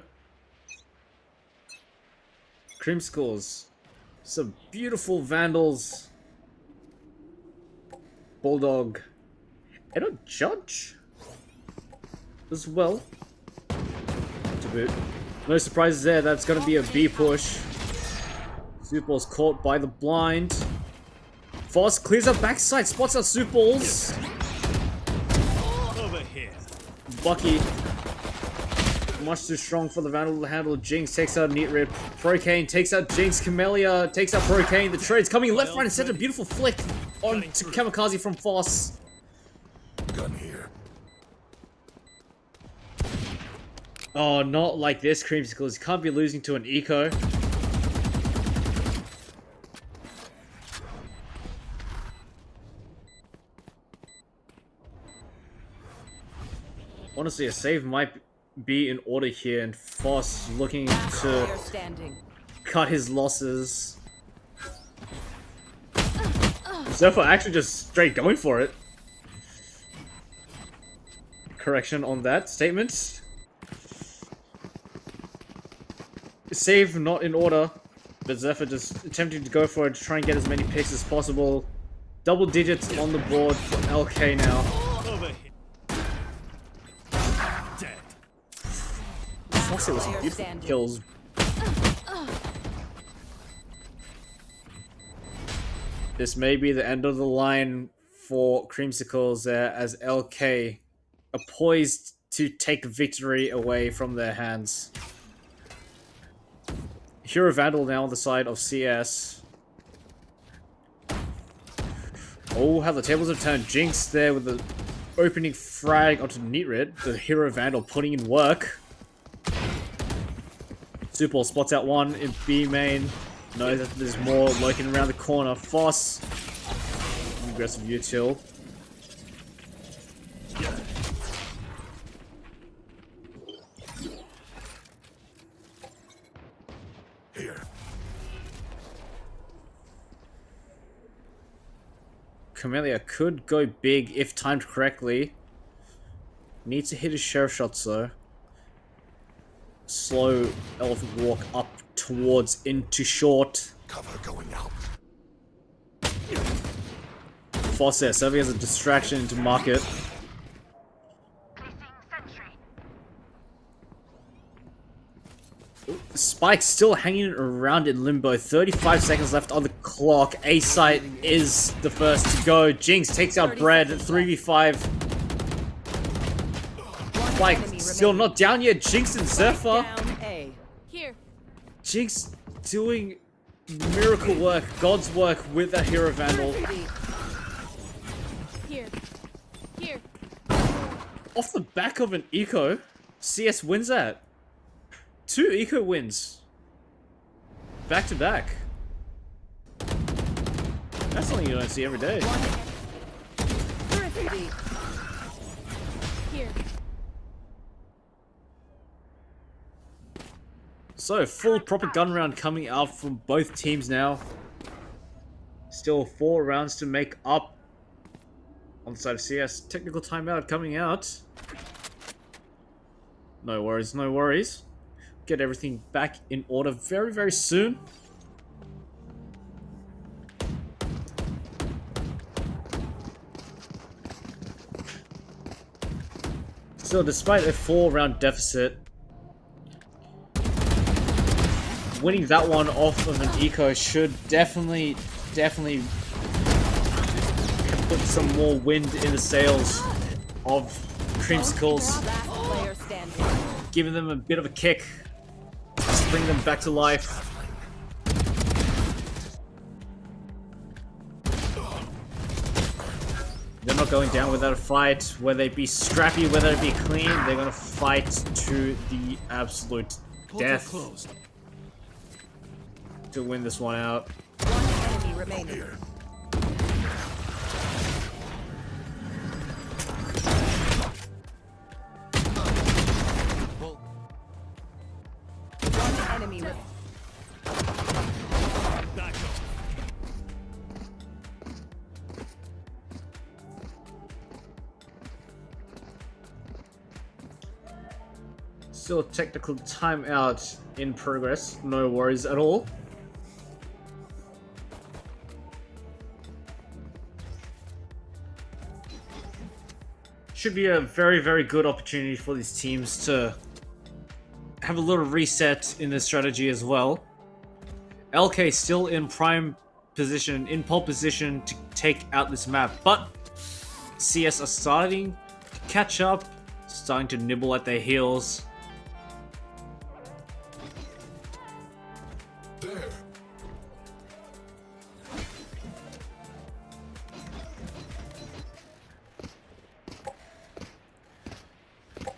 Creamsicles. Some beautiful Vandals. Bulldog. And a Judge as well. To boot. No surprises there. That's going to be a B push. Supal's caught by the blind. Foss clears up backside. Spots out Supals. Over here. Bucky. Much too strong for the Vandal to handle. Jinx takes out Neat Rip. Procane takes out Jinx. Camellia takes out Procane. The trade's coming left, right, and center. Beautiful flick on to Kamikaze from Foss. Gun here. Oh, not like this, Creamsicles. You can't be losing to an eco. Honestly, a save might be in order here, and Foss looking Last to player standing. cut his losses. Zephyr actually just straight going for it. Correction on that statement. Save not in order, but Zephyr just attempting to go for it to try and get as many picks as possible. Double digits on the board for LK now. Over here. Dead. Fox with some Player beautiful standing. kills. This may be the end of the line for Creamsicles there, as LK are poised to take victory away from their hands. Hero Vandal now on the side of CS. Oh, how the tables have turned. Jinx there with the opening frag onto Neatrid. The Hero Vandal putting in work. Supal spots out one in B main. Knows that there's more lurking around the corner. Foss. Aggressive util. Here. Camellia could go big if timed correctly. Needs to hit his sheriff shots though. Slow elephant walk up towards into short. Cover going out. Foss there, serving as a distraction into market. Spike still hanging around in limbo. 35 seconds left on the clock. A-Site is the first to go. Jinx takes out Bread. 3v5. Spike still not down yet. Jinx and Zephyr. Down A. Here. Jinx doing miracle work, God's work with that Hero Vandal. Here. Here. Off the back of an eco, CS wins that. 2 eco wins. Back to back. That's something you don't see every day. Thrifty. Here. So, full proper gun round coming out from both teams now. Still 4 rounds to make up on the side of CS. Technical timeout coming out. No worries, no worries. Get everything back in order very, very soon. So, despite a 4-round deficit, winning that one off of an eco should definitely put some more wind in the sails of Creamsicles, Last player standing. giving them a bit of a kick, just bring them back to life. They're not going down without a fight, whether it be scrappy, whether it be clean, they're gonna fight to the absolute death to win this one out. One enemy remaining. One enemy. Still a technical timeout in progress, no worries at all. Should be a very, very good opportunity for these teams to have a little reset in their strategy as well. LK still in prime position, in pole position to take out this map, but CS are starting to catch up, starting to nibble at their heels. There.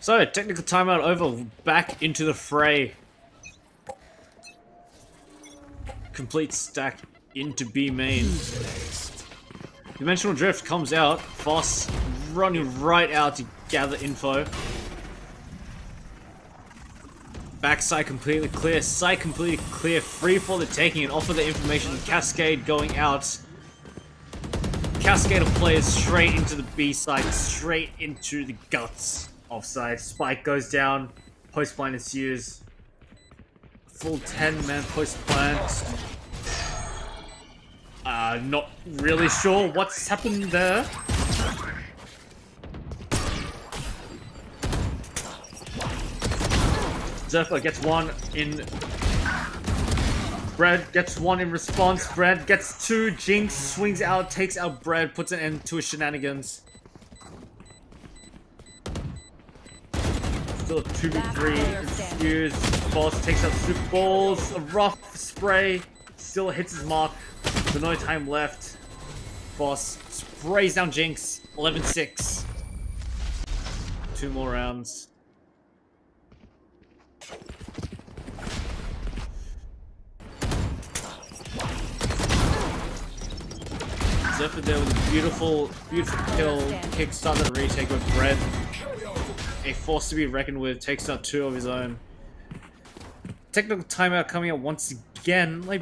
So, technical timeout over, back into the fray. Complete stack into B main. Dimensional Drift comes out, Foss running right out to gather info. Backside completely clear, side completely clear, free for the taking and offer the information. Cascade going out. Cascade of players straight into the B side, straight into the guts of side. Spike goes down, post plan ensues. Full 10-man post plant. Not really sure what's happened there. Zerfa gets one in. Bread gets one in response. Bread gets two. Jinx swings out, takes out Bread, puts an end to his shenanigans. Still a 2v3 infused. Boss takes out Super Balls. A rough spray. Still hits his mark. With no time left. Boss sprays down Jinx. 11-6. 2 more rounds. Zephyr there with a beautiful, beautiful kill. Kickstart the retake with Bread. A force to be reckoned with. Takes out 2 of his own. Technical timeout coming out once again. I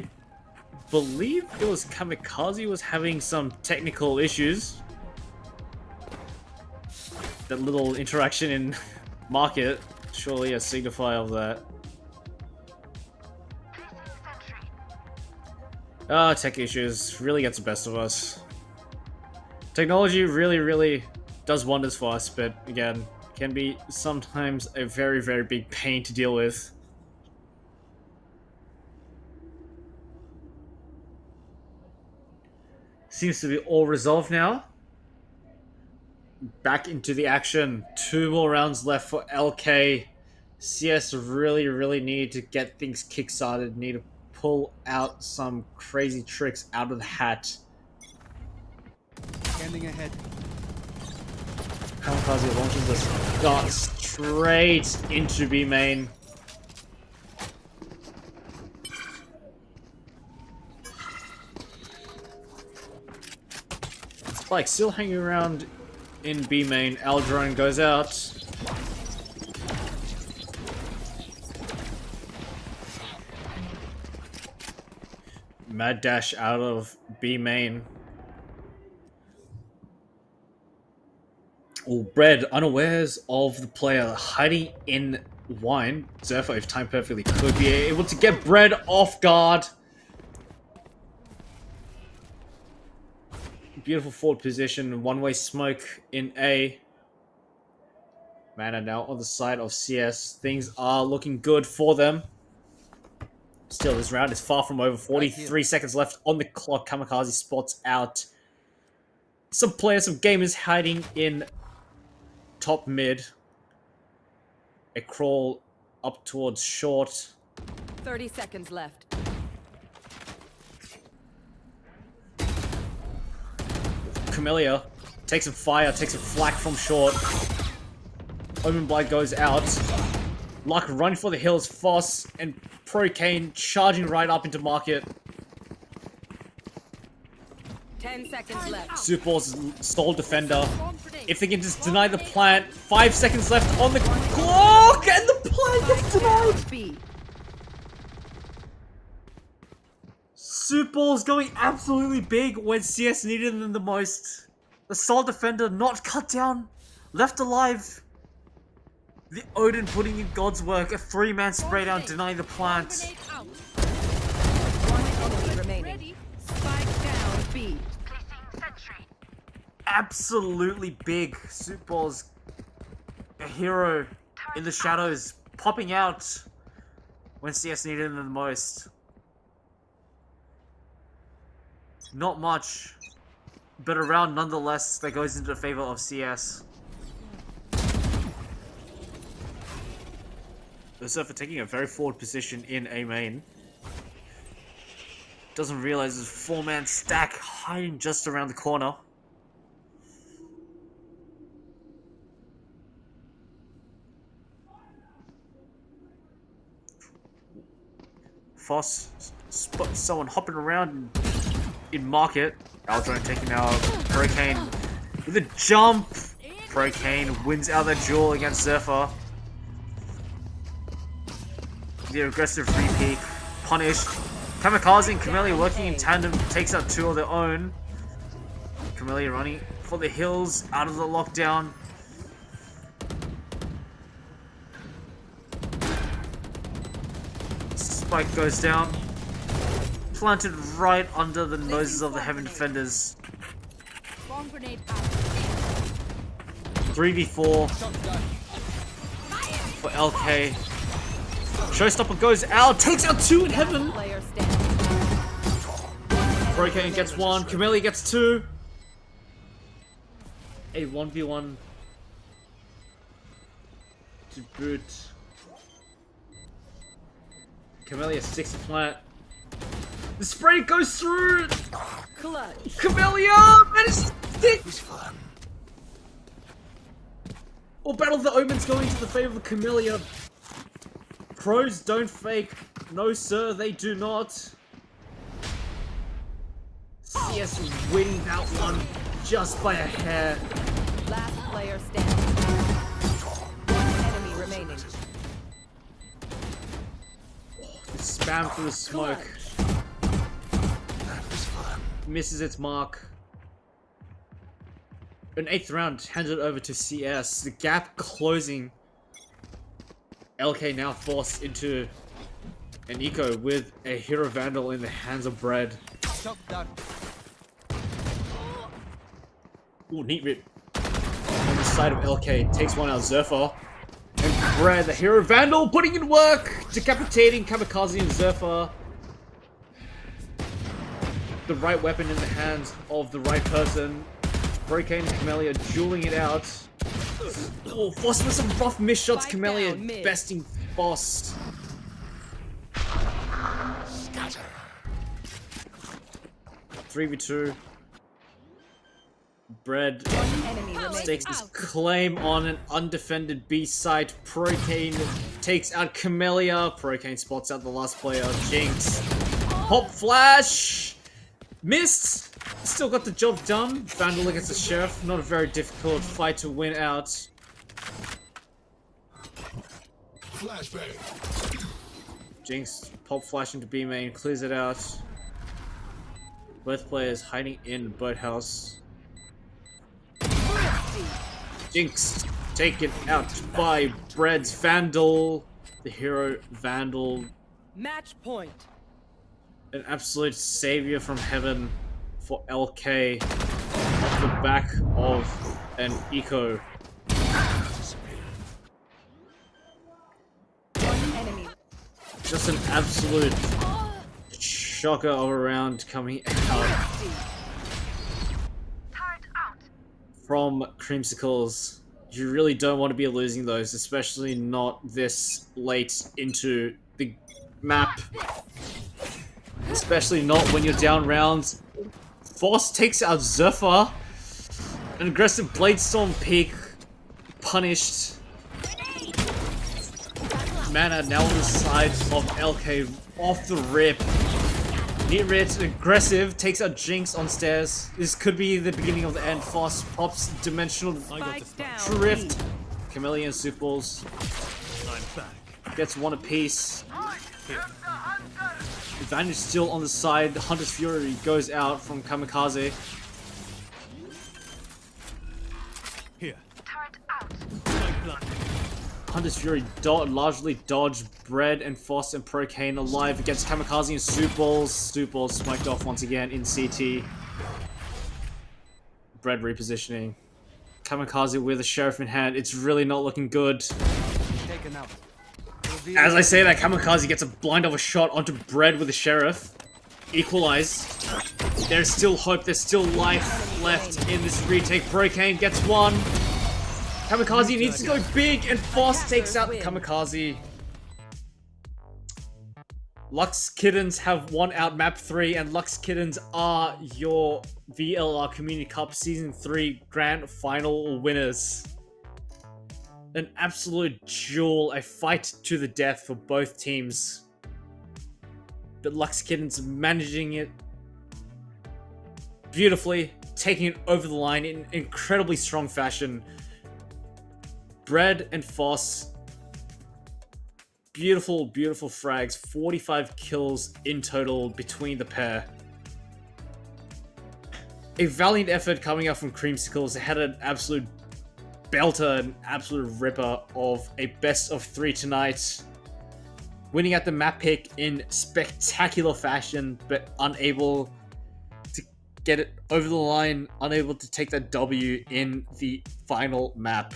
believe it was Kamikaze was having some technical issues. That little interaction in market. Surely a signifier of that. Tech issues really gets the best of us. Technology really does wonders for us, but again, can be sometimes a very big pain to deal with. Seems to be all resolved now. Back into the action. 2 more rounds left for LK. CS really need to get things kickstarted. Need to pull out some crazy tricks out of the hat. Scanning ahead. Kamikaze launches this dart straight into B main. Spike still hanging around in B main. Aldrone goes out. Mad dash out of B main. Oh, Bread unawares of the player hiding in wine. Zerfa, if timed perfectly, could be able to get Bread off guard. Beautiful forward position, one-way smoke in A. Mana now on the side of CS. Things are looking good for them. Still, this round is far from over. 43 seconds left on the clock. Kamikaze spots out some players, some gamers hiding in top mid. A crawl up towards short. 30 seconds left. Camellia takes some fire, takes a flak from short. Omen Blight goes out. Luck running for the hills, Foss and Pro Kane charging right up into market. 10 seconds left. Superball's sole defender. If they can just deny the plant, 5 seconds left on the clock, and the plant gets denied. B. Superball's going absolutely big when CS needed them the most. The sole defender not cut down, left alive. The Odin putting in God's work, a 3-man spray down, denying the plant. One enemy remaining. Spike down B. Absolutely big. Superball's a hero in the shadows, popping out when CS needed them the most. Not much, but a round nonetheless that goes into the favor of CS. The Surfer taking a very forward position in A main. Doesn't realize there's a 4-man stack hiding just around the corner. Foss spots someone hopping around in market. Aldrone taking out Pro Kane with a jump. Pro Kane wins out that duel against Zephyr. The aggressive repeat punished. Kamikaze and Camellia working in tandem takes out 2 of their own. Camellia running for the hills out of the lockdown. Spike goes down. Planted right under the noses of the Heaven Defenders. Bomb grenade out. 3v4 for LK. Showstopper goes out, takes out 2 in Heaven. Player standing. Pro Kane gets 1, Camellia gets 2. A 1v1 to boot. Camellia sticks a plant. The spray goes through! Clutch. Camellia! That is stick! Or Battle of the Omens going to the favor of Camellia. Pros don't fake. No sir, they do not. CS winning that one just by a hair. Last player standing. One enemy remaining. The spam through the smoke. Misses its mark. An 8th round handed over to CS. The gap closing. LK now forced into an eco with a Hero Vandal in the hands of Bread. Shock dart. Ooh, neat rip. On the side of LK, takes one out of Zephyr. And Bread, the Hero Vandal, putting in work! Decapitating Kamikaze and Zephyr. The right weapon in the hands of the right person. Hurricane and Camellia dueling it out. Oh, Foss with some rough missed shots. Spike Camellia down mid. besting Foss. Scatter. 3v2. Bread Enemy remaining. stakes his claim on an undefended B site. Procane takes out Camellia. Procane spots out the last player. Jinx. Pop flash. Missed. Still got the job done. Vandal against the Sheriff. Not a very difficult fight to win out. Flashbang. Jinx pop flash into B main. Clears it out. Both players hiding in boathouse. Jinx taken out by Bread's Vandal. The hero Vandal. Match point. An absolute savior from heaven for LK off the back of an eco. One enemy. Just an absolute shocker of a round coming out. from Creamsicles. You really don't want to be losing those, especially not this late into the map. Especially not when you're down rounds. Force takes out Zephyr. An aggressive Blade Storm peek. Punished. Mana now on the side of LK off the rip. Neat aggressive, takes out Jinx on stairs. This could be the beginning of the end. Fast pops Dimensional Drift. Chameleon Soup Balls. Gets one apiece. Advantage still on the side. Hunter's Fury goes out from Kamikaze. Here. Hunter's Fury largely dodged Bread and Foss and Procane alive against Kamikaze and Soup Balls. Soup Balls smoked off once again in CT. Bread repositioning. Kamikaze with a Sheriff in hand. It's really not looking good. Taken out. As I say that, Kamikaze gets a blind of a shot onto Bread with the Sheriff. Equalized. There's still hope, there's still life left in this retake. Procane gets one. Kamikaze needs to go big, and Foss takes out Kamikaze. Lux Kittens have won out map 3, and Lux Kittens are your VLR Community Cup Season 3 Grand Final winners. An absolute duel, a fight to the death for both teams. But Lux Kittens managing it beautifully, taking it over the line in incredibly strong fashion. Bread and Foss, beautiful frags, 45 kills in total between the pair. A valiant effort coming out from Creamsicles. They had an absolute belter, an absolute ripper of a best of 3 tonight. Winning at the map pick in spectacular fashion, but unable to get it over the line, unable to take that W in the final map.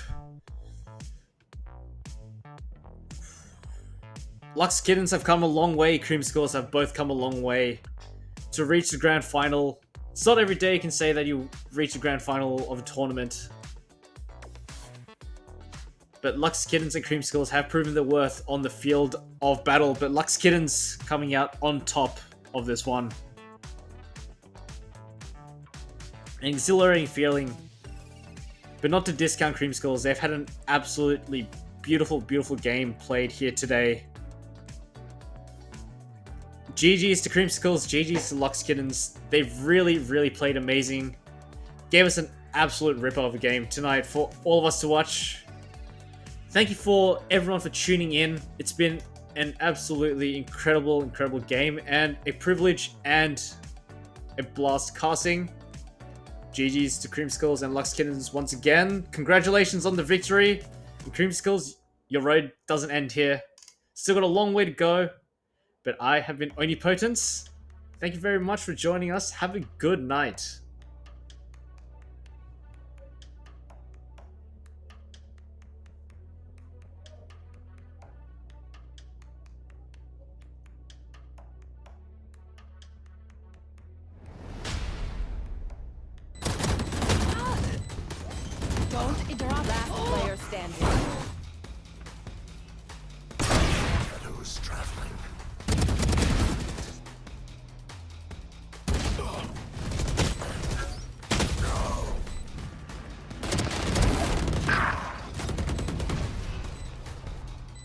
Lux Kittens have come a long way, Creamsicles have both come a long way to reach the grand final. It's not every day you can say that you reach the grand final of a tournament. But Lux Kittens and Creamsicles have proven their worth on the field of battle, but Lux Kittens coming out on top of this one. An exhilarating feeling, but not to discount Creamsicles. They've had an absolutely beautiful game played here today. GG's to Creamsicles, GG's to Lux Kittens. They've really played amazing. Gave us an absolute ripper of a game tonight for all of us to watch. Thank you for everyone for tuning in. It's been an absolutely incredible game and a privilege and a blast casting. GG's to Creamsicles and Lux Kittens once again. Congratulations on the victory. And Creamsicles, your road doesn't end here. Still got a long way to go. But I have been Onipotence. Thank you very much for joining us. Have a good night. Don't interrupt. Last player standing. Shadows traveling.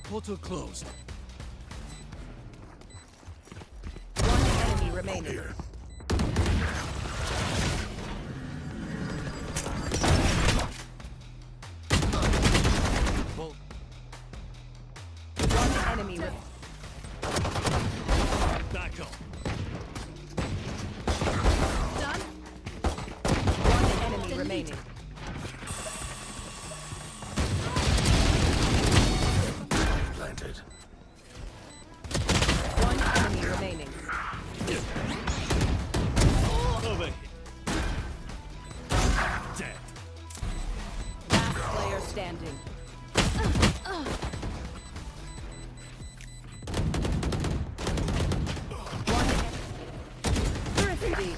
Portal closed. One enemy remaining. Here. Well, One enemy back up. done. One enemy remaining. Planted. One enemy remaining. Over here. Dead. Last player standing. One thrifty.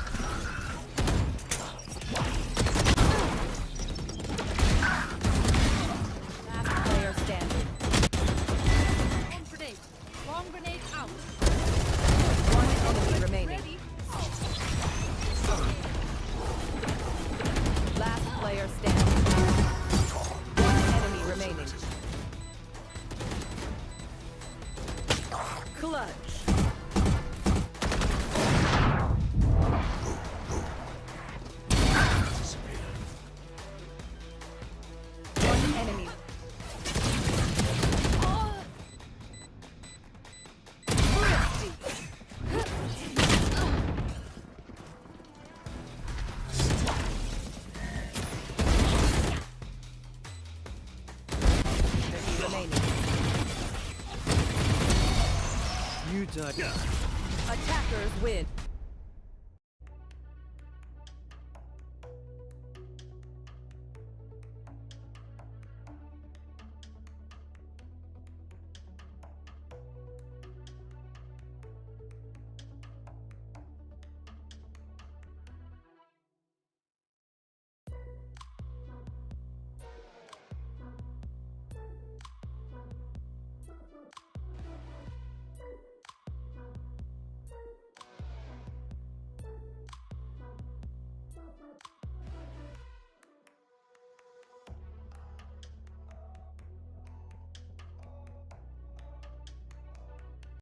time. Attackers win.